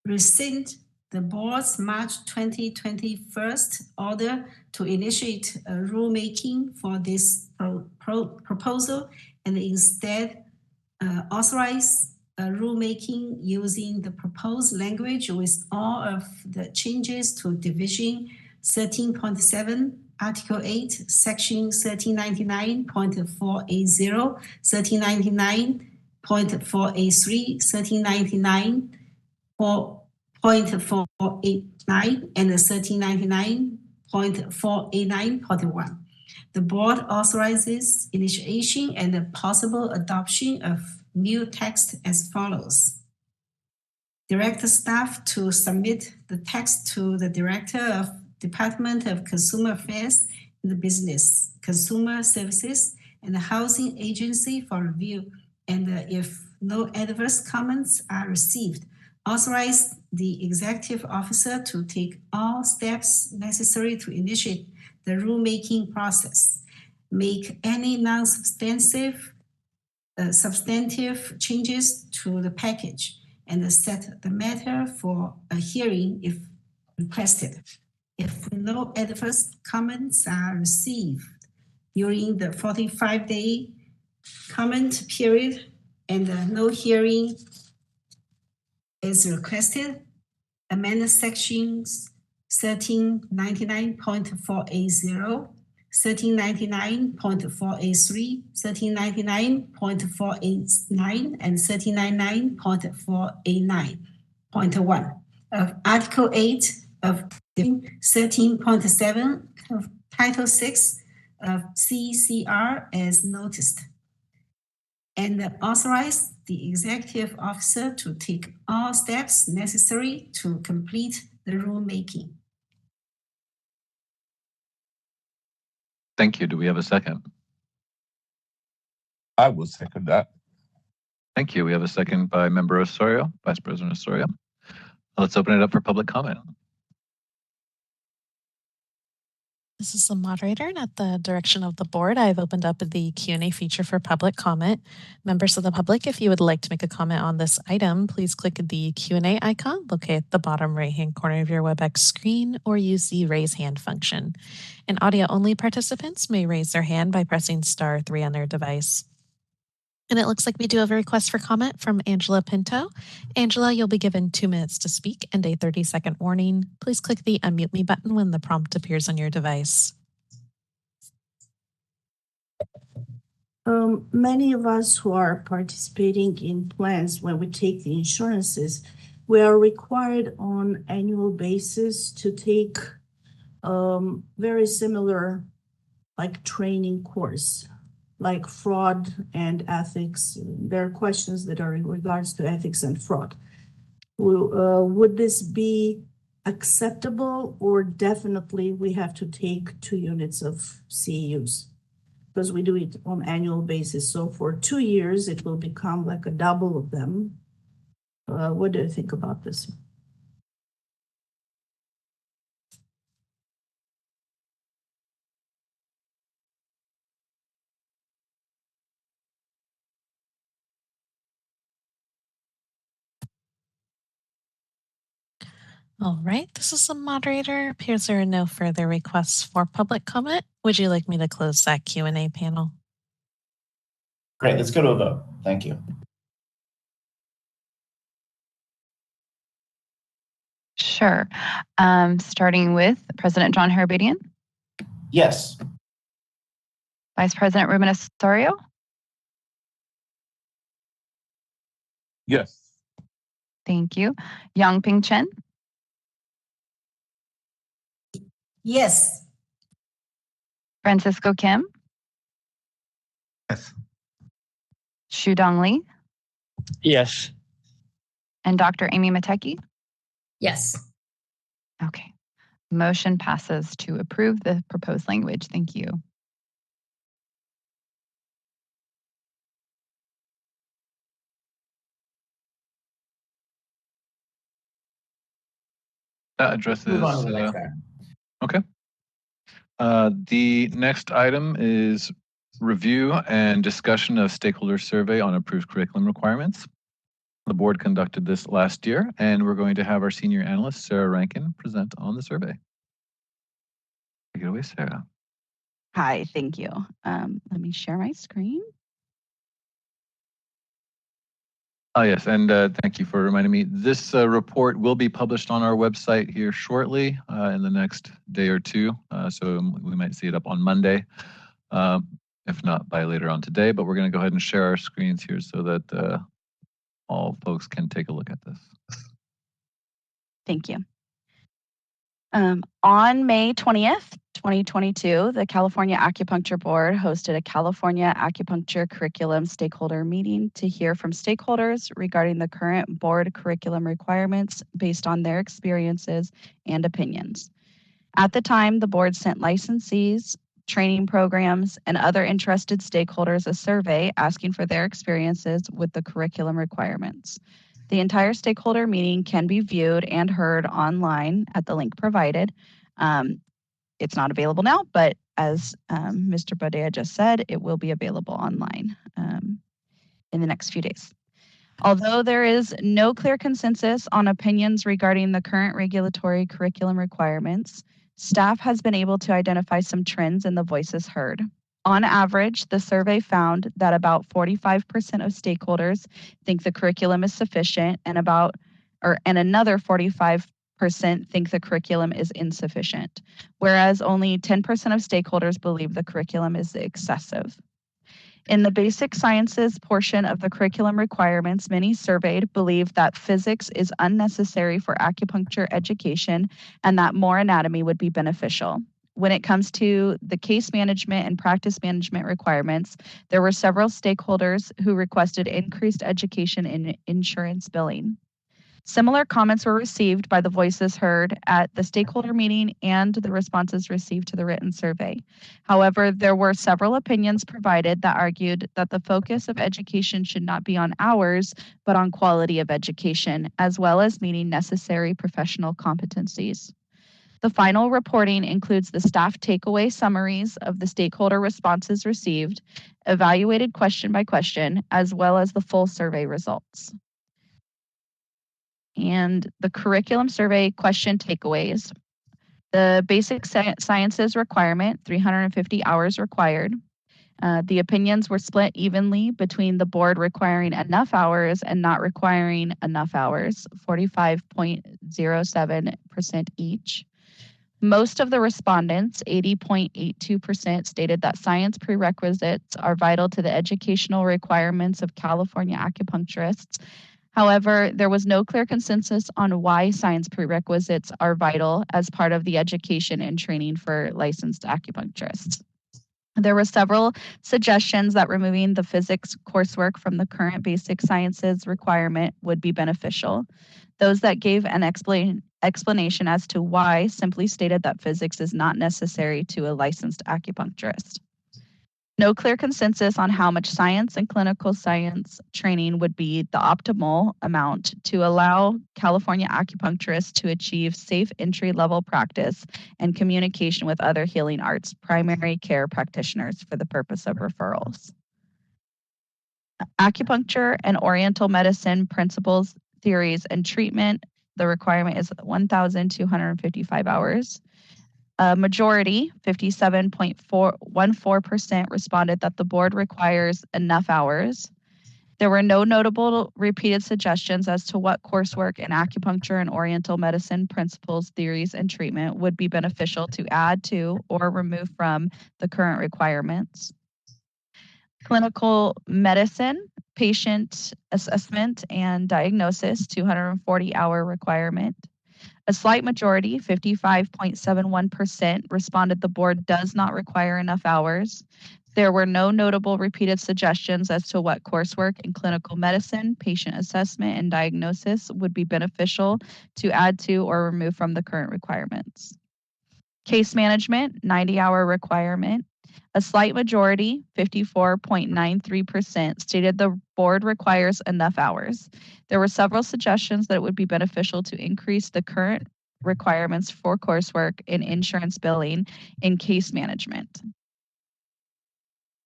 S5: rescind the board's March 2021 order to initiate a rulemaking for this proposal and instead authorize a rulemaking using the proposed language with all of the changes to Division 13.7, Article 8, Section 1399.480, 1399.483, 1399.489, and 1399.489.1. The board authorizes initiation and possible adoption of new text as follows. Direct staff to submit the text to the Director of Department of Consumer Affairs and Business, Consumer Services, and the Housing Agency for review. And if no adverse comments are received, authorize the executive officer to take all steps necessary to initiate the rulemaking process, make any non-substantive substantive changes to the package, and set the matter for a hearing if requested. If no adverse comments are received during the 45-day comment period and no hearing is requested, amend sections 1399.480, 1399.483, 1399.489, and 1399.489.1 of Article 8 of 13.7 of Title 6 of CCR as noticed, and authorize the executive officer to take all steps necessary to complete the rulemaking.
S1: Thank you. Do we have a second?
S4: I will second that.
S1: Thank you. We have a second by Member Osorio, Vice President Osorio. Let's open it up for public comment.
S9: This is the moderator, and at the direction of the board, I've opened up the Q&A feature for public comment. Members of the public, if you would like to make a comment on this item, please click the Q&A icon located at the bottom right-hand corner of your WebEx screen or use the raise hand function. And audio-only participants may raise their hand by pressing *3 on their device. And it looks like we do have a request for comment from Angela Pinto. Angela, you'll be given 2 minutes to speak and a 30-second warning. Please click the unmute me button when the prompt appears on your device.
S12: Many of us who are participating in plans when we take the insurances, we are required on annual basis to take very similar like training course, like fraud and ethics. There are questions that are in regards to ethics and fraud. Would this be acceptable, or definitely we have to take 2 units of CEUs? Because we do it on annual basis. So for 2 years, it will become like a double of them. What do you think about this?
S9: All right, this is the moderator. Appears there are no further requests for public comment. Would you like me to close that Q&A panel?
S2: Great, let's go to a vote. Thank you.
S3: Sure. Starting with President John Harabedian.
S2: Yes.
S3: Vice President Ruben Osorio.
S4: Yes.
S3: Thank you. Yang Ping Chen.
S5: Yes.
S3: Francisco Kim.
S6: Yes.
S3: Shudong Li.
S18: Yes.
S3: And Dr. Amy Matecki.
S15: Yes.
S3: Okay. Motion passes to approve the proposed language. Thank you.
S1: That addresses.
S2: Move on to the next item.
S1: Okay. The next item is review and discussion of stakeholder survey on approved curriculum requirements. The board conducted this last year, and we're going to have our senior analyst, Sarah Rankin, present on the survey. Take it away, Sarah.
S3: Hi, thank you. Let me share my screen.
S1: Oh, yes, and thank you for reminding me. This report will be published on our website here shortly in the next day or two, so we might see it up on Monday, if not by later on today, but we're going to go ahead and share our screens here so that all folks can take a look at this.
S3: Thank you. On May 20th, 2022, the California Acupuncture Board hosted a California Acupuncture Curriculum Stakeholder Meeting to hear from stakeholders regarding the current board curriculum requirements based on their experiences and opinions. At the time, the board sent licensees, training programs, and other interested stakeholders a survey asking for their experiences with the curriculum requirements. The entire stakeholder meeting can be viewed and heard online at the link provided. It's not available now, but as Mr. Bodea just said, it will be available online in the next few days. Although there is no clear consensus on opinions regarding the current regulatory curriculum requirements, staff has been able to identify some trends in the voices heard. On average, the survey found that about 45% of stakeholders think the curriculum is sufficient, and another 45% think the curriculum is insufficient, whereas only 10% of stakeholders believe the curriculum is excessive. In the basic sciences portion of the curriculum requirements, many surveyed believe that physics is unnecessary for acupuncture education and that more anatomy would be beneficial. When it comes to the case management and practice management requirements, there were several stakeholders who requested increased education in insurance billing. Similar comments were received by the voices heard at the stakeholder meeting and the responses received to the written survey. However, there were several opinions provided that argued that the focus of education should not be on hours, but on quality of education, as well as meeting necessary professional competencies. The final reporting includes the staff takeaway summaries of the stakeholder responses received, evaluated question by question, as well as the full survey results. And the curriculum survey question takeaways. The basic sciences requirement, 350 hours required. The opinions were split evenly between the board requiring enough hours and not requiring enough hours, 45.07% each. Most of the respondents, 80.82%, stated that science prerequisites are vital to the educational requirements of California acupuncturists. However, there was no clear consensus on why science prerequisites are vital as part of the education and training for licensed acupuncturists. There were several suggestions that removing the physics coursework from the current basic sciences requirement would be beneficial. Those that gave an explanation as to why simply stated that physics is not necessary to a licensed acupuncturist. No clear consensus on how much science and clinical science training would be the optimal amount to allow California acupuncturists to achieve safe entry-level practice and communication with other healing arts primary care practitioners for the purpose of referrals. Acupuncture and Oriental medicine principles, theories, and treatment, the requirement is 1,255 hours. A majority, 57.14%, responded that the board requires enough hours. There were no notable repeated suggestions as to what coursework in acupuncture and Oriental medicine principles, theories, and treatment would be beneficial to add to or remove from the current requirements. Clinical medicine, patient assessment and diagnosis, 240-hour requirement. A slight majority, 55.71%, responded the board does not require enough hours. There were no notable repeated suggestions as to what coursework in clinical medicine, patient assessment, and diagnosis would be beneficial to add to or remove from the current requirements. Case management, 90-hour requirement. A slight majority, 54.93%, stated the board requires enough hours. There were several suggestions that it would be beneficial to increase the current requirements for coursework in insurance billing and case management.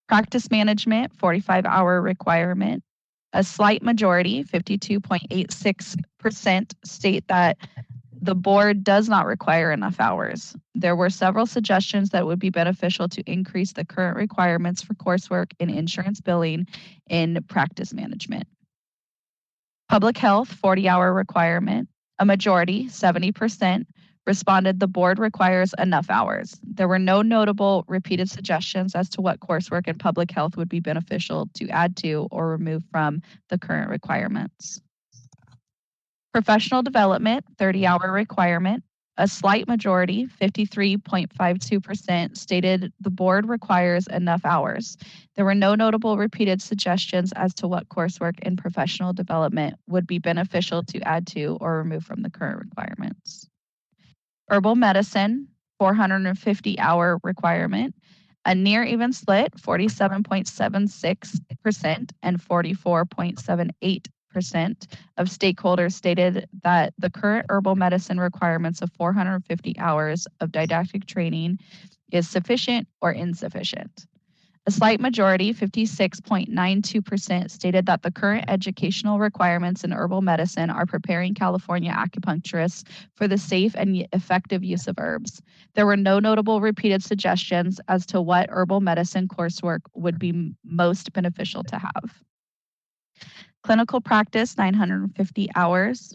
S3: Practice management, 45-hour requirement. A slight majority, 52.86%, state that the board does not require enough hours. There were several suggestions that would be beneficial to increase the current requirements for coursework in insurance billing in practice management. Public health, 40-hour requirement. A majority, 70%, responded the board requires enough hours. There were no notable repeated suggestions as to what coursework in public health would be beneficial to add to or remove from the current requirements. Professional development, 30-hour requirement. A slight majority, 53.52%, stated the board requires enough hours. There were no notable repeated suggestions as to what coursework in professional development would be beneficial to add to or remove from the current requirements. Herbal medicine, 450-hour requirement. A near even split, 47.76% and 44.78% of stakeholders stated that the current herbal medicine requirements of 450 hours of didactic training is sufficient or insufficient. A slight majority, 56.92%, stated that the current educational requirements in herbal medicine are preparing California acupuncturists for the safe and effective use of herbs. There were no notable repeated suggestions as to what herbal medicine coursework would be most beneficial to have. Clinical practice, 950 hours.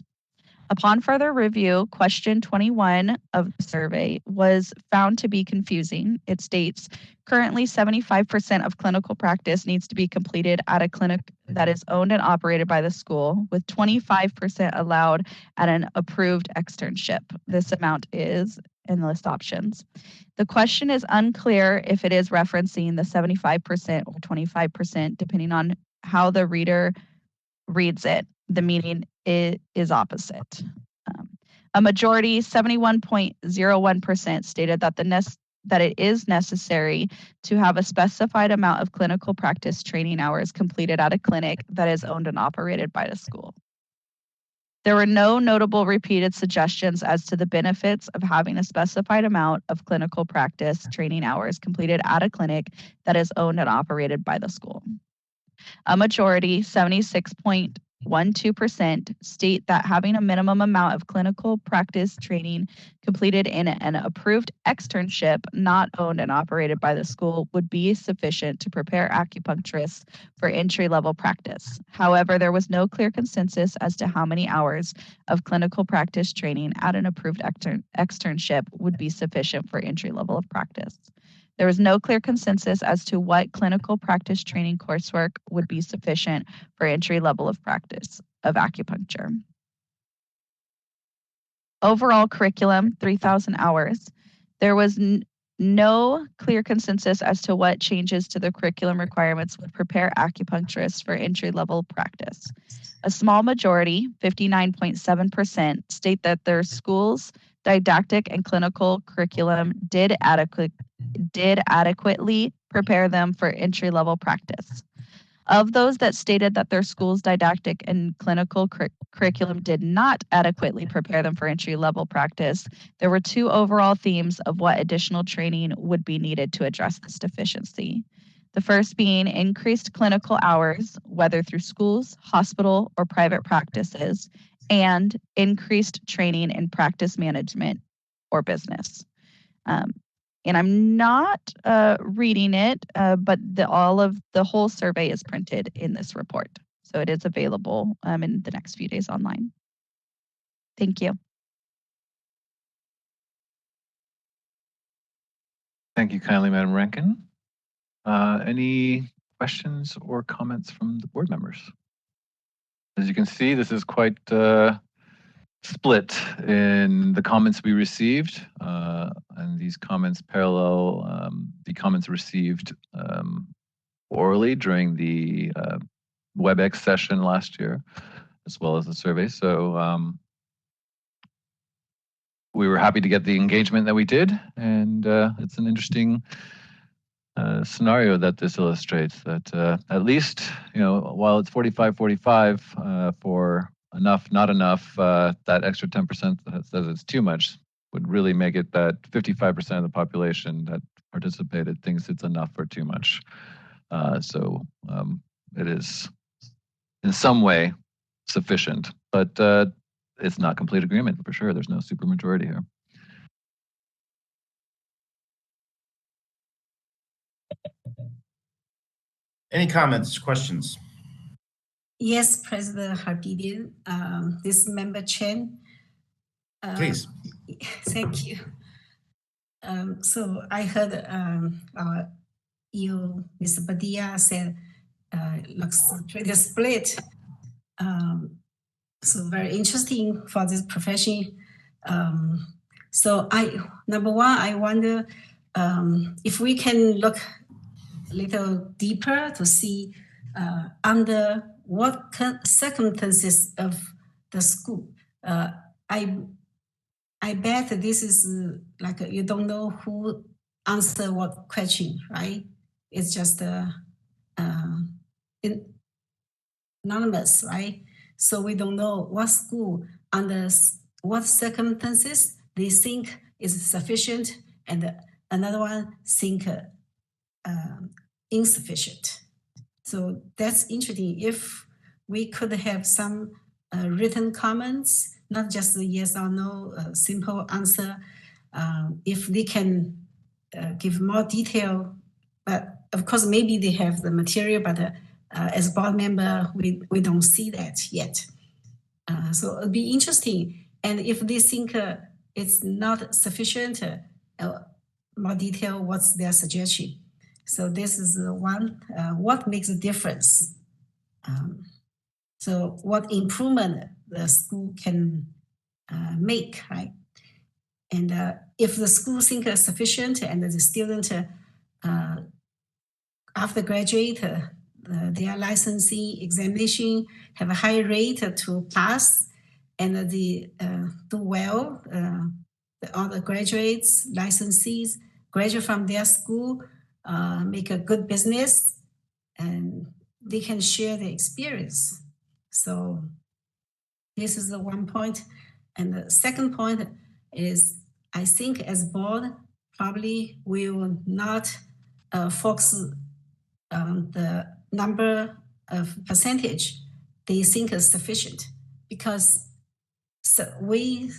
S3: Upon further review, question 21 of the survey was found to be confusing. It states, currently 75% of clinical practice needs to be completed at a clinic that is owned and operated by the school, with 25% allowed at an approved externship. This amount is in the list options. The question is unclear if it is referencing the 75% or 25%, depending on how the reader reads it. The meaning is opposite. A majority, 71.01%, stated that that it is necessary to have a specified amount of clinical practice training hours completed at a clinic that is owned and operated by the school. There were no notable repeated suggestions as to the benefits of having a specified amount of clinical practice training hours completed at a clinic that is owned and operated by the school. A majority, 76.12%, state that having a minimum amount of clinical practice training completed in an approved externship not owned and operated by the school would be sufficient to prepare acupuncturists for entry-level practice. However, there was no clear consensus as to how many hours of clinical practice training at an approved externship would be sufficient for entry-level of practice. There was no clear consensus as to what clinical practice training coursework would be sufficient for entry level of practice of acupuncture. Overall curriculum, 3,000 hours. There was no clear consensus as to what changes to the curriculum requirements would prepare acupuncturists for entry level practice. A small majority, 59.7%, state that their school's didactic and clinical curriculum did adequately prepare them for entry-level practice. Of those that stated that their school's didactic and clinical curriculum did not adequately prepare them for entry-level practice, there were two overall themes of what additional training would be needed to address this deficiency. The first being increased clinical hours, whether through schools, hospital, or private practices, and increased training in practice management or business. And I'm not reading it, but the whole survey is printed in this report. So it is available in the next few days online. Thank you.
S1: Thank you kindly, Madam Rankin. Any questions or comments from the board members? As you can see, this is quite split in the comments we received, and these comments parallel the comments received orally during the WebEx session last year, as well as the survey. So we were happy to get the engagement that we did, and it's an interesting scenario that this illustrates, that at least, while it's 45-45 for enough, not enough, that extra 10% that says it's too much would really make it that 55% of the population that participated thinks it's enough or too much. So it is in some way sufficient, but it's not complete agreement for sure. There's no supermajority here.
S2: Any comments, questions?
S5: Yes, President Harbidian, this member Chen.
S2: Please.
S5: Thank you. So I heard you, Mr. Badia, said looks pretty split. So very interesting for this profession. So number one, I wonder if we can look a little deeper to see under what circumstances of the school. I bet this is like you don't know who answer what question, right? It's just anonymous, right? So we don't know what school under what circumstances they think is sufficient, and another one think insufficient. So that's interesting. If we could have some written comments, not just a yes or no, simple answer, if they can give more detail, but of course, maybe they have the material, but as board member, we don't see that yet. So it'll be interesting. And if they think it's not sufficient, more detail, what's their suggestion? So this is one, what makes a difference? So what improvement the school can make, right? And if the school think is sufficient and the student after graduate, their licensing examination have a high rate to pass, and they do well, all the graduates, licensees, graduate from their school, make a good business, and they can share their experience. So this is the one point. And the second point is, I think as board, probably we will not focus on the number of percentage they think is sufficient, because we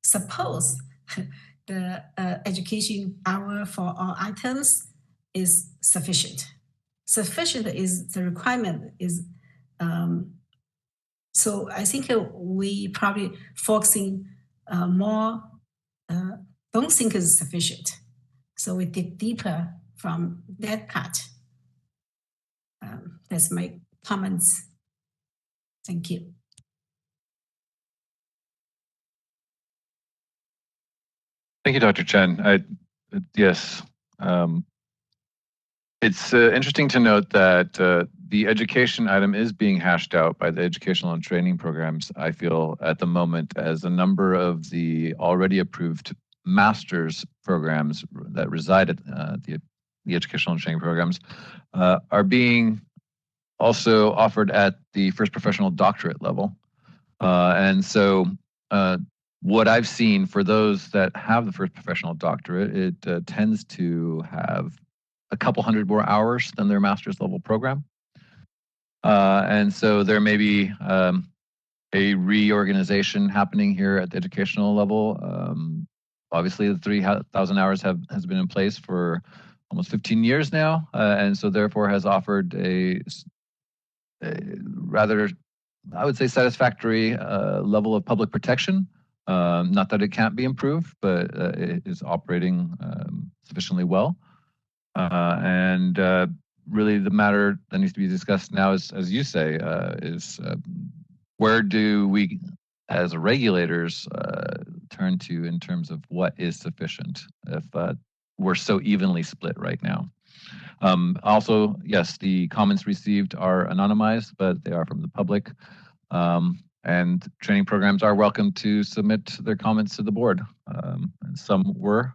S5: suppose the education hour for all items is sufficient. Sufficient is the requirement is, so I think we probably focusing more, don't think is sufficient. So we dig deeper from that part. That's my comments. Thank you.
S1: Thank you, Dr. Chen. Yes, it's interesting to note that the education item is being hashed out by the educational and training programs, I feel, at the moment, as a number of the already approved master's programs that reside at the educational and training programs are being also offered at the first professional doctorate level. And so what I've seen for those that have the first professional doctorate, it tends to have a couple hundred more hours than their master's level program. And so there may be a reorganization happening here at the educational level. Obviously, the 3,000 hours has been in place for almost 15 years now, and so therefore has offered a rather, I would say, satisfactory level of public protection. Not that it can't be improved, but it is operating sufficiently well. And really the matter that needs to be discussed now is, as you say, is where do we as regulators turn to in terms of what is sufficient if we're so evenly split right now. Also, yes, the comments received are anonymized, but they are from the public. And training programs are welcome to submit their comments to the board. And some were,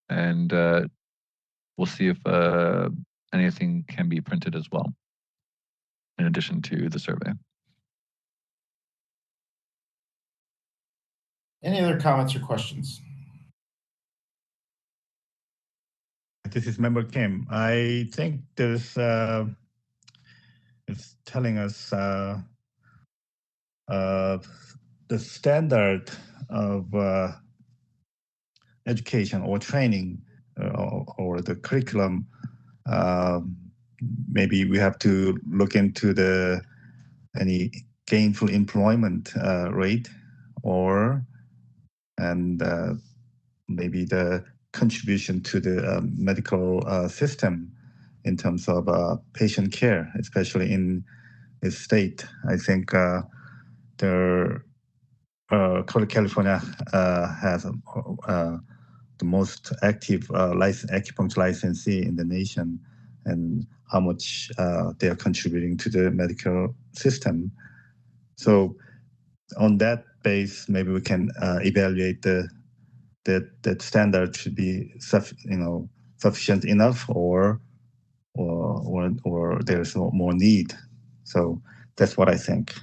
S1: and we'll see if anything can be printed as well, in addition to the survey.
S2: Any other comments or questions?
S6: This is Member Kim. I think this is telling us the standard of education or training or the curriculum. Maybe we have to look into any gainful employment rate, and maybe the contribution to the medical system in terms of patient care, especially in this state. I think California has the most active acupuncture licensee in the nation, and how much they are contributing to the medical system. So on that base, maybe we can evaluate that standard should be sufficient enough, or there's more need. So that's what I think.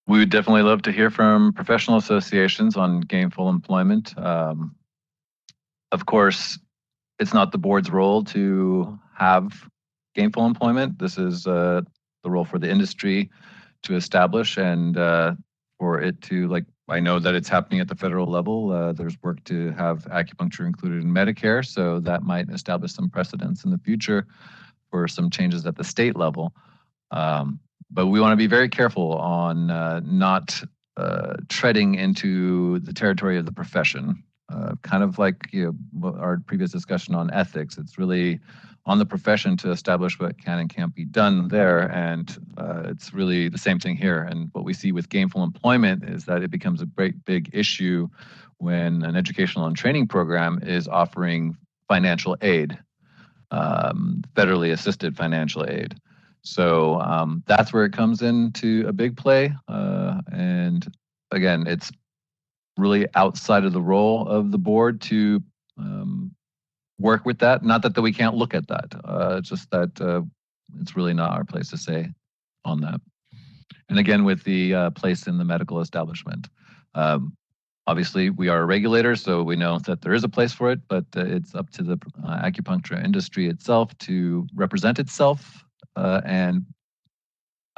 S1: We would definitely love to hear from professional associations on gainful employment. Of course, it's not the board's role to have gainful employment. This is the role for the industry to establish, and for it to, like, I know that it's happening at the federal level. There's work to have acupuncture included in Medicare, so that might establish some precedents in the future for some changes at the state level. But we want to be very careful on not treading into the territory of the profession. Kind of like our previous discussion on ethics, it's really on the profession to establish what can and can't be done there, and it's really the same thing here. And what we see with gainful employment is that it becomes a great big issue when an educational and training program is offering financial aid, federally assisted financial aid. So that's where it comes into a big play. And again, it's really outside of the role of the board to work with that. Not that we can't look at that, just that it's really not our place to say on that. And again, with the place in the medical establishment. Obviously, we are a regulator, so we know that there is a place for it, but it's up to the acupuncture industry itself to represent itself and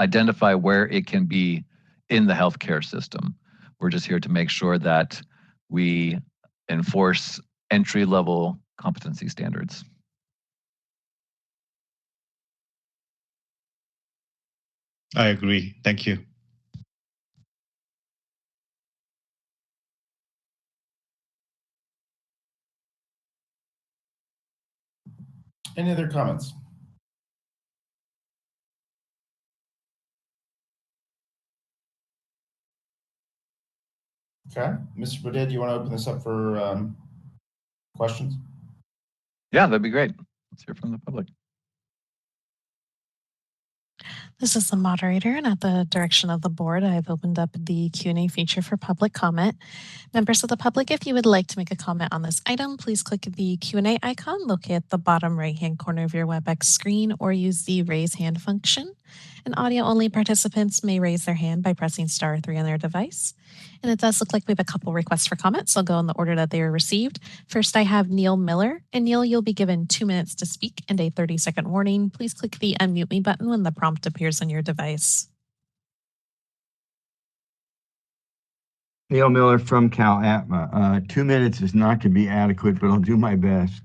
S1: identify where it can be in the healthcare system. We're just here to make sure that we enforce entry-level competency standards.
S6: I agree. Thank you.
S2: Any other comments? Okay, Mr. Baudet, do you want to open this up for questions?
S1: Yeah, that'd be great. Let's hear from the public.
S9: This is the moderator, and at the direction of the board, I've opened up the Q&A feature for public comment. Members of the public, if you would like to make a comment on this item, please click the Q&A icon located at the bottom right-hand corner of your WebEx screen, or use the raise hand function. And audio-only participants may raise their hand by pressing *3 on their device. And it does look like we have a couple requests for comments. I'll go in the order that they were received. First, I have Neil Miller. And Neil, you'll be given 2 minutes to speak and a 30-second warning. Please click the unmute me button when the prompt appears on your device.
S10: Neil Miller from CalAtma. 2 minutes is not going to be adequate, but I'll do my best.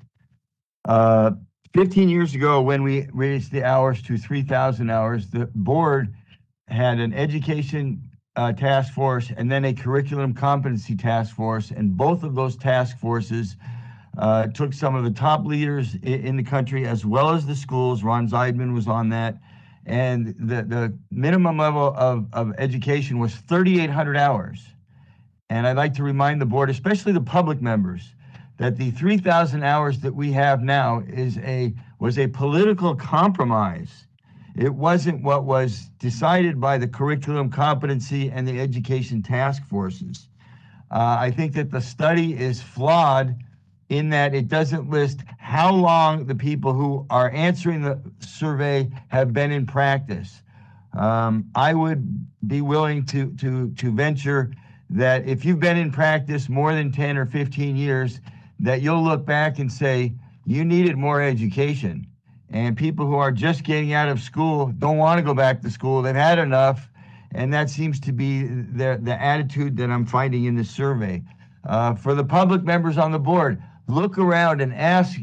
S10: 15 years ago, when we raised the hours to 3,000 hours, the board had an education task force and then a curriculum competency task force. And both of those task forces took some of the top leaders in the country, as well as the schools. Ron Zeidman was on that. And the minimum level of education was 3,800 hours. And I'd like to remind the board, especially the public members, that the 3,000 hours that we have now was a political compromise. It wasn't what was decided by the curriculum competency and the education task forces. I think that the study is flawed in that it doesn't list how long the people who are answering the survey have been in practice. I would be willing to venture that if you've been in practice more than 10 or 15 years, that you'll look back and say, you needed more education. And people who are just getting out of school don't want to go back to school. They've had enough. And that seems to be the attitude that I'm finding in this survey. For the public members on the board, look around and ask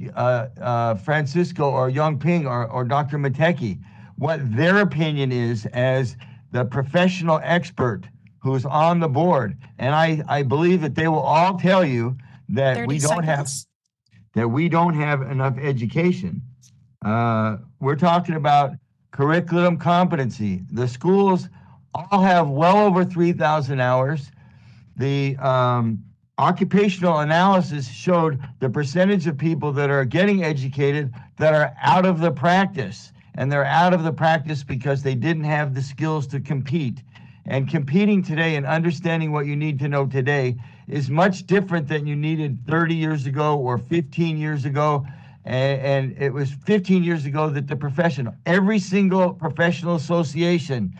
S10: Francisco or Yongping or Dr. Mateki what their opinion is as the professional expert who's on the board. And I believe that they will all tell you that we don't have enough education. We're talking about curriculum competency. The schools all have well over 3,000 hours. The occupational analysis showed the percentage of people that are getting educated that are out of the practice. And they're out of the practice because they didn't have the skills to compete. And competing today and understanding what you need to know today is much different than you needed 30 years ago or 15 years ago. And it was 15 years ago that every single professional association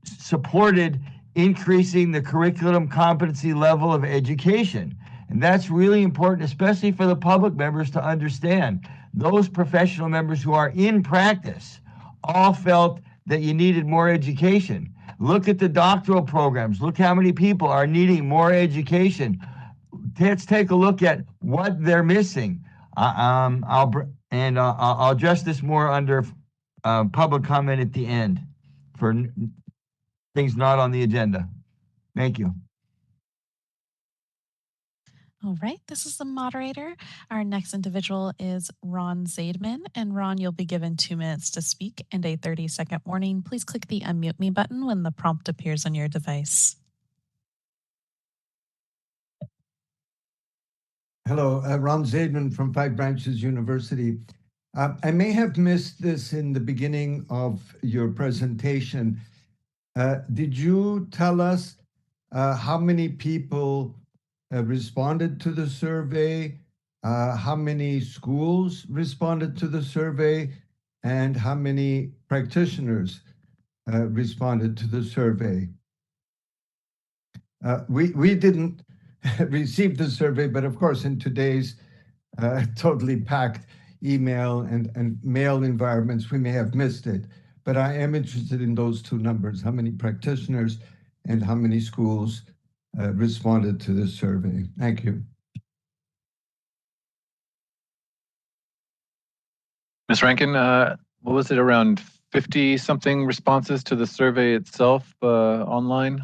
S10: supported increasing the curriculum competency level of education. And that's really important, especially for the public members to understand. Those professional members who are in practice all felt that you needed more education. Look at the doctoral programs. Look how many people are needing more education. Let's take a look at what they're missing. I'll address this more under public comment at the end for things not on the agenda. Thank you.
S9: All right, this is the moderator. Our next individual is Ron Zaidman. And Ron, you'll be given 2 minutes to speak and a 30-second warning. Please click the unmute me button when the prompt appears on your device.
S11: Hello, Ron Zaidman from Five Branches University. I may have missed this in the beginning of your presentation. Did you tell us how many people responded to the survey, how many schools responded to the survey, and how many practitioners responded to the survey? We didn't receive the survey, but of course in today's totally packed email and mail environments, we may have missed it. But I am interested in those two numbers, how many practitioners and how many schools responded to this survey. Thank you.
S1: Ms. Rankin, what was it, around 50-something responses to the survey itself online?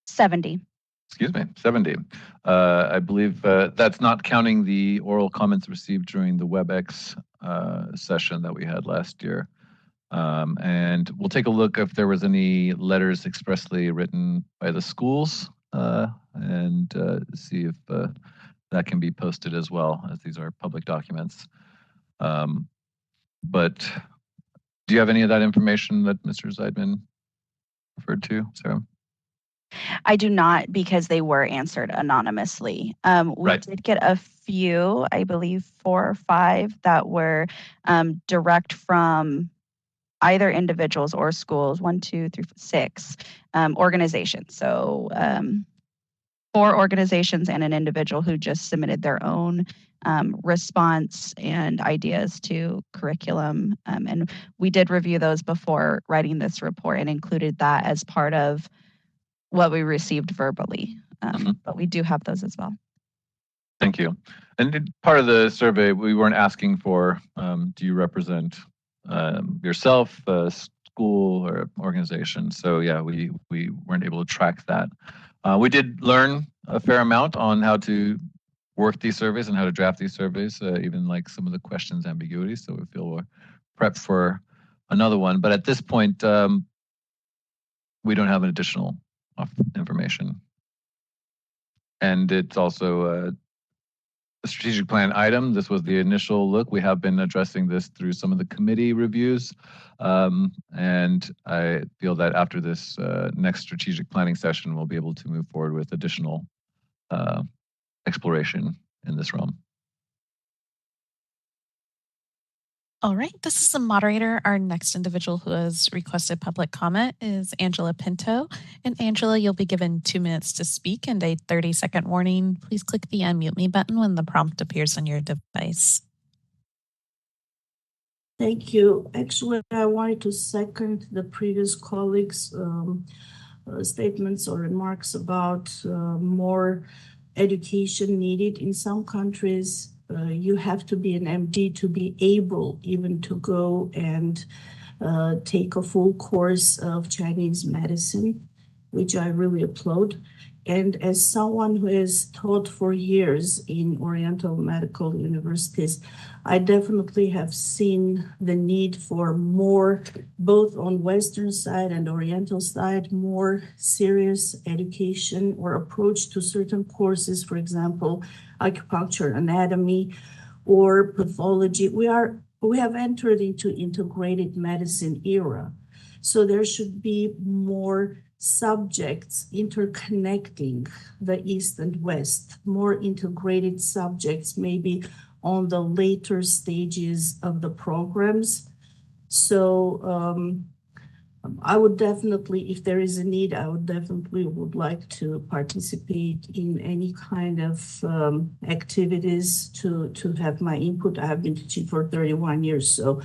S3: 70.
S1: Excuse me, 70. I believe that's not counting the oral comments received during the WebEx session that we had last year. And we'll take a look if there was any letters expressly written by the schools and see if that can be posted as well, as these are public documents. But do you have any of that information that Mr. Zaidman referred to, Sarah?
S3: I do not, because they were answered anonymously. We did get a few, I believe 4 or 5, that were direct from either individuals or schools, 1, 2, 3, 4, 6 organizations. So 4 organizations and an individual who just submitted their own response and ideas to curriculum. And we did review those before writing this report and included that as part of what we received verbally. But we do have those as well.
S1: Thank you. And part of the survey, we weren't asking for, do you represent yourself, a school or organization? So yeah, we weren't able to track that. We did learn a fair amount on how to work these surveys and how to draft these surveys, even like some of the questions ambiguities. So we feel we're prepped for another one. But at this point, we don't have an additional information. And it's also a strategic plan item. This was the initial look. We have been addressing this through some of the committee reviews. And I feel that after this next strategic planning session, we'll be able to move forward with additional exploration in this realm.
S9: All right, this is the moderator. Our next individual who has requested public comment is Angela Pinto. And Angela, you'll be given 2 minutes to speak and a 30-second warning. Please click the unmute me button when the prompt appears on your device.
S12: Thank you. Actually, I wanted to second the previous colleagues' statements or remarks about more education needed in some countries. You have to be an MD to be able even to go and take a full course of Chinese medicine, which I really applaud. And as someone who has taught for years in Oriental medical universities, I definitely have seen the need for more, both on Western side and Oriental side, more serious education or approach to certain courses, for example, acupuncture, anatomy, or pathology. We have entered into integrated medicine era. So there should be more subjects interconnecting the East and West, more integrated subjects, maybe on the later stages of the programs. So I would definitely, if there is a need, I would definitely would like to participate in any kind of activities to have my input. I have been teaching for 31 years, so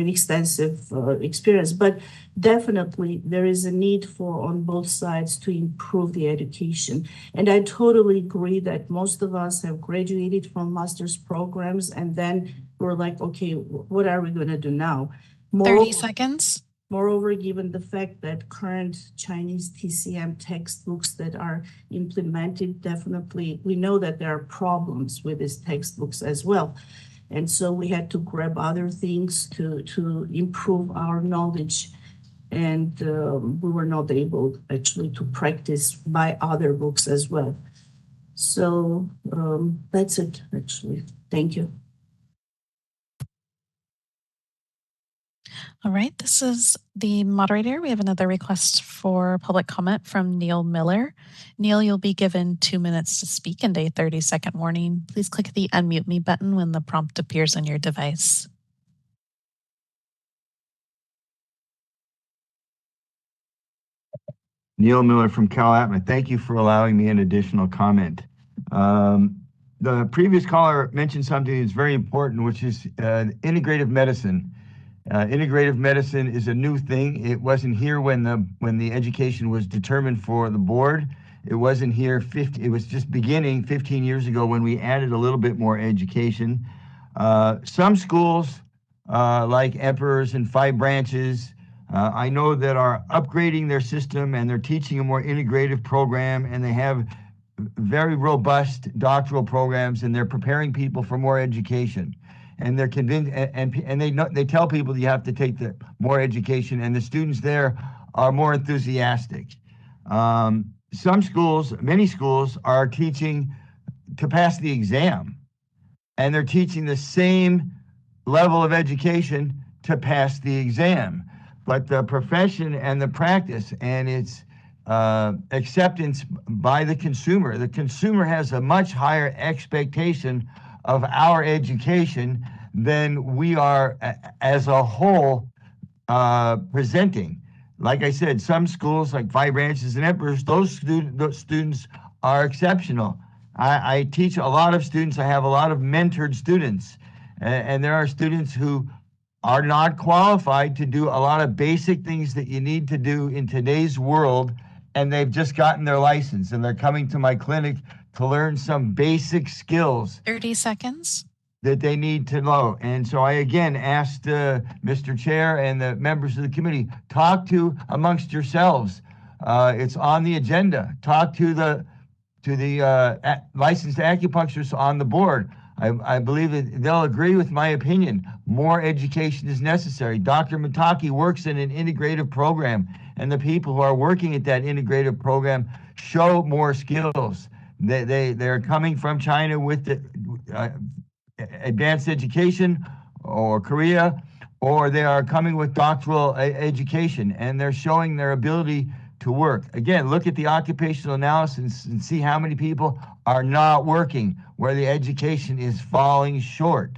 S12: extensive experience, but definitely there is a need for on both sides to improve the education. And I totally agree that most of us have graduated from master's programs and then we're like, okay, what are we going to do now?
S9: 30 seconds.
S12: Moreover, given the fact that current Chinese TCM textbooks that are implemented, definitely, we know that there are problems with these textbooks as well. And so we had to grab other things to improve our knowledge. And we were not able actually to practice by other books as well. So that's it, actually. Thank you.
S9: All right, this is the moderator. We have another request for public comment from Neil Miller. Neil, you'll be given 2 minutes to speak and a 30-second warning. Please click the unmute me button when the prompt appears on your device.
S10: Neil Miller from CalAtma. Thank you for allowing me an additional comment. The previous caller mentioned something that's very important, which is integrative medicine. Integrative medicine is a new thing. It wasn't here when the education was determined for the board. It wasn't here. It was just beginning 15 years ago when we added a little bit more education. Some schools, like Emperors and Five Branches, I know that are upgrading their system and they're teaching a more integrative program, and they have very robust doctoral programs, and they're preparing people for more education. And they're convinced, and they tell people you have to take the more education, and the students there are more enthusiastic. Some schools, many schools, are teaching to pass the exam, and they're teaching the same level of education to pass the exam. But the profession and the practice and its acceptance by the consumer has a much higher expectation of our education than we are as a whole presenting. Like I said, some schools like Five Branches and Emperors, those students are exceptional. I teach a lot of students. I have a lot of mentored students, and there are students who are not qualified to do a lot of basic things that you need to do in today's world, and they've just gotten their license and they're coming to my clinic to learn some basic skills.
S9: 30 seconds.
S10: That they need to know. And so I again asked Mr. Chair and the members of the committee, talk to amongst yourselves. It's on the agenda. Talk to the licensed acupuncturists on the board. I believe that they'll agree with my opinion. More education is necessary. Dr. Mataki works in an integrative program, and the people who are working at that integrative program show more skills. They're coming from China with the advanced education, or Korea, or they are coming with doctoral education, and they're showing their ability to work. Again, look at the occupational analysis and see how many people are not working, where the education is falling short.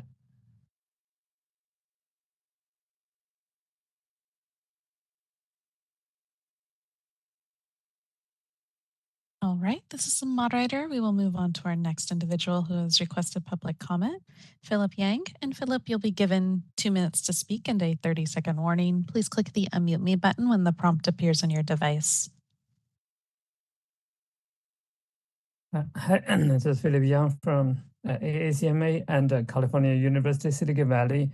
S9: All right, this is the moderator. We will move on to our next individual who has requested public comment, Philip Yang. And Philip, you'll be given 2 minutes to speak and a 30-second warning. Please click the unmute me button when the prompt appears on your device.
S14: Hi, this is Philip Yang from AACMA and California University, Silicon Valley.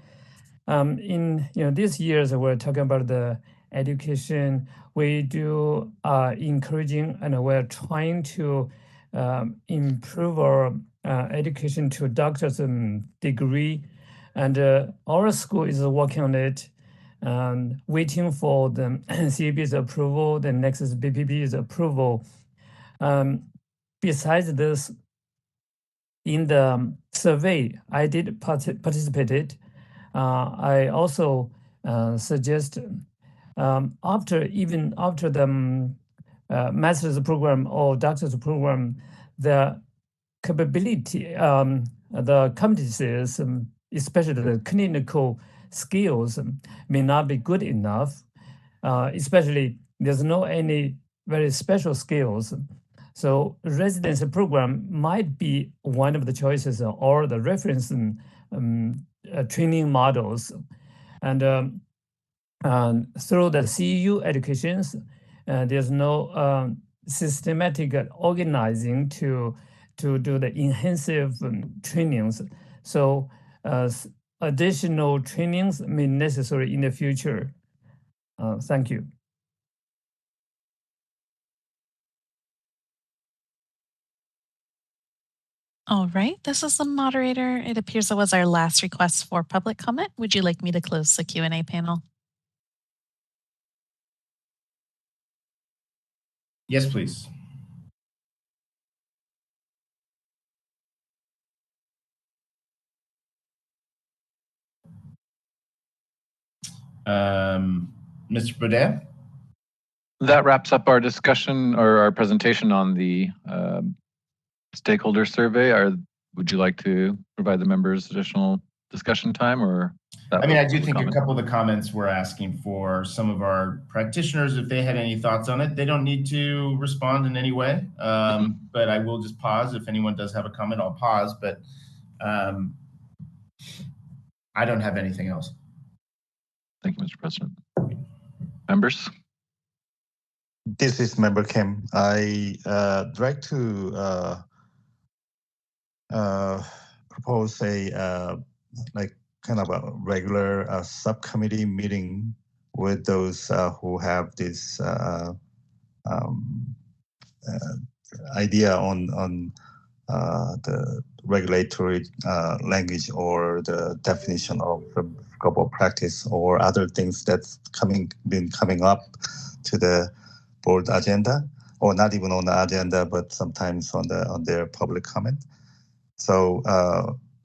S14: In these years, we're talking about the education. We do encouraging and we're trying to improve our education to doctor's degree, and our school is working on it, waiting for the CAB's approval. The next is BPP's approval. Besides this, in the survey I did participated, I also suggest after the master's program or doctor's program, the capability, the competencies, especially the clinical skills, may not be good enough. Especially there's no any very special skills. So residency program might be one of the choices or the reference training models. And through the CEU educations, there's no systematic organizing to do the intensive trainings. So additional trainings may be necessary in the future. Thank you.
S9: All right, this is the moderator. It appears that was our last request for public comment. Would you like me to close the Q&A panel?
S2: Yes, please. Mr. Baudet?
S1: That wraps up our discussion or our presentation on the stakeholder survey. Would you like to provide the members additional discussion time, or?
S2: I mean, I do think a couple of the comments we're asking for some of our practitioners, if they had any thoughts on it, they don't need to respond in any way. But I will just pause. If anyone does have a comment, I'll pause. But I don't have anything else.
S1: Thank you, Mr. President. Members?
S6: This is Member Kim. I like to propose a like kind of a regular subcommittee meeting with those who have this idea on the regulatory language or the definition of the scope of practice or other things that's been coming up to the board agenda, or not even on the agenda, but sometimes on their public comment. So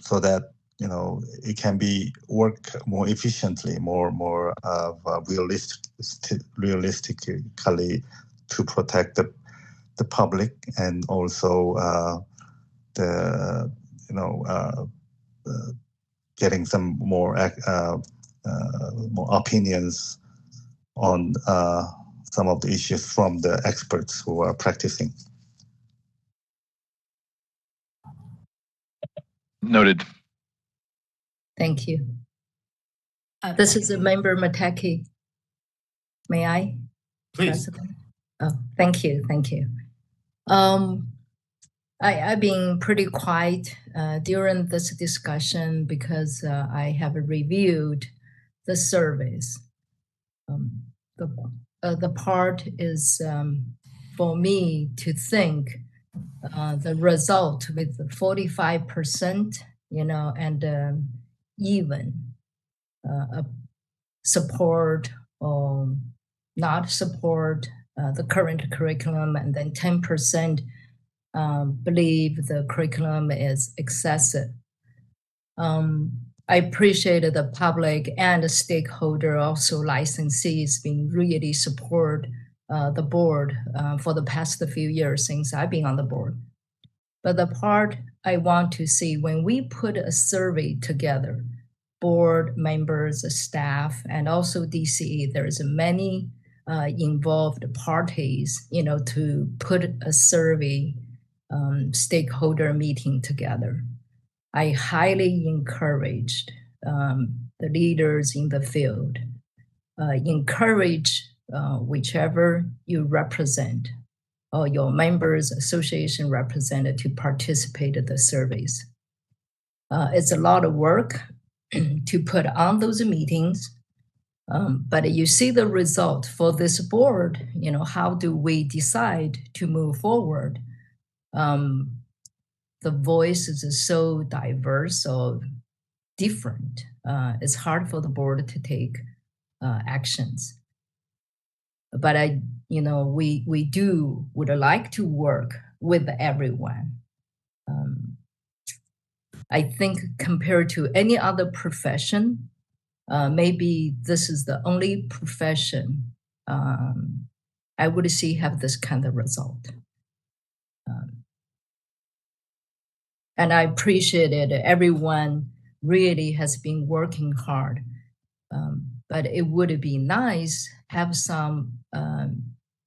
S6: so that it can be work more efficiently, more realistically to protect the public, and also getting some more opinions on some of the issues from the experts who are practicing.
S1: Noted.
S15: Thank you. This is a member Mataki. May I?
S2: Please.
S15: Oh, thank you. Thank you. I've been pretty quiet during this discussion because I have reviewed the surveys. The part is for me to think the result with the 45%, and even support or not support the current curriculum, and then 10% believe the curriculum is excessive. I appreciate the public and the stakeholder, also licensees, being really support the board for the past few years since I've been on the board. But the part I want to see when we put a survey together, board members, staff, and also DCE, there's many involved parties, to put a survey stakeholder meeting together. I highly encouraged the leaders in the field, encourage whichever you represent or your members association represented to participate in the surveys. It's a lot of work to put on those meetings, but you see the result for this board, how do we decide to move forward? The voices is so diverse or different. It's hard for the board to take actions. But we would like to work with everyone. I think compared to any other profession, maybe this is the only profession I would see have this kind of result. And I appreciate it. Everyone really has been working hard. But it would be nice have some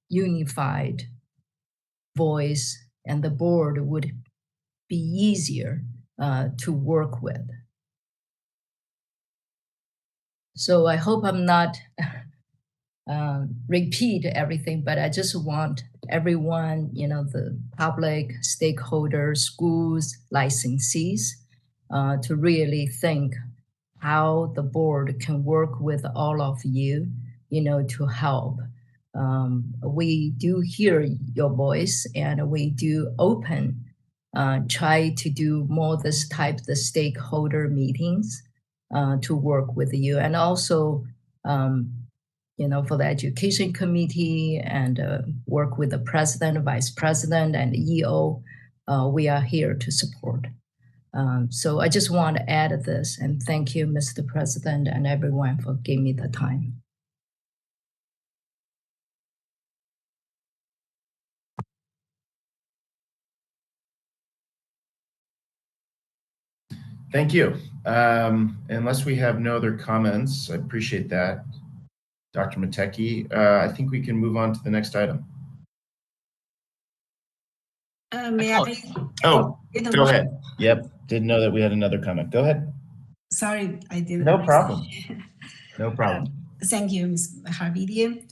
S15: unified voice, and the board would be easier to work with. So I hope I'm not repeat everything, but I just want everyone, the public, stakeholders, schools, licensees, to really think how the board can work with all of you, to help. We do hear your voice, and we do try to do more this type of stakeholder meetings to work with you. And also, for the education committee and work with the president, vice president, and the EO, we are here to support. So I just want to add this, and thank you, Mr. President, and everyone for giving me the time.
S2: Thank you. Unless we have no other comments, I appreciate that, Dr. Mateki. I think we can move on to the next item.
S5: May I?
S2: Oh, go ahead. Yep, didn't know that we had another comment. Go ahead.
S5: Sorry, I didn't.
S2: No problem. No problem.
S5: Thank you, Ms. Harvidian.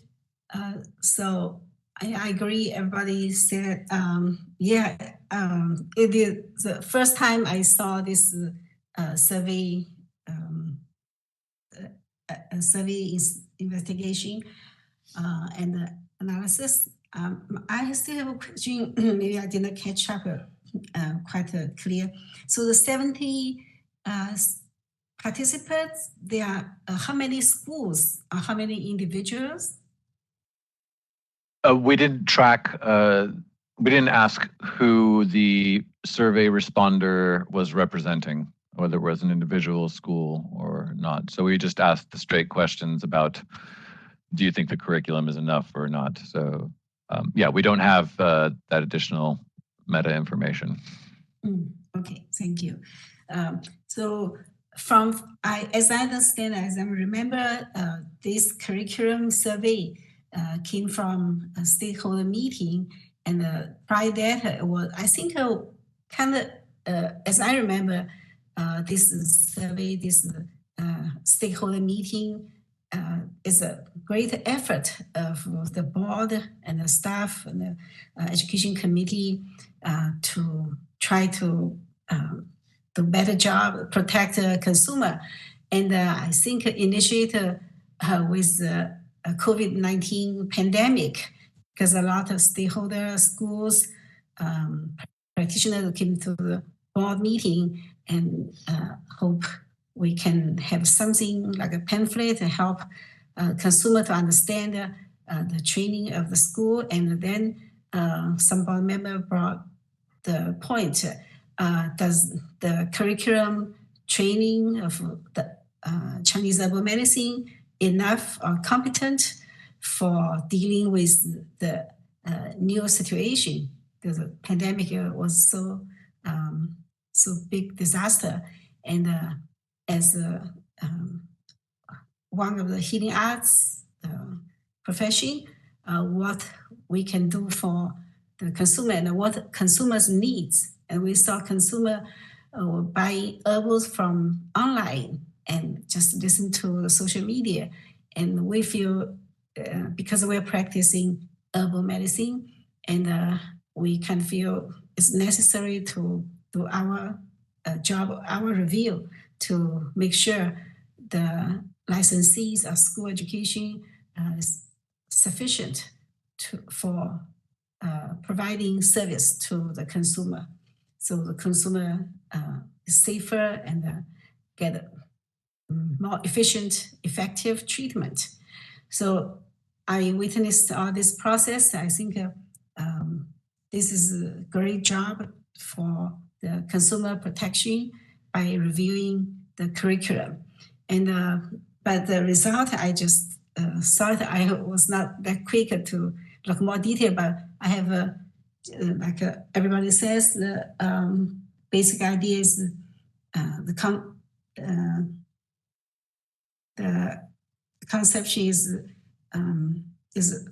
S5: So I agree. Everybody said, it is the first time I saw this survey. Survey investigation and analysis. I still have a question. Maybe I didn't catch up quite clear. So the 70 participants, there are how many schools or how many individuals?
S1: We didn't track, we didn't ask who the survey responder was representing, whether it was an individual school or not. So we just asked the straight questions about, do you think the curriculum is enough or not? So we don't have that additional meta information.
S5: Okay, thank you. So as I understand, as I remember, this curriculum survey came from a stakeholder meeting, and prior that was, I think, kind of, as I remember, this survey, this stakeholder meeting is a great effort of the board and the staff and the education committee to try to do a better job, protect the consumer. And I think initiated with the COVID-19 pandemic, because a lot of stakeholders, schools, practitioners came to the board meeting and hope we can have something like a pamphlet to help consumer to understand the training of the school. And then some board member brought the point, does the curriculum training of the Chinese herbal medicine enough or competent for dealing with the new situation. Because the pandemic was so big disaster, and as one of the healing arts profession, what we can do for the consumer and what consumers needs. And we saw consumer buy herbals from online and just listen to the social media. And we feel because we're practicing herbal medicine, and we can feel it's necessary to do our job, our review, to make sure the licensees of school education is sufficient for providing service to the consumer. So the consumer is safer and get more efficient, effective treatment. So I witnessed all this process. I think this is a great job for the consumer protection by reviewing the curriculum. And but the result, I just thought I was not that quick to look more detail, but I have like everybody says, the basic idea is the conception is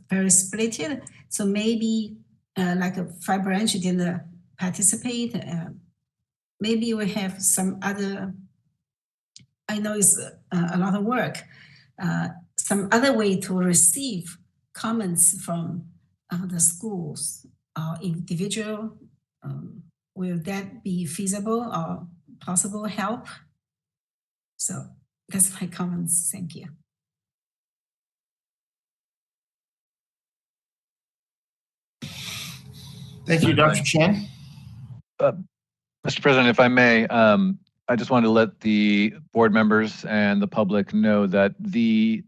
S5: very splitted. So maybe like a five branch didn't participate. Maybe we have some other. I know it's a lot of work. Some other way to receive comments from the schools or individual. Will that be feasible or possible help? So that's my comments. Thank you.
S2: Thank you, Dr. Chen.
S1: Mr. President, if I may, I just wanted to let the board members and the public know that the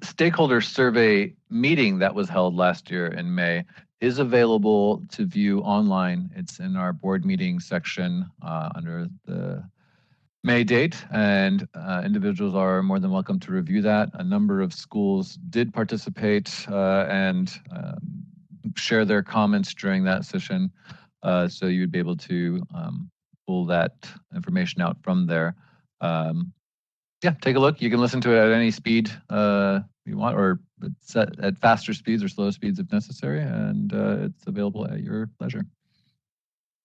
S1: stakeholder survey meeting that was held last year in May is available to view online. It's in our board meeting section under the May date, and individuals are more than welcome to review that. A number of schools did participate and share their comments during that session, so you'd be able to pull that information out from there. Yeah, take a look. You can listen to it at any speed you want, or set at faster speeds or slow speeds if necessary, and it's available at your leisure.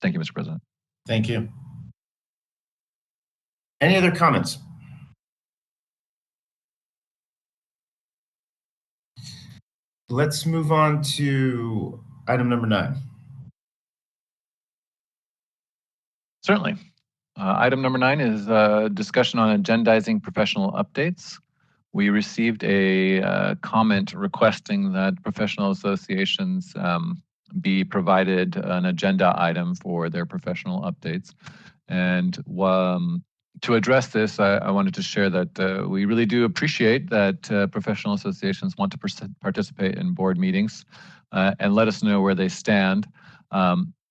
S1: Thank you, Mr. President.
S2: Thank you. Any other comments? Let's move on to item number 9.
S1: Certainly. Item number 9 is a discussion on agendizing professional updates. We received a comment requesting that professional associations be provided an agenda item for their professional updates. And to address this, I wanted to share that we really do appreciate that professional associations want to participate in board meetings and let us know where they stand.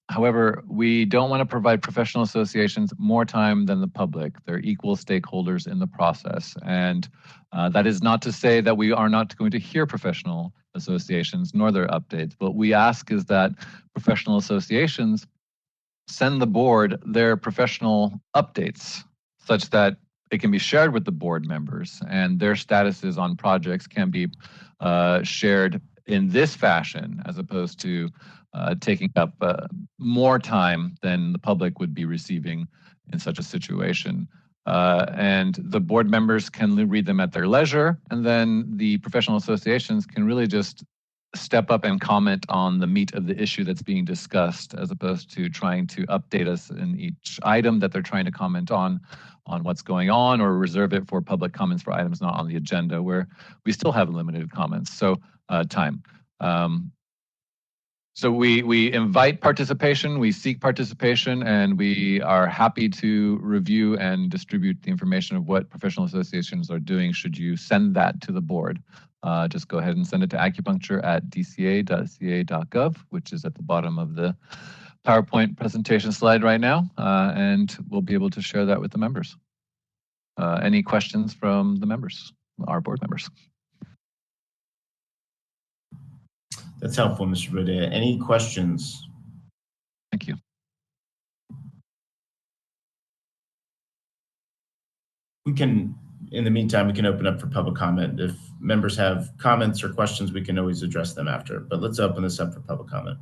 S1: However, we don't want to provide professional associations more time than the public. They're equal stakeholders in the process. And that is not to say that we are not going to hear professional associations nor their updates. What we ask is that professional associations send the board their professional updates such that it can be shared with the board members, and their statuses on projects can be shared in this fashion, as opposed to taking up more time than the public would be receiving in such a situation. And the board members can read them at their leisure, and then the professional associations can really just step up and comment on the meat of the issue that's being discussed, as opposed to trying to update us in each item that they're trying to comment on what's going on, or reserve it for public comments for items not on the agenda, where we still have limited comments. So time. So we invite participation, we seek participation, and we are happy to review and distribute the information of what professional associations are doing should you send that to the board. Just go ahead and send it to acupuncture@dca.ca.gov, which is at the bottom of the PowerPoint presentation slide right now, and we'll be able to share that with the members. Any questions from the members, our board members?
S2: That's helpful, Mr. Bodea. Any questions?
S1: Thank you.
S2: We can, in the meantime, we can open up for public comment. If members have comments or questions, we can always address them after, but let's open this up for public comment.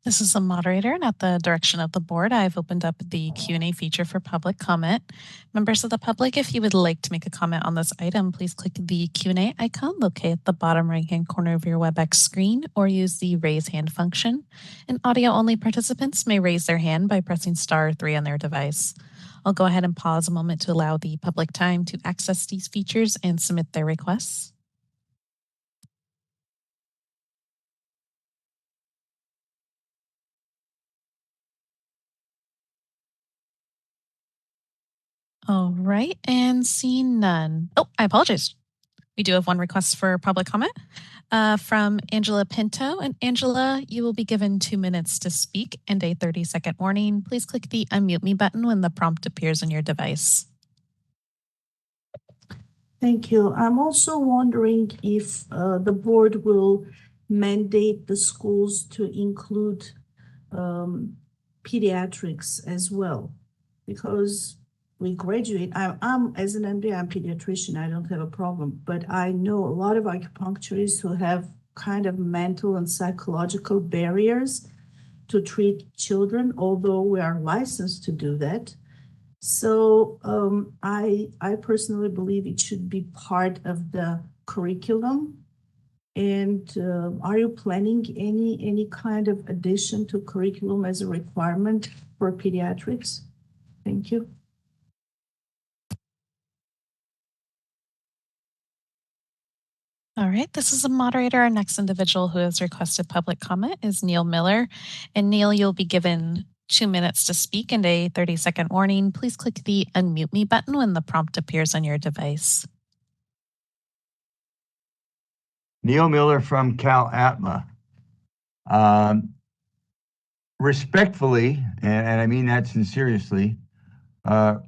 S9: This is the moderator, and at the direction of the board, I've opened up the Q&A feature for public comment. Members of the public, if you would like to make a comment on this item, please click the Q&A icon located at the bottom right-hand corner of your WebEx screen, or use the raise hand function. And audio-only participants may raise their hand by pressing *3 on their device. I'll go ahead and pause a moment to allow the public time to access these features and submit their requests. All right, and seeing none. Oh, I apologize. We do have one request for public comment from Angela Pinto. And Angela, you will be given 2 minutes to speak and a 30-second warning. Please click the unmute me button when the prompt appears on your device.
S12: Thank you. I'm also wondering if the board will mandate the schools to include pediatrics as well, because we graduate. I'm as an MD, I'm pediatrician. I don't have a problem, but I know a lot of acupuncturists who have kind of mental and psychological barriers to treat children, although we are licensed to do that. So I personally believe it should be part of the curriculum. And are you planning any kind of addition to curriculum as a requirement for pediatrics? Thank you.
S9: All right, this is the moderator. Our next individual who has requested public comment is Neil Miller. And Neil, you'll be given 2 minutes to speak and a 30-second warning. Please click the unmute me button when the prompt appears on your device.
S10: Neil Miller from Cal Atma. Respectfully, and I mean that sincerely,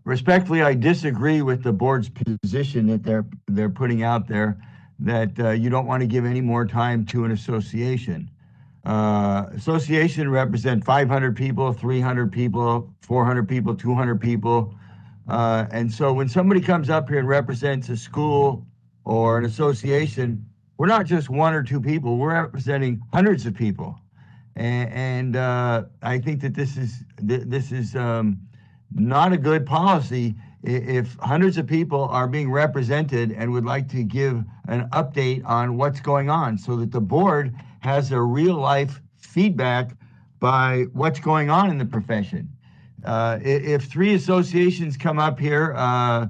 S10: respectfully, I disagree with the board's position that they're putting out there, that you don't want to give any more time to an association. Association represent 500 people, 300 people, 400 people, 200 people. And so when somebody comes up here and represents a school or an association, we're not just 1 or 2 people, we're representing hundreds of people. And I think that this is not a good policy if hundreds of people are being represented and would like to give an update on what's going on, so that the board has a real life feedback by what's going on in the profession. If 3 associations come up here and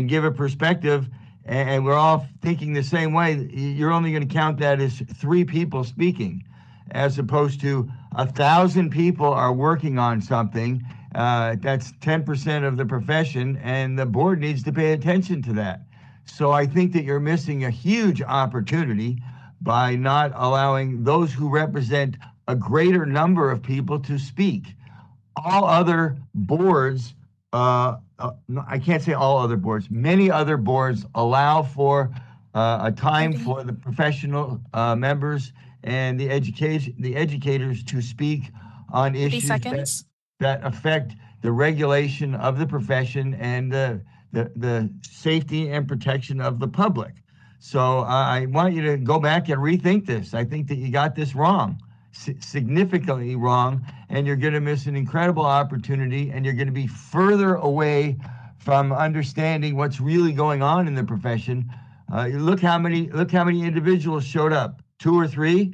S10: give a perspective, and we're all thinking the same way, you're only going to count that as 3 people speaking, as opposed to 1,000 people are working on something. That's 10% of the profession, and the board needs to pay attention to that. So I think that you're missing a huge opportunity by not allowing those who represent a greater number of people to speak. All other boards, I can't say all other boards, many other boards allow for a time for the professional members and the educators to speak on issues that affect the regulation of the profession and the safety and protection of the public. So I want you to go back and rethink this. I think that you got this wrong, significantly wrong, and you're going to miss an incredible opportunity, and you're going to be further away from understanding what's really going on in the profession. Look how many individuals showed up, 2 or 3.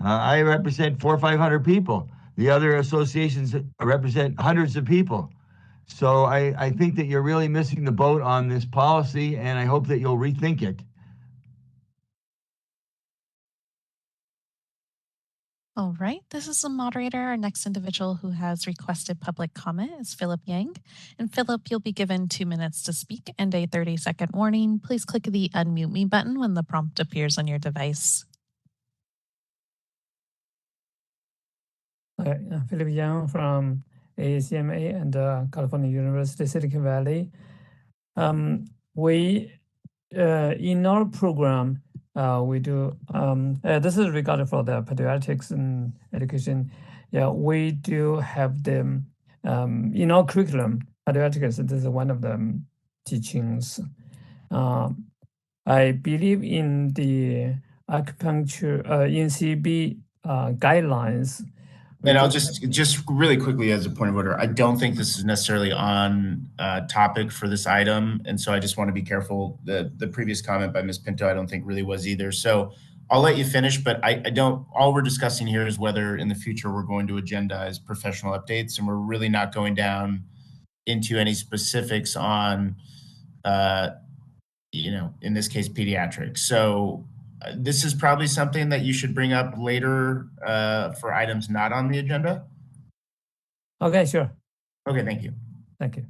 S10: I represent 400 or 500 people. The other associations represent hundreds of people. So I think that you're really missing the boat on this policy, and I hope that you'll rethink it.
S9: All right, this is the moderator. Our next individual who has requested public comment is Philip Yang. And Philip, you'll be given 2 minutes to speak and a 30-second warning. Please click the unmute me button when the prompt appears on your device.
S14: Hi, Philip Yang from AACMA and California University, Silicon Valley. We in our program, we do, this is regarding for the pediatrics and education. Yeah, we do have them in our curriculum. Pediatrics, this is one of the teachings. I believe in the acupuncture, NCB guidelines.
S2: And I'll just really quickly as a point of order, I don't think this is necessarily on topic for this item. And so I just want to be careful. The previous comment by Ms. Pinto, I don't think really was either. So I'll let you finish, but I don't, all we're discussing here is whether in the future we're going to agendize professional updates, and we're really not going down into any specifics on, in this case, pediatrics. So this is probably something that you should bring up later for items not on the agenda.
S14: Okay, sure.
S2: Okay, thank you.
S14: Thank you.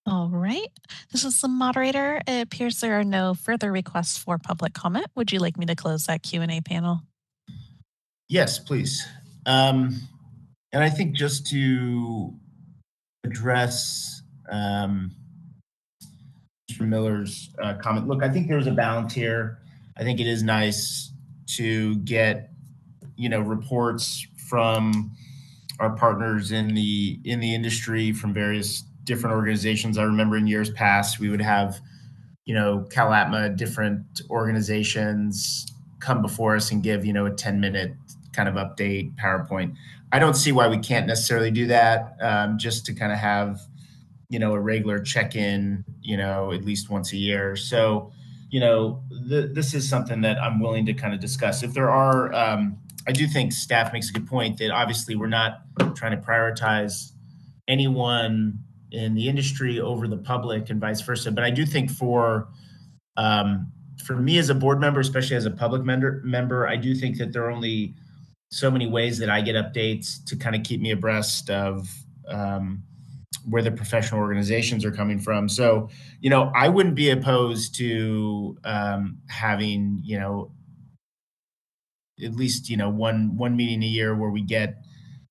S9: All right. This is the moderator. It appears there are no further requests for public comment. Would you like me to close that Q&A panel?
S2: Yes, please. And I think just to address Mr. Miller's comment, look, I think there's a balance here. I think it is nice to get, reports from our partners in the industry from various different organizations. I remember in years past, we would have, CalAtma, different organizations come before us and give, a 10-minute kind of update PowerPoint. I don't see why we can't necessarily do that, just to kind of have, a regular check-in, at least once a year. So, this is something that I'm willing to kind of discuss. If there are, I do think staff makes a good point that obviously we're not trying to prioritize anyone in the industry over the public and vice versa. But I do think for me as a board member, especially as a public member, I do think that there are only so many ways that I get updates to kind of keep me abreast of where the professional organizations are coming from. So, I wouldn't be opposed to having, at least, one meeting a year where we get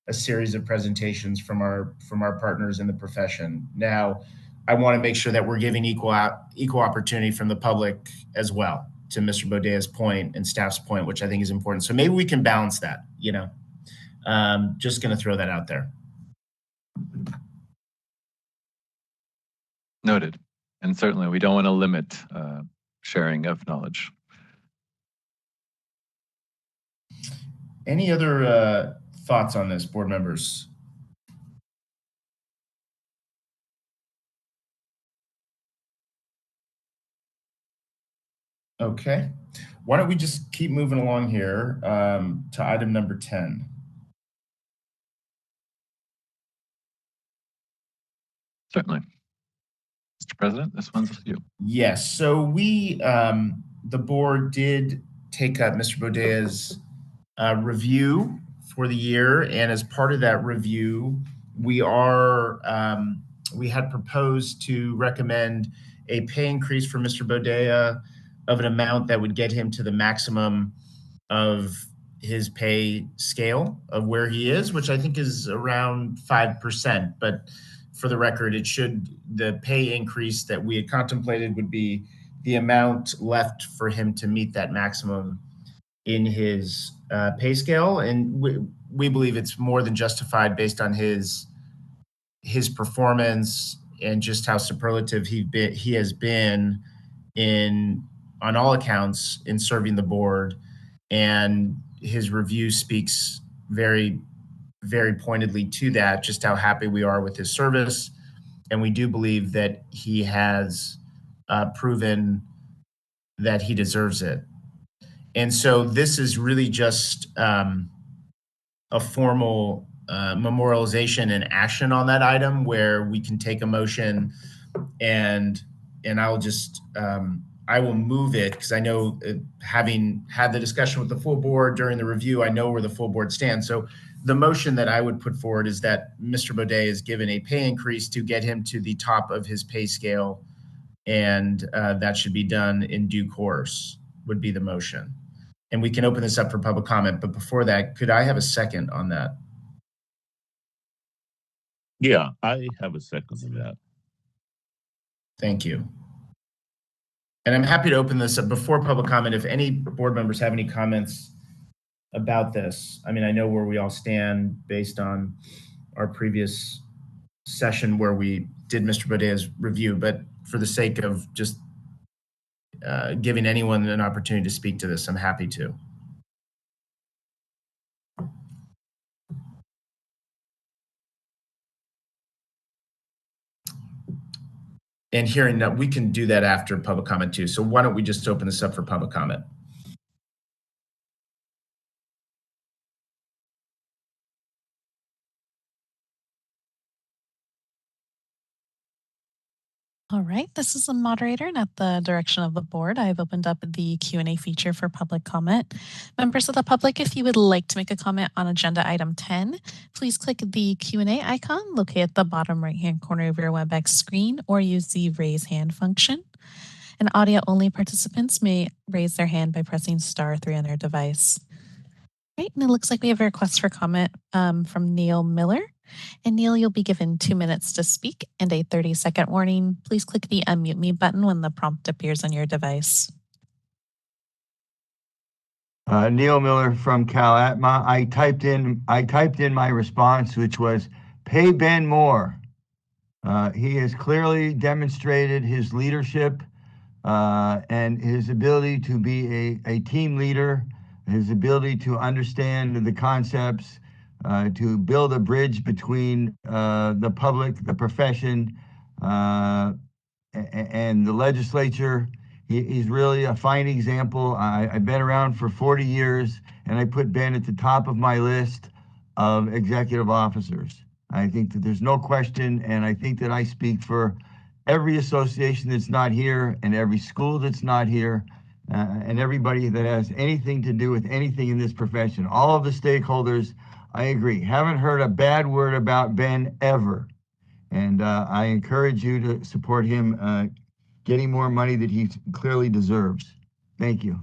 S2: a series of presentations from our partners in the profession. Now, I want to make sure that we're giving equal opportunity from the public as well, to Mr. Bodea's point and staff's point, which I think is important. So maybe we can balance that, just going to throw that out there.
S1: Noted. And certainly we don't want to limit sharing of knowledge.
S2: Any other thoughts on this, board members? Okay. Why don't we just keep moving along here to item number 10.
S1: Certainly. Mr. President, this one's with you.
S2: Yes. So we, the board did take up Mr. Bodea's review for the year. And as part of that review, we had proposed to recommend a pay increase for Mr. Bodea of an amount that would get him to the maximum of his pay scale of where he is, which I think is around 5%. But for the record, the pay increase that we had contemplated would be the amount left for him to meet that maximum in his pay scale. And we believe it's more than justified based on his performance and just how superlative he has been on all accounts in serving the board. And his review speaks very, very pointedly to that, just how happy we are with his service. And we do believe that he has proven that he deserves it. And so this is really just a formal memorialization and action on that item, where we can take a motion and I'll just I will move it, because I know, having had the discussion with the full board during the review, I know where the full board stands. So the motion that I would put forward is that Mr. Bodea is given a pay increase to get him to the top of his pay scale, and that should be done in due course, would be the motion. And we can open this up for public comment, but before that, could I have a second on that?
S4: Yeah, I have a second to that.
S2: Thank you. And I'm happy to open this up before public comment. If any board members have any comments about this, I mean, I know where we all stand based on our previous session where we did Mr. Bodea's review, but for the sake of just giving anyone an opportunity to speak to this, I'm happy to. And hearing that, we can do that after public comment too. So why don't we just open this up for public comment?
S9: All right, this is the moderator, and at the direction of the board, I've opened up the Q&A feature for public comment. Members of the public, if you would like to make a comment on agenda item 10, please click the Q&A icon located at the bottom right-hand corner of your WebEx screen or use the raise hand function. And audio-only participants may raise their hand by pressing *3 on their device. All right, and it looks like we have a request for comment from Neil Miller. And Neil, you'll be given 2 minutes to speak and a 30-second warning. Please click the unmute me button when the prompt appears on your device.
S10: Neil Miller from CalAtma. I typed in my response, which was pay Ben more. He has clearly demonstrated his leadership and his ability to be a team leader, his ability to understand the concepts, to build a bridge between the public, the profession, and the legislature. He's really a fine example. I've been around for 40 years, and I put Ben at the top of my list of executive officers. I think that there's no question, and I think that I speak for every association that's not here and every school that's not here and everybody that has anything to do with anything in this profession. All of the stakeholders, I agree. Haven't heard a bad word about Ben ever. And I encourage you to support him getting more money that he clearly deserves. Thank you.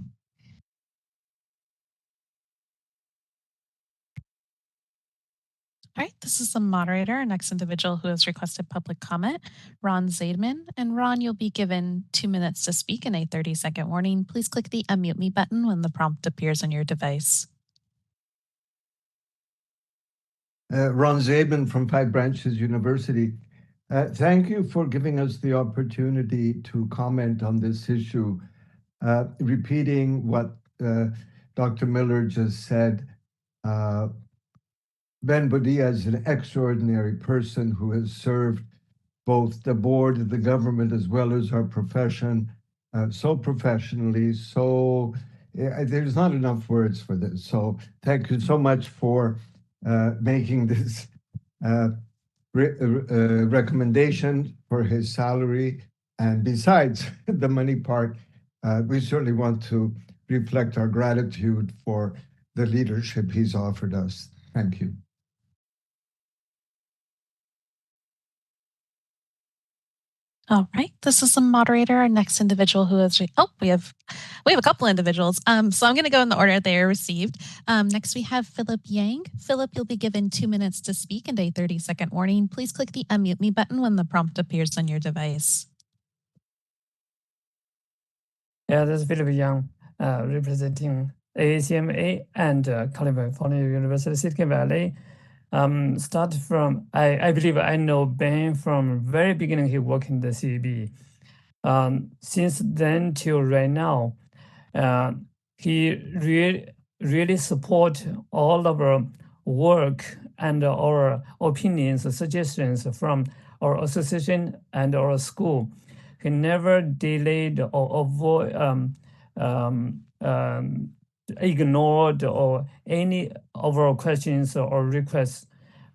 S9: All right, this is the moderator, our next individual who has requested public comment, Ron Zaidman. And Ron, you'll be given 2 minutes to speak and a 30-second warning. Please click the unmute me button when the prompt appears on your device.
S11: Ron Zaidman from Five Branches University. Thank you for giving us the opportunity to comment on this issue. Repeating what Dr. Miller just said, Ben Bodea is an extraordinary person who has served both the board, the government, as well as our profession so professionally. So there's not enough words for this. So thank you so much for making this recommendation for his salary. And besides the money part, we certainly want to reflect our gratitude for the leadership he's offered us. Thank you.
S9: All right, this is the moderator. Our next individual who is we have a couple individuals. So I'm going to go in the order they are received. Next we have Philip Yang. Philip, you'll be given 2 minutes to speak and a 30-second warning. Please click the unmute me button when the prompt appears on your device.
S14: Yeah, this is Philip Yang, representing AACMA and California University, Silicon Valley. Start from, I believe I know Ben from very beginning. He worked in the CEB. Since then till right now, he really support all of our work and our opinions, suggestions from our association and our school. He never delayed or avoid ignored or any of our questions or requests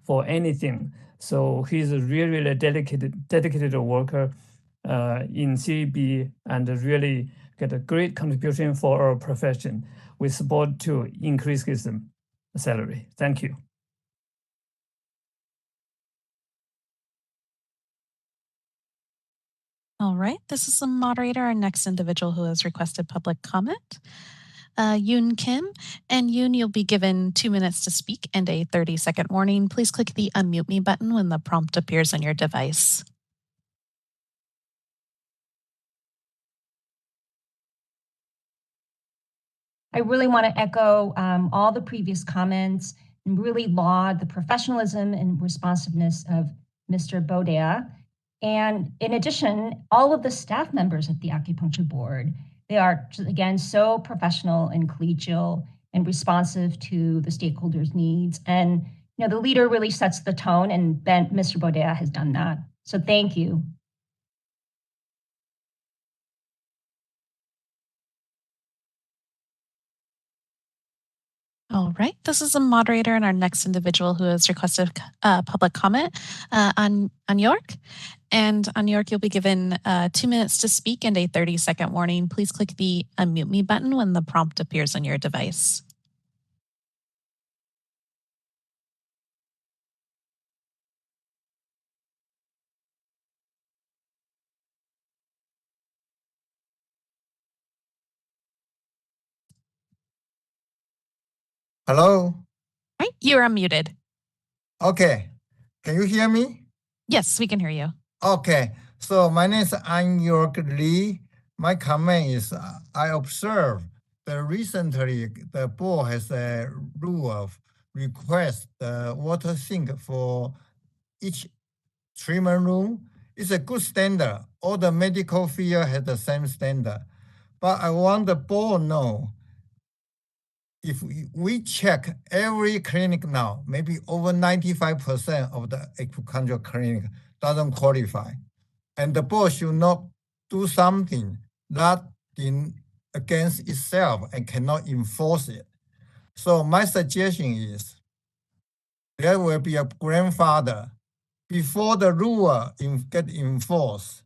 S14: for anything. So he's a really dedicated worker in CEB and really get a great contribution for our profession. We support to increase his salary. Thank you.
S9: All right, this is the moderator, our next individual who has requested public comment. Yoon Kim. And Yoon, you'll be given 2 minutes to speak and a 30-second warning. Please click the unmute me button when the prompt appears on your device.
S19: I really want to echo all the previous comments and really laud the professionalism and responsiveness of Mr. Bodea. And in addition, all of the staff members at the Acupuncture Board, they are, again, so professional and collegial and responsive to the stakeholders' needs. And the leader really sets the tone, and Mr. Bodea has done that. So thank you.
S9: All right, this is a moderator and our next individual who has requested public comment on York. And on York, you'll be given 2 minutes to speak and a 30-second warning. Please click the unmute me button when the prompt appears on your device.
S20: Hello?
S9: Right, you're unmuted.
S20: Okay. Can you hear me?
S9: Yes, we can hear you.
S20: Okay. So my name is An York Lee. My comment is I observe that recently the board has a rule of request the water sink for each treatment room. It's a good standard. All the medical field has the same standard. But I want the board to know if we check every clinic now, maybe over 95% of the acupuncture clinic doesn't qualify. And the board should not do something that against itself and cannot enforce it. So my suggestion is there will be a grandfather. Before the rule get enforced,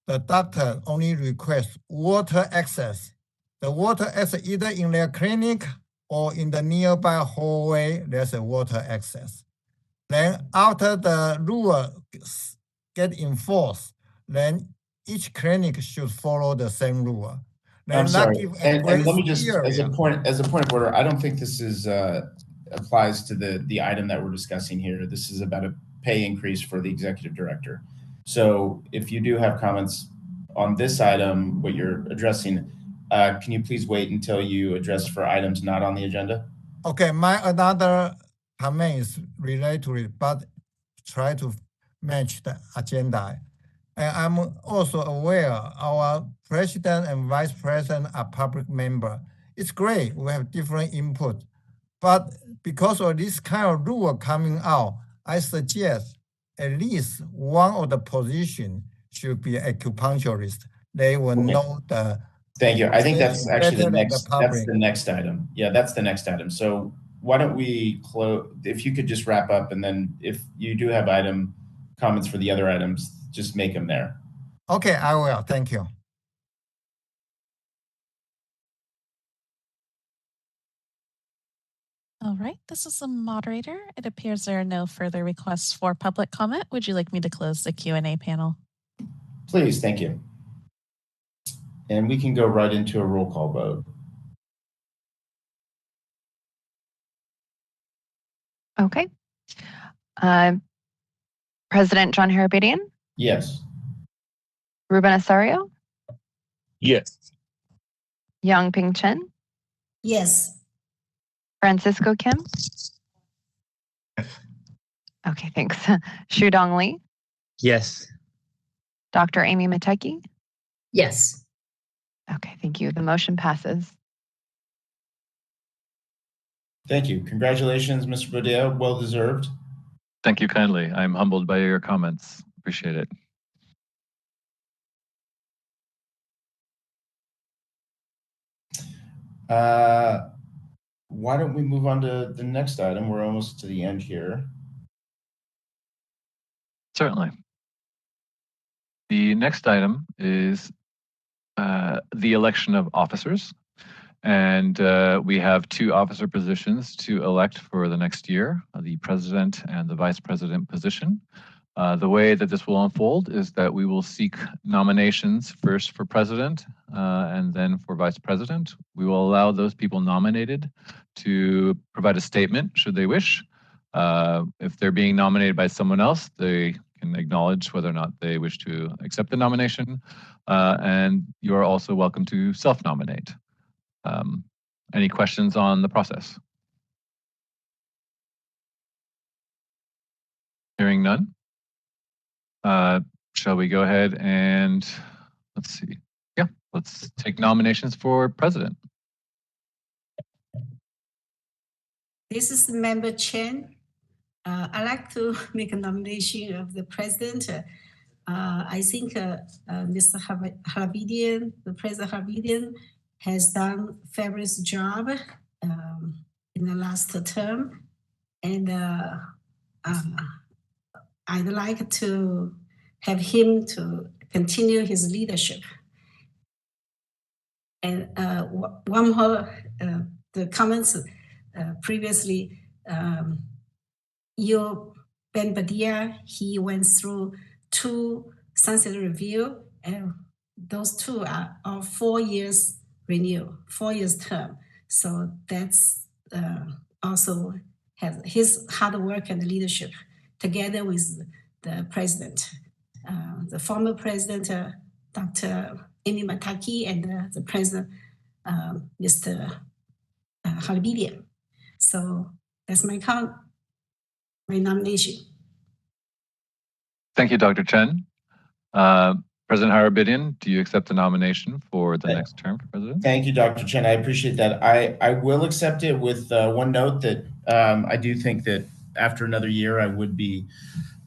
S20: the doctor only requests water access. The water access either in their clinic or in the nearby hallway, there's a water access. Then after the rule get enforced, then each clinic should follow the same rule.
S2: I'm sorry, and let me just, as a point of order, I don't think this is applies to the item that we're discussing here. This is about a pay increase for the executive director. So if you do have comments on this item, what you're addressing, can you please wait until you address for items not on the agenda?
S20: Okay, my another comment is related to it, but try to match the agenda. And I'm also aware our president and vice president are public member. It's great, we have different input. But because of this kind of rule coming out, I suggest at least one of the position should be acupuncturist. They will know the.
S2: Thank you. I think that's actually that's the next item. Yeah, that's the next item. So why don't we close, if you could just wrap up, and then if you do have comments for the other items, just make them there.
S20: Okay, I will. Thank you.
S9: All right, this is the moderator. It appears there are no further requests for public comment. Would you like me to close the Q&A panel?
S2: Please, thank you. And we can go right into a roll call vote.
S3: Okay. President John Harabedian?
S2: Yes.
S3: Ruben Osorio?
S4: Yes.
S3: Yang Ping Chen?
S5: Yes.
S3: Francisco Kim?
S18: Yes.
S3: Okay, thanks. Shudong Lee?
S18: Yes.
S3: Dr. Amy Mateki?
S15: Yes.
S3: Okay, thank you. The motion passes.
S2: Thank you. Congratulations, Mr. Bodea. Well deserved.
S1: Thank you kindly. I'm humbled by your comments. Appreciate it.
S2: Why don't we move on to the next item? We're almost to the end here.
S1: Certainly. The next item is the election of officers. And we have 2 officer positions to elect for the next year, the president and the vice president position. The way that this will unfold is that we will seek nominations first for president and then for vice president. We will allow those people nominated to provide a statement should they wish. If they're being nominated by someone else, they can acknowledge whether or not they wish to accept the nomination. And you're also welcome to self-nominate. Any questions on the process? Hearing none. Shall we go ahead and let's see. Yeah, let's take nominations for president.
S5: This is Member Chen. I'd like to make a nomination of the president. I think Mr. Harabidian, the President Harabidian, has done fabulous job in the last term, and I'd like to have him to continue his leadership. And one more, the comments previously, Ben Badia, he went through 2 sunset review, and those 2 are 4 years renew, 4 years term. So that's also has his hard work and leadership together with the president, the former president, Dr. Amy Mataki, and the president, Mr. Harabidian. So that's my nomination.
S1: Thank you, Dr. Chen. President Harabidian, do you accept the nomination for the next term for president?
S2: Thank you, Dr. Chen. I appreciate that. I will accept it with one note that I do think that after another year, I would be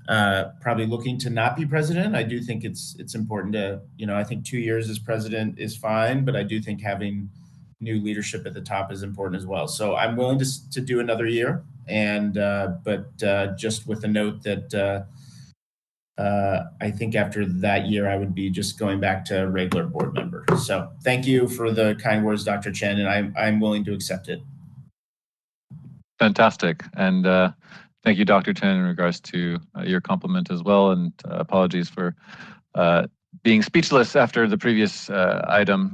S2: probably looking to not be president. I do think it's important to, I think 2 years as president is fine, but I do think having new leadership at the top is important as well. So I'm willing to do another year, and but just with a note that I think after that year, I would be just going back to regular board member. So thank you for the kind words, Dr. Chen, and I'm willing to accept it.
S1: Fantastic. And thank you, Dr. Chen, in regards to your compliment as well. And apologies for being speechless after the previous item.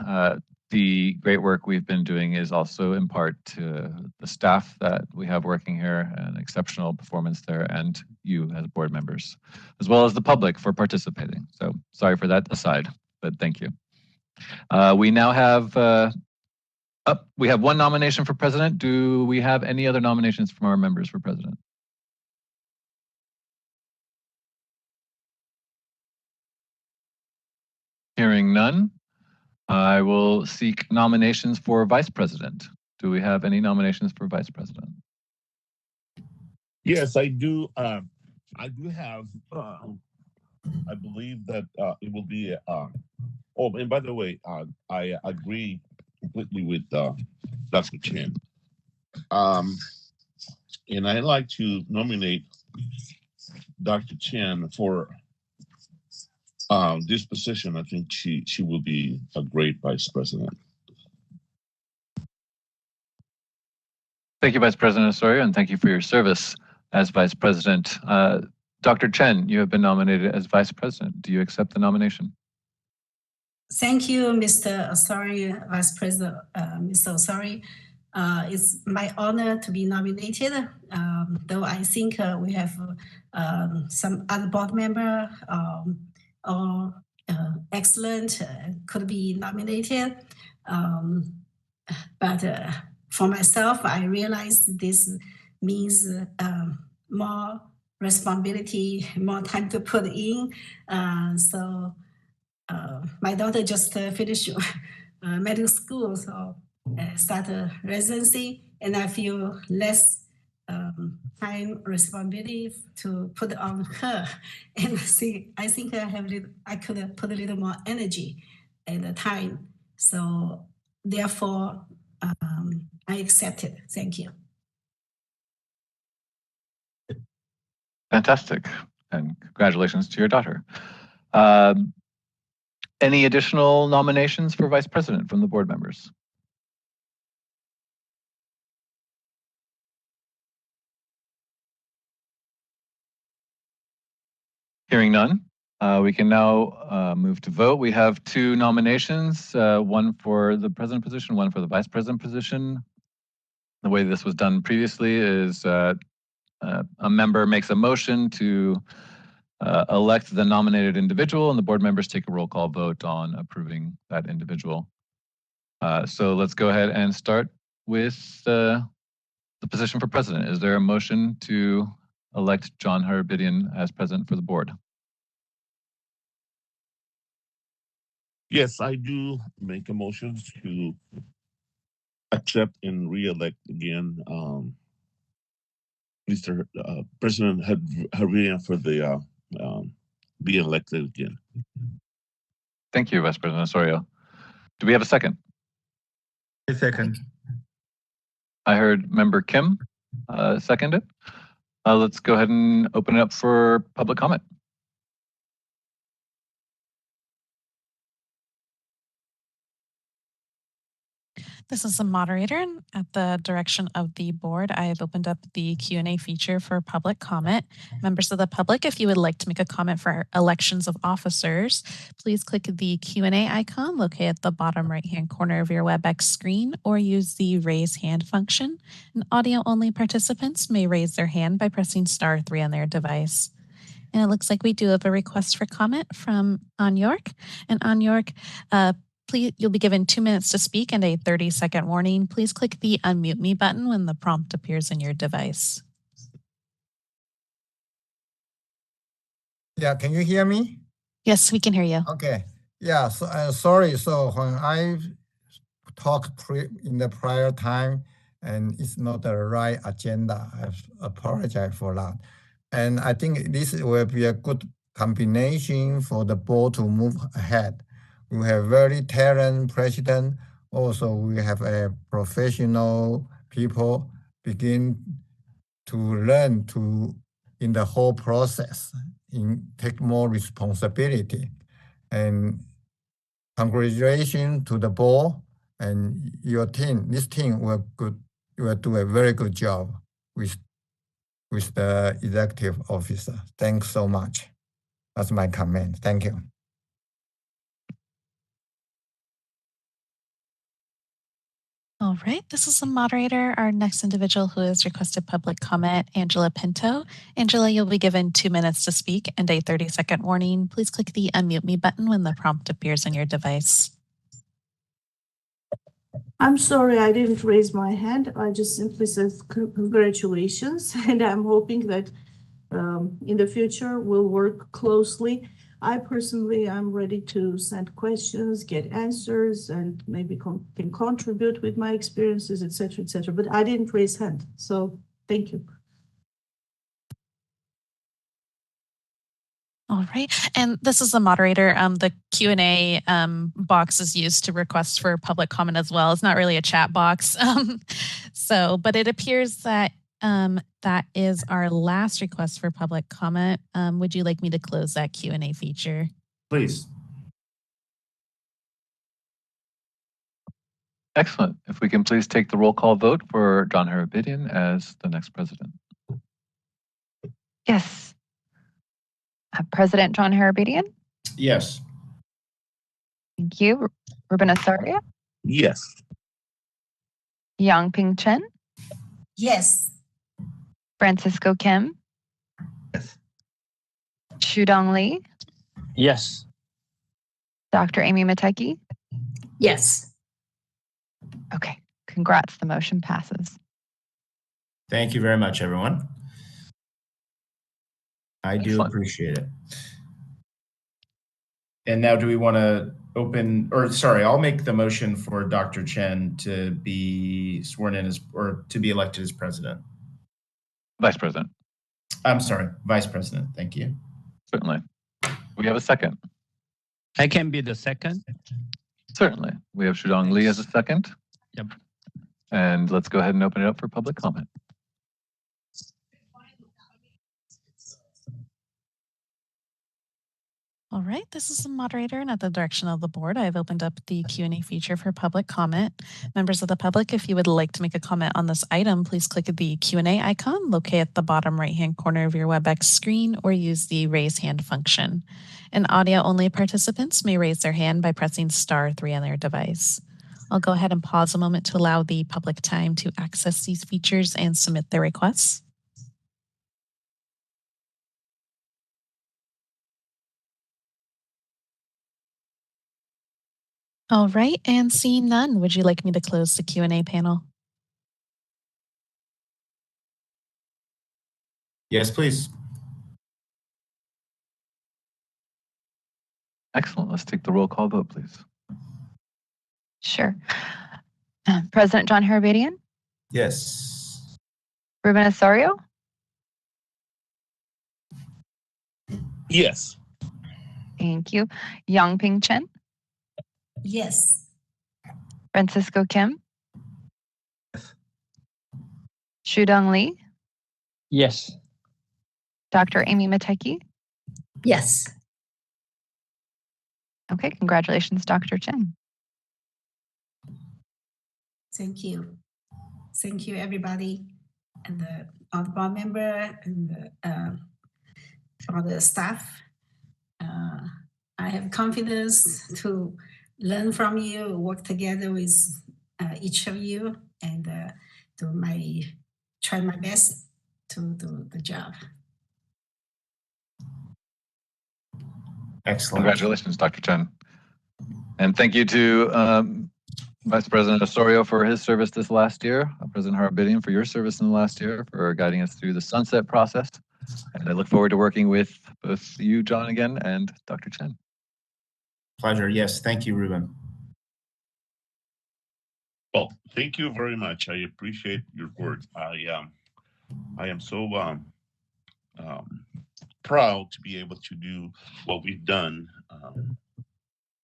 S1: The great work we've been doing is also in part to the staff that we have working here, and exceptional performance there, and you as board members, as well as the public for participating. So sorry for that aside, but thank you. We now have we have 1 nomination for president. Do we have any other nominations from our members for president? Hearing none, I will seek nominations for vice president. Do we have any nominations for vice president?
S4: Yes, I do. I do have. I believe that it will be. Oh, and by the way, I agree completely with Dr. Chen. And I'd like to nominate Dr. Chen for this position. I think she will be a great vice president.
S1: Thank you, Vice President Osorio, and thank you for your service as Vice President. Dr. Chen, you have been nominated as Vice President. Do you accept the nomination?
S5: Thank you, Mr. Osorio, Vice President, Mr. Osorio. It's my honor to be nominated, though I think we have some other board member or excellent could be nominated. But for myself, I realize this means more responsibility, more time to put in. So my daughter just finished medical school, so started residency, and I feel less time responsibility to put on her. And I think I could put a little more energy and time. So therefore, I accept it. Thank you.
S1: Fantastic, and congratulations to your daughter. Any additional nominations for vice president from the board members? Hearing none, we can now move to vote. We have two nominations, one for the president position, one for the vice president position. The way this was done previously is a member makes a motion to elect the nominated individual, and the board members take a roll call vote on approving that individual. So let's go ahead and start with the position for president. Is there a motion to elect John Harabidian as president for the board?
S4: Yes, I do make a motion to accept and re-elect again Mr. President Harabidian for the be elected again.
S1: Thank you, Vice President Osorio. Do we have a second?
S20: A second.
S1: I heard Member Kim second it. Let's go ahead and open it up for public comment.
S9: This is the moderator, and at the direction of the board, I have opened up the Q&A feature for public comment. Members of the public, if you would like to make a comment for elections of officers, please click the Q&A icon located at the bottom right-hand corner of your WebEx screen, or use the raise hand function. And audio-only participants may raise their hand by pressing *3 on their device. And it looks like we do have a request for comment from An York. And An York, please, you'll be given 2 minutes to speak and a 30-second warning. Please click the unmute me button when the prompt appears in your device.
S20: Yeah, can you hear me?
S9: Yes, we can hear you.
S20: Okay. Yeah, so sorry. So when I talked in the prior time and it's not the right agenda, I apologize for that. And I think this will be a good combination for the board to move ahead. We have very talented president. Also, we have a professional people begin to learn to in the whole process, take more responsibility. And congratulations to the board and your team. This team will do a very good job with the executive officer. Thanks so much. That's my comment. Thank you.
S9: All right, this is the moderator. Our next individual who has requested public comment, Angela Pinto. Angela, you'll be given 2 minutes to speak and a 30-second warning. Please click the unmute me button when the prompt appears on your device.
S12: I'm sorry, I didn't raise my hand. I just simply said congratulations, and I'm hoping that in the future we'll work closely. I personally am ready to send questions, get answers, and maybe can contribute with my experiences, etc., etc. But I didn't raise hand, so thank you.
S9: All right, and this is the moderator. The Q&A box is used to request for public comment as well. It's not really a chat box. But it appears that that is our last request for public comment. Would you like me to close that Q&A feature?
S2: Please.
S1: Excellent. If we can please take the roll call vote for John Harabidian as the next president.
S3: Yes. President John Harabidian?
S2: Yes.
S3: Thank you. Ruben Osorio?
S4: Yes.
S3: Yangping Chen?
S5: Yes.
S3: Francisco Kim?
S10: Yes.
S3: Shudong Lee?
S18: Yes.
S3: Dr. Amy Mateki?
S15: Yes.
S3: Okay, congrats. The motion passes.
S2: Thank you very much, everyone. I do
S1: Excellent.
S2: appreciate it. And now do we want to open, or sorry, I'll make the motion for Dr. Chen to be sworn in as, or to be elected as president.
S1: Vice President.
S2: I'm sorry, Vice President. Thank you.
S1: Certainly. We have a second.
S18: I can be the second.
S1: Certainly. We have Shudong Lee as a second.
S18: Yep.
S1: And let's go ahead and open it up for public comment.
S9: All right, this is the moderator, and at the direction of the board, I've opened up the Q&A feature for public comment. Members of the public, if you would like to make a comment on this item, please click the Q&A icon located at the bottom right-hand corner of your WebEx screen or use the raise hand function. And audio-only participants may raise their hand by pressing *3 on their device. I'll go ahead and pause a moment to allow the public time to access these features and submit their requests. All right, and seeing none, would you like me to close the Q&A panel?
S2: Yes, please.
S1: Excellent. Let's take the roll call vote, please.
S3: Sure. President John Harabedian,
S2: Yes.
S3: Ruben Osorio,
S4: Yes.
S3: thank you. Yang Ping Chen,
S5: Yes.
S3: Francisco Kim, Shudong Lee,
S18: Yes.
S3: Dr. Amy Mateki.
S15: Yes.
S3: Okay, congratulations, Dr. Chen.
S5: Thank you. Thank you, everybody, and all the board member and all the staff. I have confidence to learn from you, work together with each of you, and try my best to do the job.
S2: Excellent.
S1: Congratulations, Dr. Chen. And thank you to Vice President Osorio for his service this last year, President Harabedian for your service in the last year, for guiding us through the sunset process. And I look forward to working with both you, John, again, and Dr. Chen.
S2: Pleasure. Yes. Thank you, Ruben.
S4: Well, thank you very much. I appreciate your words. I am so proud to be able to do what we've done,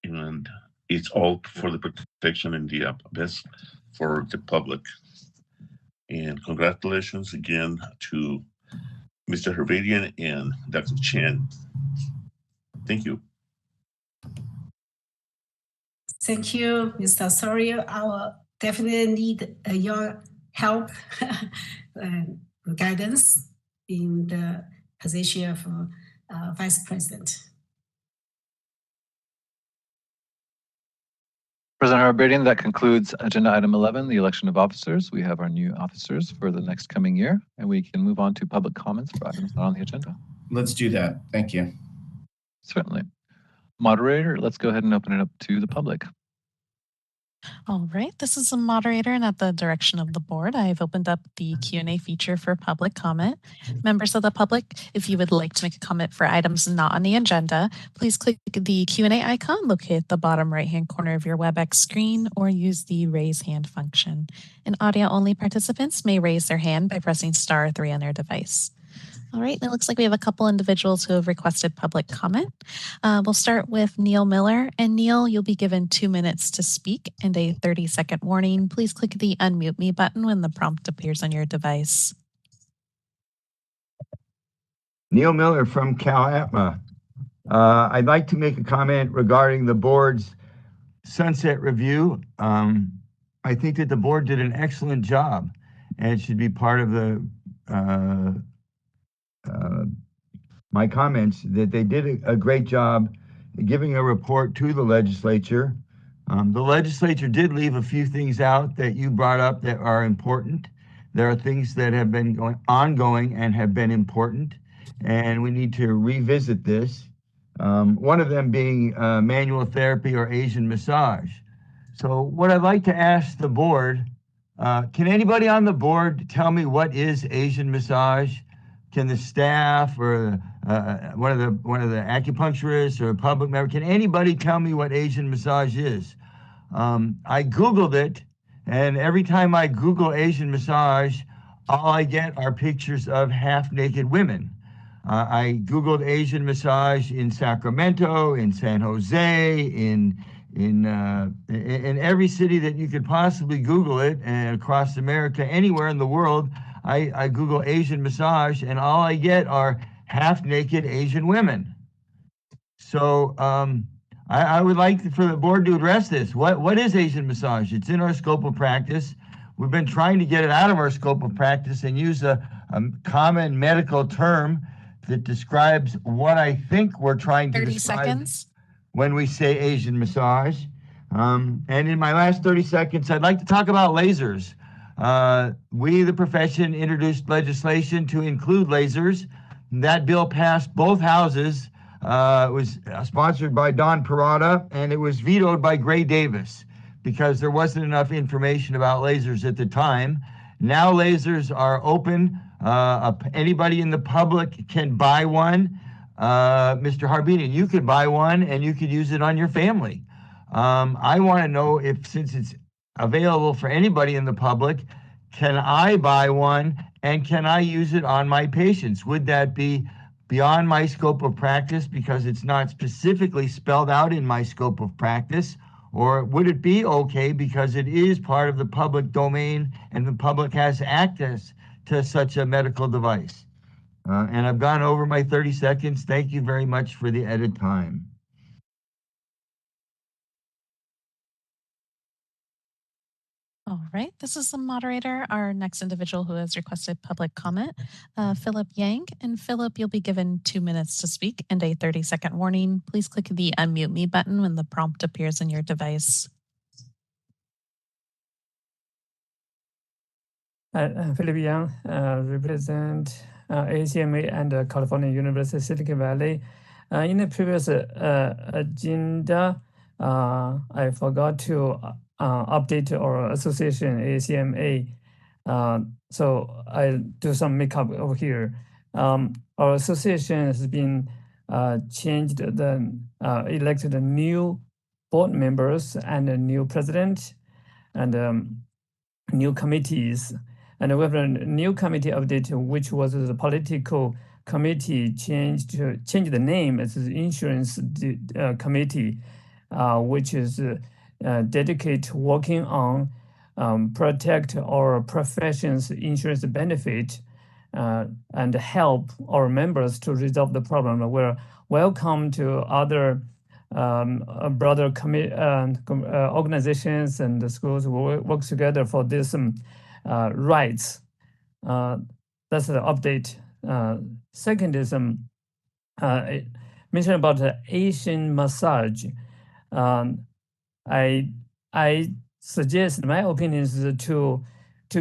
S4: and it's all for the protection and the best for the public. And congratulations again to Mr. Harabedian and Dr. Chen. Thank you.
S5: Thank you, Mr. Osorio. I will definitely need your help and guidance in the position of Vice President.
S1: President Harabedian, that concludes agenda item 11, the election of officers. We have our new officers for the next coming year, and we can move on to public comments for items not on the agenda.
S2: Let's do that. Thank you.
S1: Certainly. Moderator, let's go ahead and open it up to the public.
S9: All right, this is the moderator, and at the direction of the board, I've opened up the Q&A feature for public comment. Members of the public, if you would like to make a comment for items not on the agenda, please click the Q&A icon located at the bottom right-hand corner of your WebEx screen or use the raise hand function. And audio-only participants may raise their hand by pressing *3 on their device. All right, it looks like we have a couple individuals who have requested public comment. We'll start with Neil Miller. And Neil, you'll be given 2 minutes to speak and a 30-second warning. Please click the unmute me button when the prompt appears on your device.
S10: Neil Miller from CalAtma. I'd like to make a comment regarding the board's sunset review. I think that the board did an excellent job, and it should be part of the my comments that they did a great job giving a report to the legislature. The legislature did leave a few things out that you brought up that are important. There are things that have been ongoing and have been important, and we need to revisit this. One of them being manual therapy or Asian massage. So what I'd like to ask the board, can anybody on the board tell me what is Asian massage? Can the staff or one of the acupuncturists or a public member, can anybody tell me what Asian massage is? I Googled it, and every time I Google Asian massage, all I get are pictures of half-naked women. I Googled Asian massage in Sacramento, in San Jose, in every city that you could possibly Google it, and across America, anywhere in the world. I Google Asian massage, and all I get are half-naked Asian women. So I would like for the board to address this. What is Asian massage? It's in our scope of practice. We've been trying to get it out of our scope of practice and use a common medical term that describes what I think we're trying to
S9: 30
S10: describe
S9: seconds.
S10: when we say Asian massage. And in my last 30 seconds, I'd like to talk about lasers. We, the profession, introduced legislation to include lasers. That bill passed both houses. It was sponsored by Don Parada, and it was vetoed by Gray Davis because there wasn't enough information about lasers at the time. Now lasers are open. Anybody in the public can buy one. Mr. Harbinian, you could buy one and you could use it on your family. I want to know if, since it's available for anybody in the public, can I buy one and can I use it on my patients? Would that be beyond my scope of practice because it's not specifically spelled out in my scope of practice? Or would it be okay because it is part of the public domain and the public has access to such a medical device? And I've gone over my 30 seconds. Thank you very much for the added time.
S9: All right, this is the moderator, our next individual who has requested public comment, Philip Yang. And Philip, you'll be given 2 minutes to speak and a 30-second warning. Please click the unmute me button when the prompt appears in your device.
S14: Philip Yang, represent ACMA and California University Silicon Valley. In the previous agenda, I forgot to update our association ACMA. So I do some makeup over here. Our association has been changed, elected a new board members and a new president and new committees. And we have a new committee update, which was the political committee changed the name as the insurance committee, which is dedicated working on protect our profession's insurance benefit and help our members to resolve the problem. We're welcome to other broader organizations and the schools will work together for this rights. That's the update. Second is mentioned about the Asian massage. I suggest, my opinion is to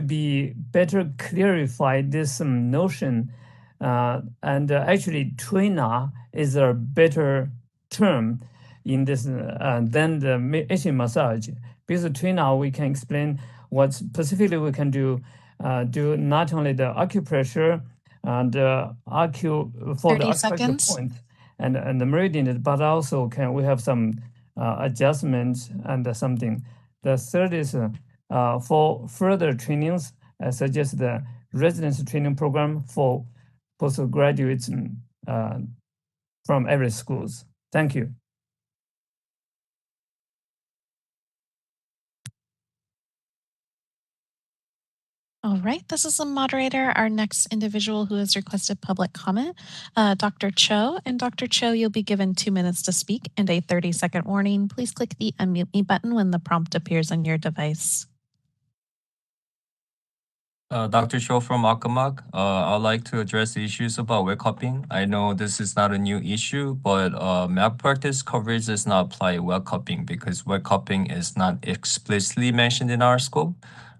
S14: be better clarify this notion. And actually, Tuina is a better term in this than the Asian massage. Because Tuina, we can explain what specifically we can do not only the acupressure and for the acupressure point and the meridian, but also we have some adjustments and something. The third is for further trainings, I suggest the residency training program for postgraduates from every schools. Thank you.
S9: All right, this is the moderator, our next individual who has requested public comment, Dr. Cho. And Dr. Cho, you'll be given 2 minutes to speak and a 30-second warning. Please click the unmute me button when the prompt appears on your device.
S17: Dr. Cho from Acupuncture. I'd like to address the issues about wet cupping. I know this is not a new issue, but malpractice coverage does not apply wet cupping because wet cupping is not explicitly mentioned in our scope.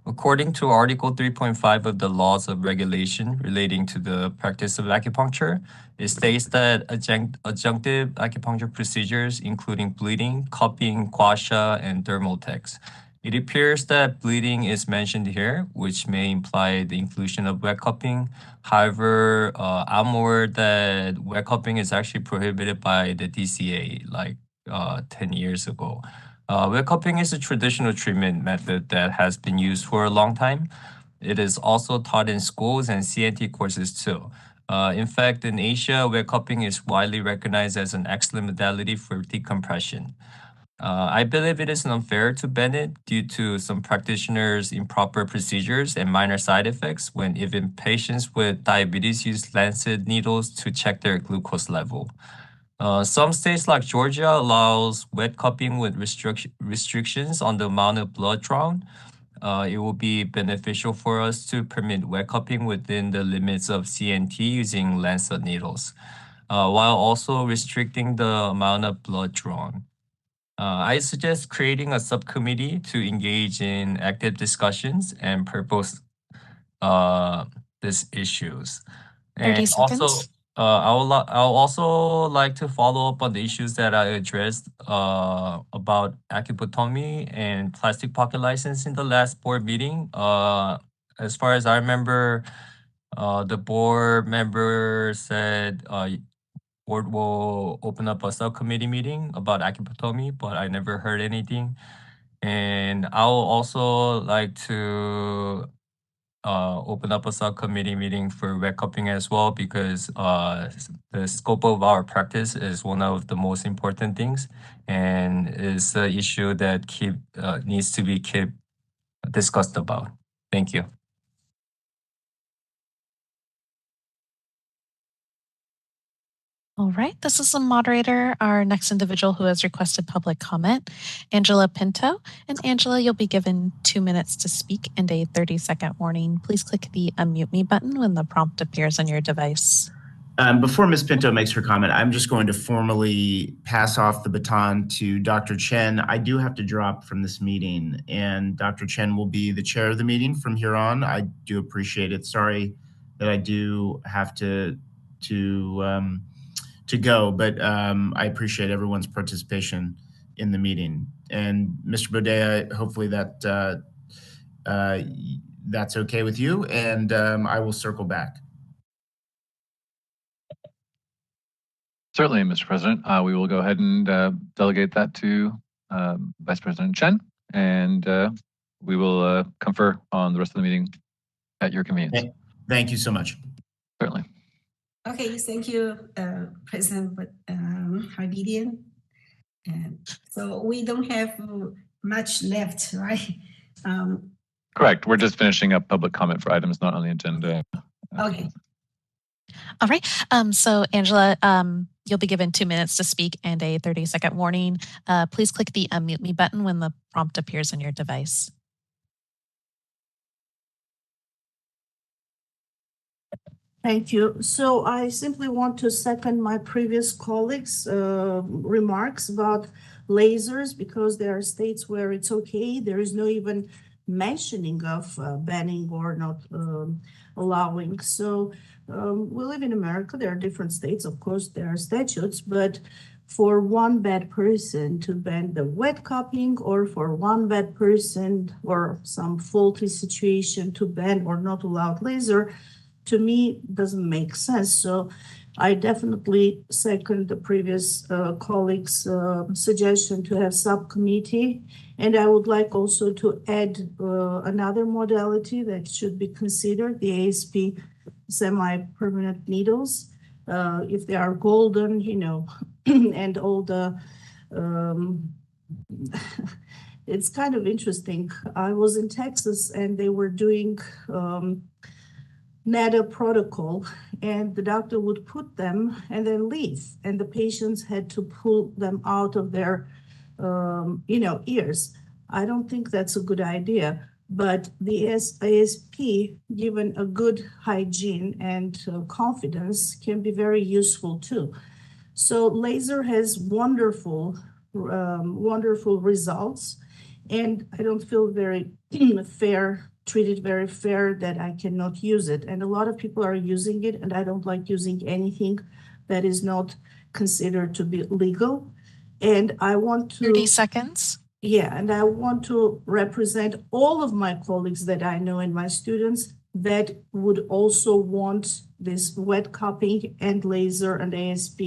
S17: According to Article 3.5 of the Laws of Regulation relating to the practice of acupuncture, it states that adjunctive acupuncture procedures, including bleeding, cupping, gua sha, and dermotex. It appears that bleeding is mentioned here, which may imply the inclusion of wet cupping. However, I'm aware that wet cupping is actually prohibited by the DCA like 10 years ago. Wet cupping is a traditional treatment method that has been used for a long time. It is also taught in schools and CNT courses too. In fact, in Asia, wet cupping is widely recognized as an excellent modality for decompression. I believe it is unfair to ban it due to some practitioners' improper procedures and minor side effects when even patients with diabetes use lancet needles to check their glucose level. Some states like Georgia allows wet cupping with restrictions on the amount of blood drawn. It will be beneficial for us to permit wet cupping within the limits of CNT using lancet needles, while also restricting the amount of blood drawn. I suggest creating a subcommittee to engage in active discussions and propose these issues.
S9: 30
S17: And also,
S9: seconds.
S17: I'll also like to follow up on the issues that I addressed about acupuncture and plastic pocket license in the last board meeting. As far as I remember, the board member said board will open up a subcommittee meeting about acupuncture, but I never heard anything. And I'll also like to open up a subcommittee meeting for wet cupping as well, because the scope of our practice is one of the most important things, and is an issue that needs to be kept discussed about. Thank you.
S9: All right, this is the moderator, our next individual who has requested public comment, Angela Pinto. And Angela, you'll be given 2 minutes to speak and a 30-second warning. Please click the unmute me button when the prompt appears on your device.
S2: Before Ms. Pinto makes her comment, I'm just going to formally pass off the baton to Dr. Chen. I do have to drop from this meeting, and Dr. Chen will be the chair of the meeting from here on. I do appreciate it. Sorry that I do have to go, but I appreciate everyone's participation in the meeting. And Mr. Bodea, hopefully that's okay with you, and I will circle back.
S1: Certainly, Mr. President. We will go ahead and delegate that to Vice President Chen, and we will confer on the rest of the meeting at your convenience.
S2: Thank you so much.
S1: Certainly.
S5: Okay, thank you, President Harbidian. So we don't have much left, right?
S1: Correct. We're just finishing up public comment for items not on the agenda.
S5: Okay.
S9: All right. So Angela, you'll be given 2 minutes to speak and a 30-second warning. Please click the unmute me button when the prompt appears on your device.
S12: Thank you. So I simply want to second my previous colleagues' remarks about lasers, because there are states where it's okay. There is no even mentioning of banning or not allowing. So we live in America. There are different states. Of course, there are statutes, but for one bad person to ban the wet cupping, or for one bad person or some faulty situation to ban or not allow laser, to me, doesn't make sense. So I definitely second the previous colleague's suggestion to have subcommittee. And I would like also to add another modality that should be considered, the ASP semi-permanent needles. If they are golden, and all the, it's kind of interesting. I was in Texas and they were doing NADA protocol, and the doctor would put them and then leave, and the patients had to pull them out of their ears. I don't think that's a good idea, but the ASP, given a good hygiene and confidence, can be very useful too. So laser has wonderful results, and I don't feel very treated very fair that I cannot use it. And a lot of people are using it, and I don't like using anything that is not considered to be legal. And I want to—
S9: 30 seconds.
S12: Yeah, and I want to represent all of my colleagues that I know and my students that would also want this wet cupping and laser and ASP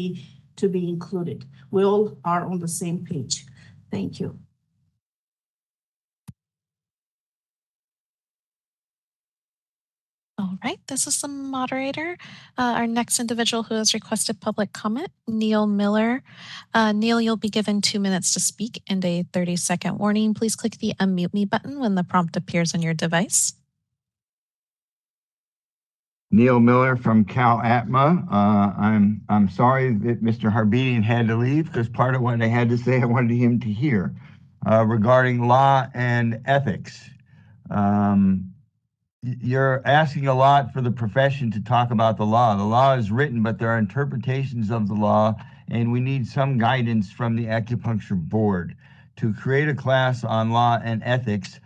S12: to be included. We all are on the same page. Thank you.
S9: All right, this is the moderator. Our next individual who has requested public comment, Neil Miller. Neil, you'll be given 2 minutes to speak and a 30-second warning. Please click the unmute me button when the prompt appears on your device.
S10: Neil Miller from Cal Atma. I'm sorry that Mr. Harbedian had to leave because part of what I had to say I wanted him to hear regarding law and ethics. You're asking a lot for the profession to talk about the law. The law is written, but there are interpretations of the law, and we need some guidance from the Acupuncture Board to create a class on law and ethics.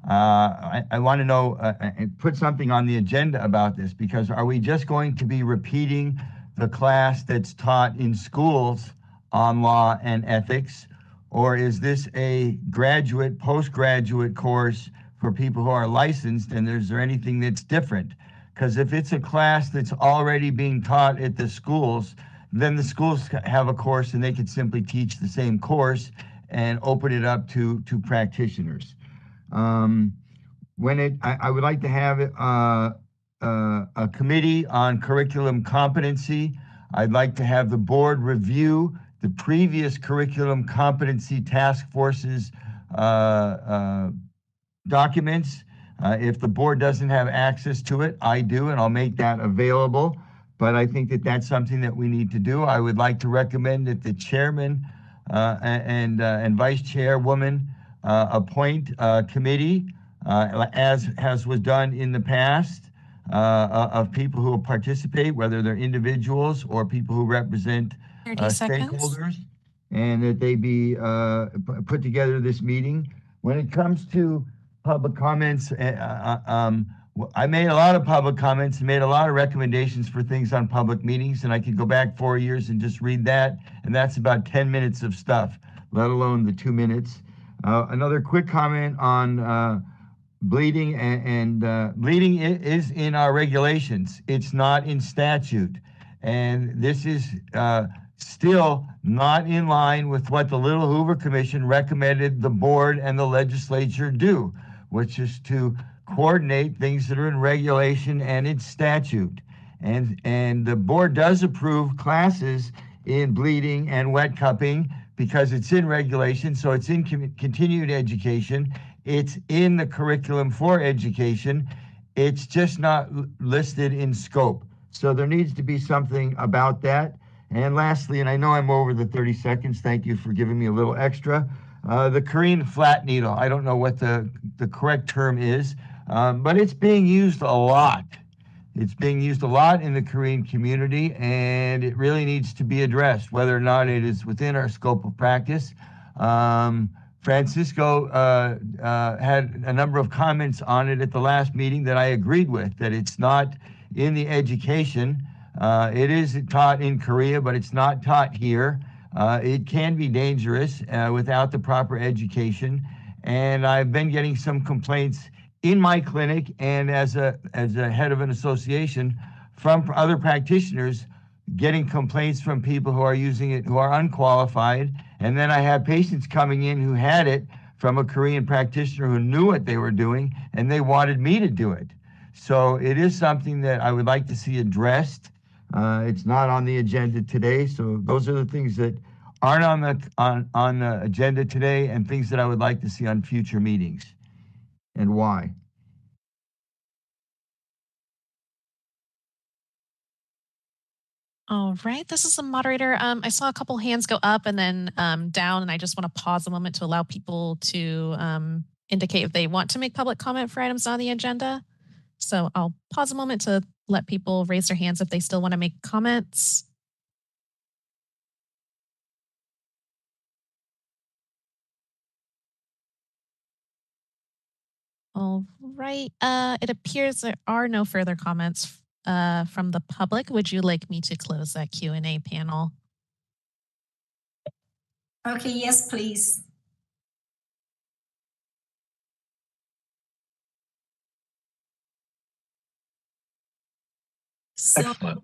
S10: I want to know and put something on the agenda about this, because are we just going to be repeating the class that's taught in schools on law and ethics, or is this a graduate, postgraduate course for people who are licensed, and is there anything that's different? Because if it's a class that's already being taught at the schools, then the schools have a course and they could simply teach the same course and open it up to practitioners. I would like to have a committee on curriculum competency. I'd like to have the board review the previous curriculum competency task forces documents. If the board doesn't have access to it, I do, and I'll make that available. But I think that that's something that we need to do. I would like to recommend that the chairman and vice chairwoman appoint a committee, as was done in the past, of people who will participate, whether they're individuals or people who represent
S9: 30 seconds.
S10: stakeholders, and that they be put together this meeting. When it comes to public comments, I made a lot of public comments and made a lot of recommendations for things on public meetings, and I could go back 4 years and just read that, and that's about 10 minutes of stuff, let alone the 2 minutes. Another quick comment on bleeding, and bleeding is in our regulations. It's not in statute, and this is still not in line with what the Little Hoover Commission recommended the board and the legislature do, which is to coordinate things that are in regulation and in statute. And the board does approve classes in bleeding and wet cupping because it's in regulation, so it's in continued education. It's in the curriculum for education. It's just not listed in scope. So there needs to be something about that. And lastly, and I know I'm over the 30 seconds, thank you for giving me a little extra. The Korean flat needle, I don't know what the correct term is, but it's being used a lot. It's being used a lot in the Korean community, and it really needs to be addressed, whether or not it is within our scope of practice. Francisco had a number of comments on it at the last meeting that I agreed with, that it's not in the education. It is taught in Korea, but it's not taught here. It can be dangerous without the proper education. And I've been getting some complaints in my clinic and as a head of an association from other practitioners, getting complaints from people who are using it who are unqualified. And then I have patients coming in who had it from a Korean practitioner who knew what they were doing, and they wanted me to do it. So it is something that I would like to see addressed. It's not on the agenda today, so those are the things that aren't on the agenda today, and things that I would like to see on future meetings, and why.
S9: All right, this is the moderator. I saw a couple hands go up and then down, and I just want to pause a moment to allow people to indicate if they want to make public comment for items on the agenda. So I'll pause a moment to let people raise their hands if they still want to make comments. All right, it appears there are no further comments from the public. Would you like me to close that Q&A panel?
S5: Okay, yes, please. So,
S1: Excellent.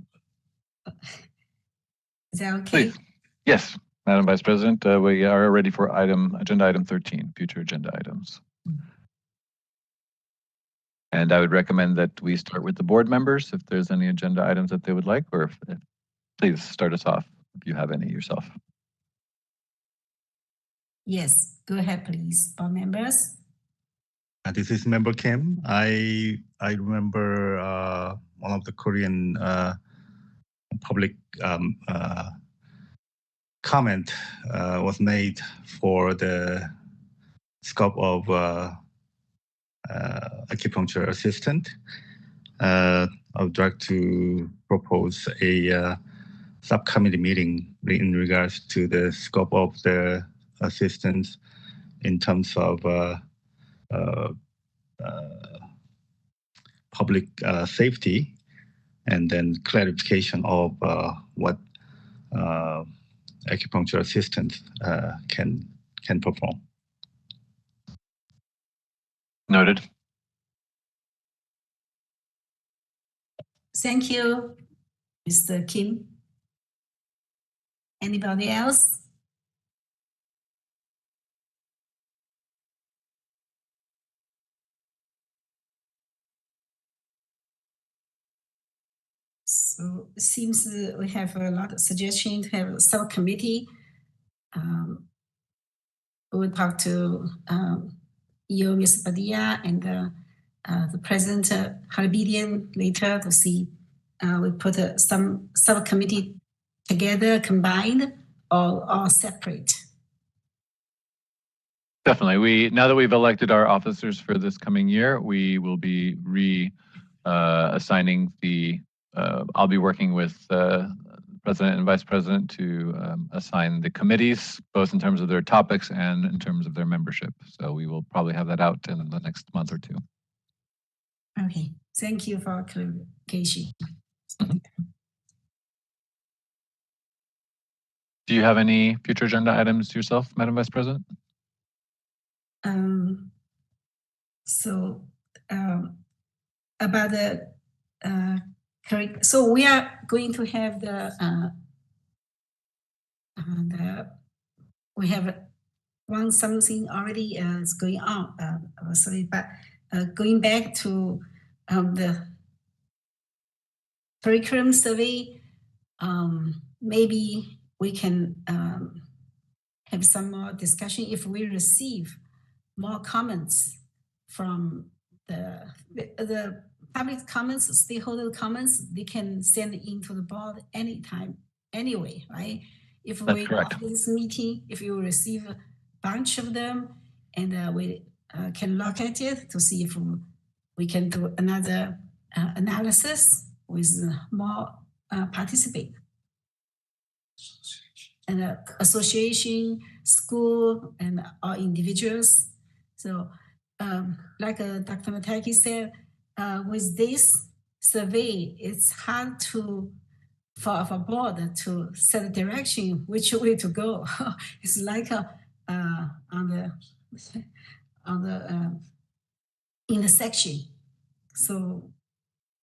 S5: is that okay?
S1: Please. Yes, Madam Vice President, we are ready for agenda item 13, future agenda items. And I would recommend that we start with the board members if there's any agenda items that they would like, or if please start us off if you have any yourself.
S5: Yes, go ahead, please, board members.
S6: This is Member Kim. I remember one of the Korean public comment was made for the scope of acupuncture assistant. I would like to propose a subcommittee meeting in regards to the scope of the assistance in terms of public safety, and then clarification of what acupuncture assistants can perform.
S1: Noted.
S5: Thank you, Mr. Kim. Anybody else? So it seems we have a lot of suggestions to have a subcommittee. We'll talk to you, Ms. Badia, and the President Harabidian later to see we put some subcommittee together, combined, or separate.
S1: Definitely. Now that we've elected our officers for this coming year, we will be assigning the. I'll be working with President and Vice President to assign the committees, both in terms of their topics and in terms of their membership. So we will probably have that out in the next month or two.
S5: Okay, thank you for clarification.
S1: Do you have any future agenda items yourself, Madam Vice President?
S5: About the so we are going to have we have something already is going on. Sorry, but going back to the curriculum survey, maybe we can have some more discussion if we receive more comments from the public comments, stakeholder comments. They can send it into the board anytime, anyway, right? If
S1: That's
S5: we
S1: correct.
S5: after this meeting, if you receive a bunch of them, and we can look at it to see if we can do another analysis with more participate. And association, school, and all individuals. So, like Dr. Mataki said, with this survey, it's hard for our board to set a direction which way to go. It's like on the intersection. So,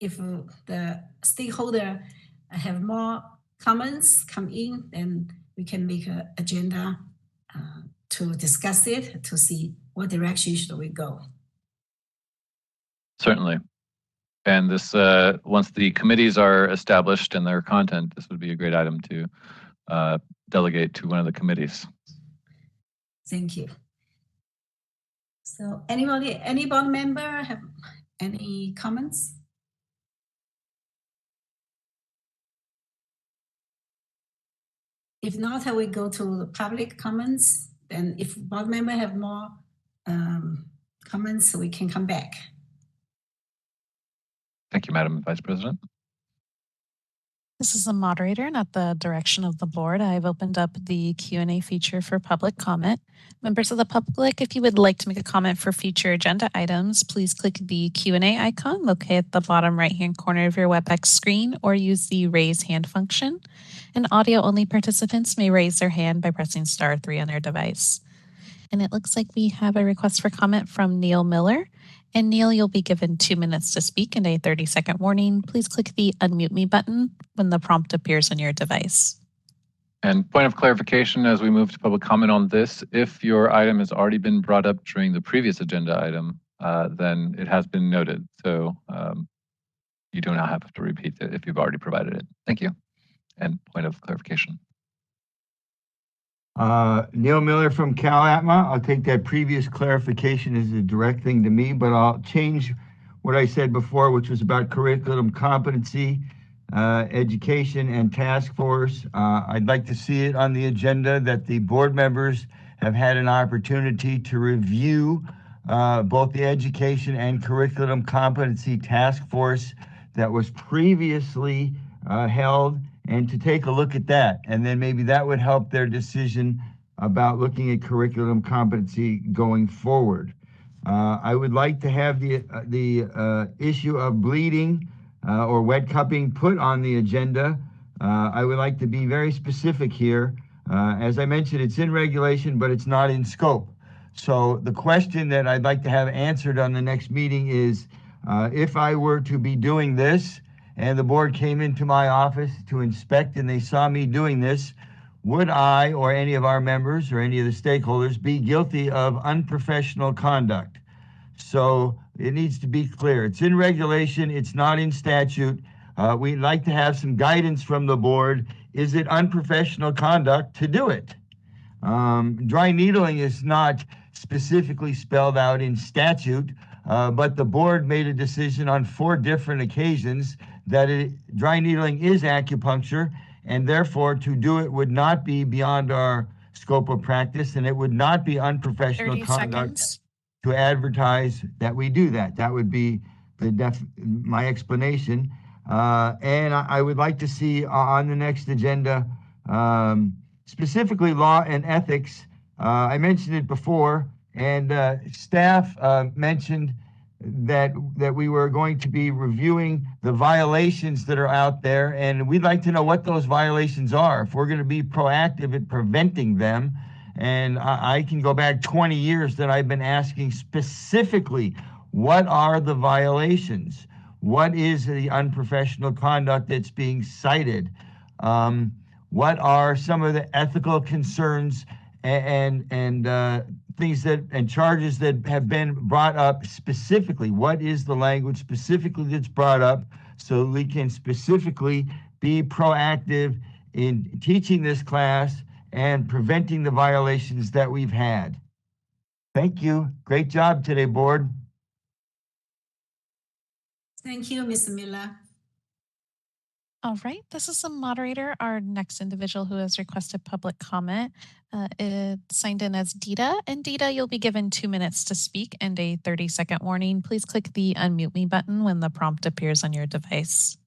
S5: if the stakeholder have more comments come in, then we can make an agenda to discuss it, to see what direction should we go.
S1: Certainly. And this, once the committees are established and their content, this would be a great item to delegate to one of the committees.
S5: Thank you. So any board member have any comments? If not, I will go to the public comments. And if board member have more comments, we can come back.
S1: Thank you, Madam Vice President.
S9: This is the moderator, and at the direction of the board, I've opened up the Q&A feature for public comment. Members of the public, if you would like to make a comment for future agenda items, please click the Q&A icon located at the bottom right-hand corner of your WebEx screen, or use the raise hand function. And audio-only participants may raise their hand by pressing *3 on their device. And it looks like we have a request for comment from Neil Miller. And Neil, you'll be given 2 minutes to speak and a 30-second warning. Please click the unmute me button when the prompt appears on your device.
S1: And point of clarification as we move to public comment on this, if your item has already been brought up during the previous agenda item, then it has been noted. So you do not have to repeat it if you've already provided it. Thank you. And point of clarification.
S10: Neil Miller from CalAtma. I'll take that previous clarification as a direct thing to me, but I'll change what I said before, which was about curriculum competency, education, and task force. I'd like to see it on the agenda that the board members have had an opportunity to review both the education and curriculum competency task force that was previously held, and to take a look at that. And then maybe that would help their decision about looking at curriculum competency going forward. I would like to have the issue of bleeding or wet cupping put on the agenda. I would like to be very specific here. As I mentioned, it's in regulation, but it's not in scope. So the question that I'd like to have answered on the next meeting is, if I were to be doing this and the board came into my office to inspect and they saw me doing this, would I or any of our members or any of the stakeholders be guilty of unprofessional conduct? So it needs to be clear. It's in regulation, it's not in statute. We'd like to have some guidance from the board. Is it unprofessional conduct to do it? Dry needling is not specifically spelled out in statute, but the board made a decision on 4 different occasions that dry needling is acupuncture, and therefore to do it would not be beyond our scope of practice, and it would not be unprofessional
S9: 30
S10: conduct
S9: seconds.
S10: to advertise that we do that. That would be my explanation. And I would like to see on the next agenda, specifically law and ethics. I mentioned it before, and staff mentioned that we were going to be reviewing the violations that are out there, and we'd like to know what those violations are, if we're going to be proactive at preventing them. And I can go back 20 years that I've been asking specifically, what are the violations? What is the unprofessional conduct that's being cited? What are some of the ethical concerns and things and charges that have been brought up specifically? What is the language specifically that's brought up so we can specifically be proactive in teaching this class and preventing the violations that we've had? Thank you. Great job today, board.
S5: Thank you, Mr. Miller.
S9: All right, this is the moderator, our next individual who has requested public comment. It's signed in as Dita. And Dita, you'll be given 2 minutes to speak and a 30-second warning. Please click the unmute me button when the prompt appears on your device.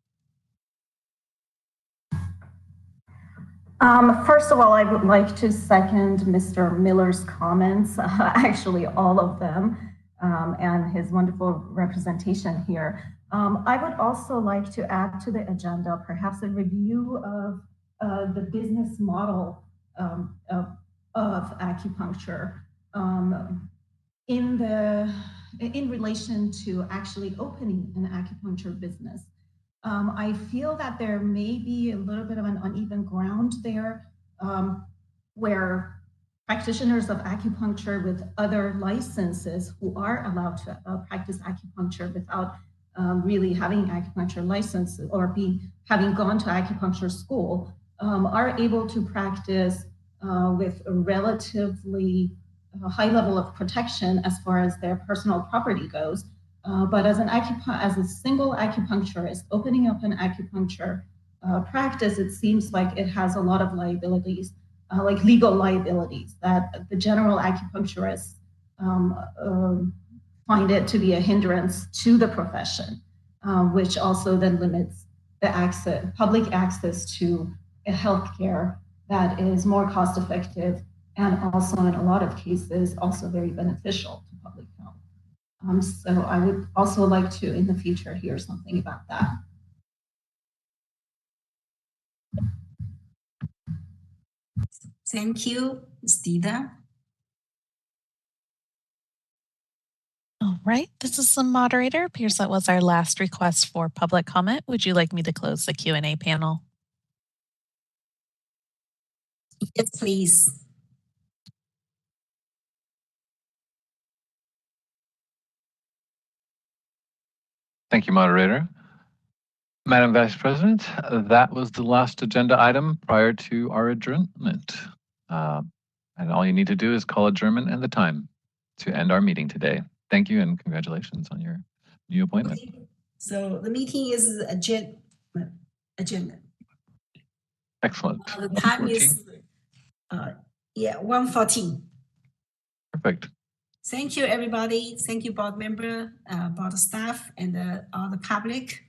S16: First of all, I would like to second Mr. Miller's comments, actually all of them, and his wonderful representation here. I would also like to add to the agenda perhaps a review of the business model of acupuncture in relation to actually opening an acupuncture business. I feel that there may be a little bit of an uneven ground there where practitioners of acupuncture with other licenses who are allowed to practice acupuncture without really having acupuncture license or having gone to acupuncture school are able to practice with a relatively high level of protection as far as their personal property goes. But as a single acupuncturist opening up an acupuncture practice, it seems like it has a lot of liabilities, like legal liabilities, that the general acupuncturists find it to be a hindrance to the profession, which also then limits the public access to a healthcare that is more cost effective and also in a lot of cases also very beneficial to public health. So I would also like to in the future hear something about that.
S5: Thank you, Stida.
S9: All right, this is the moderator. Appears that was our last request for public comment. Would you like me to close the Q&A panel?
S5: Yes, please.
S1: Thank you, moderator. Madam Vice President, that was the last agenda item prior to our adjournment. And all you need to do is call adjournment and the time to end our meeting today. Thank you and congratulations on your new appointment.
S5: Okay. So the meeting is adjourned.
S1: Excellent.
S5: The time is 1:14.
S1: Perfect.
S5: Thank you, everybody. Thank you, board member, board staff, and all the public.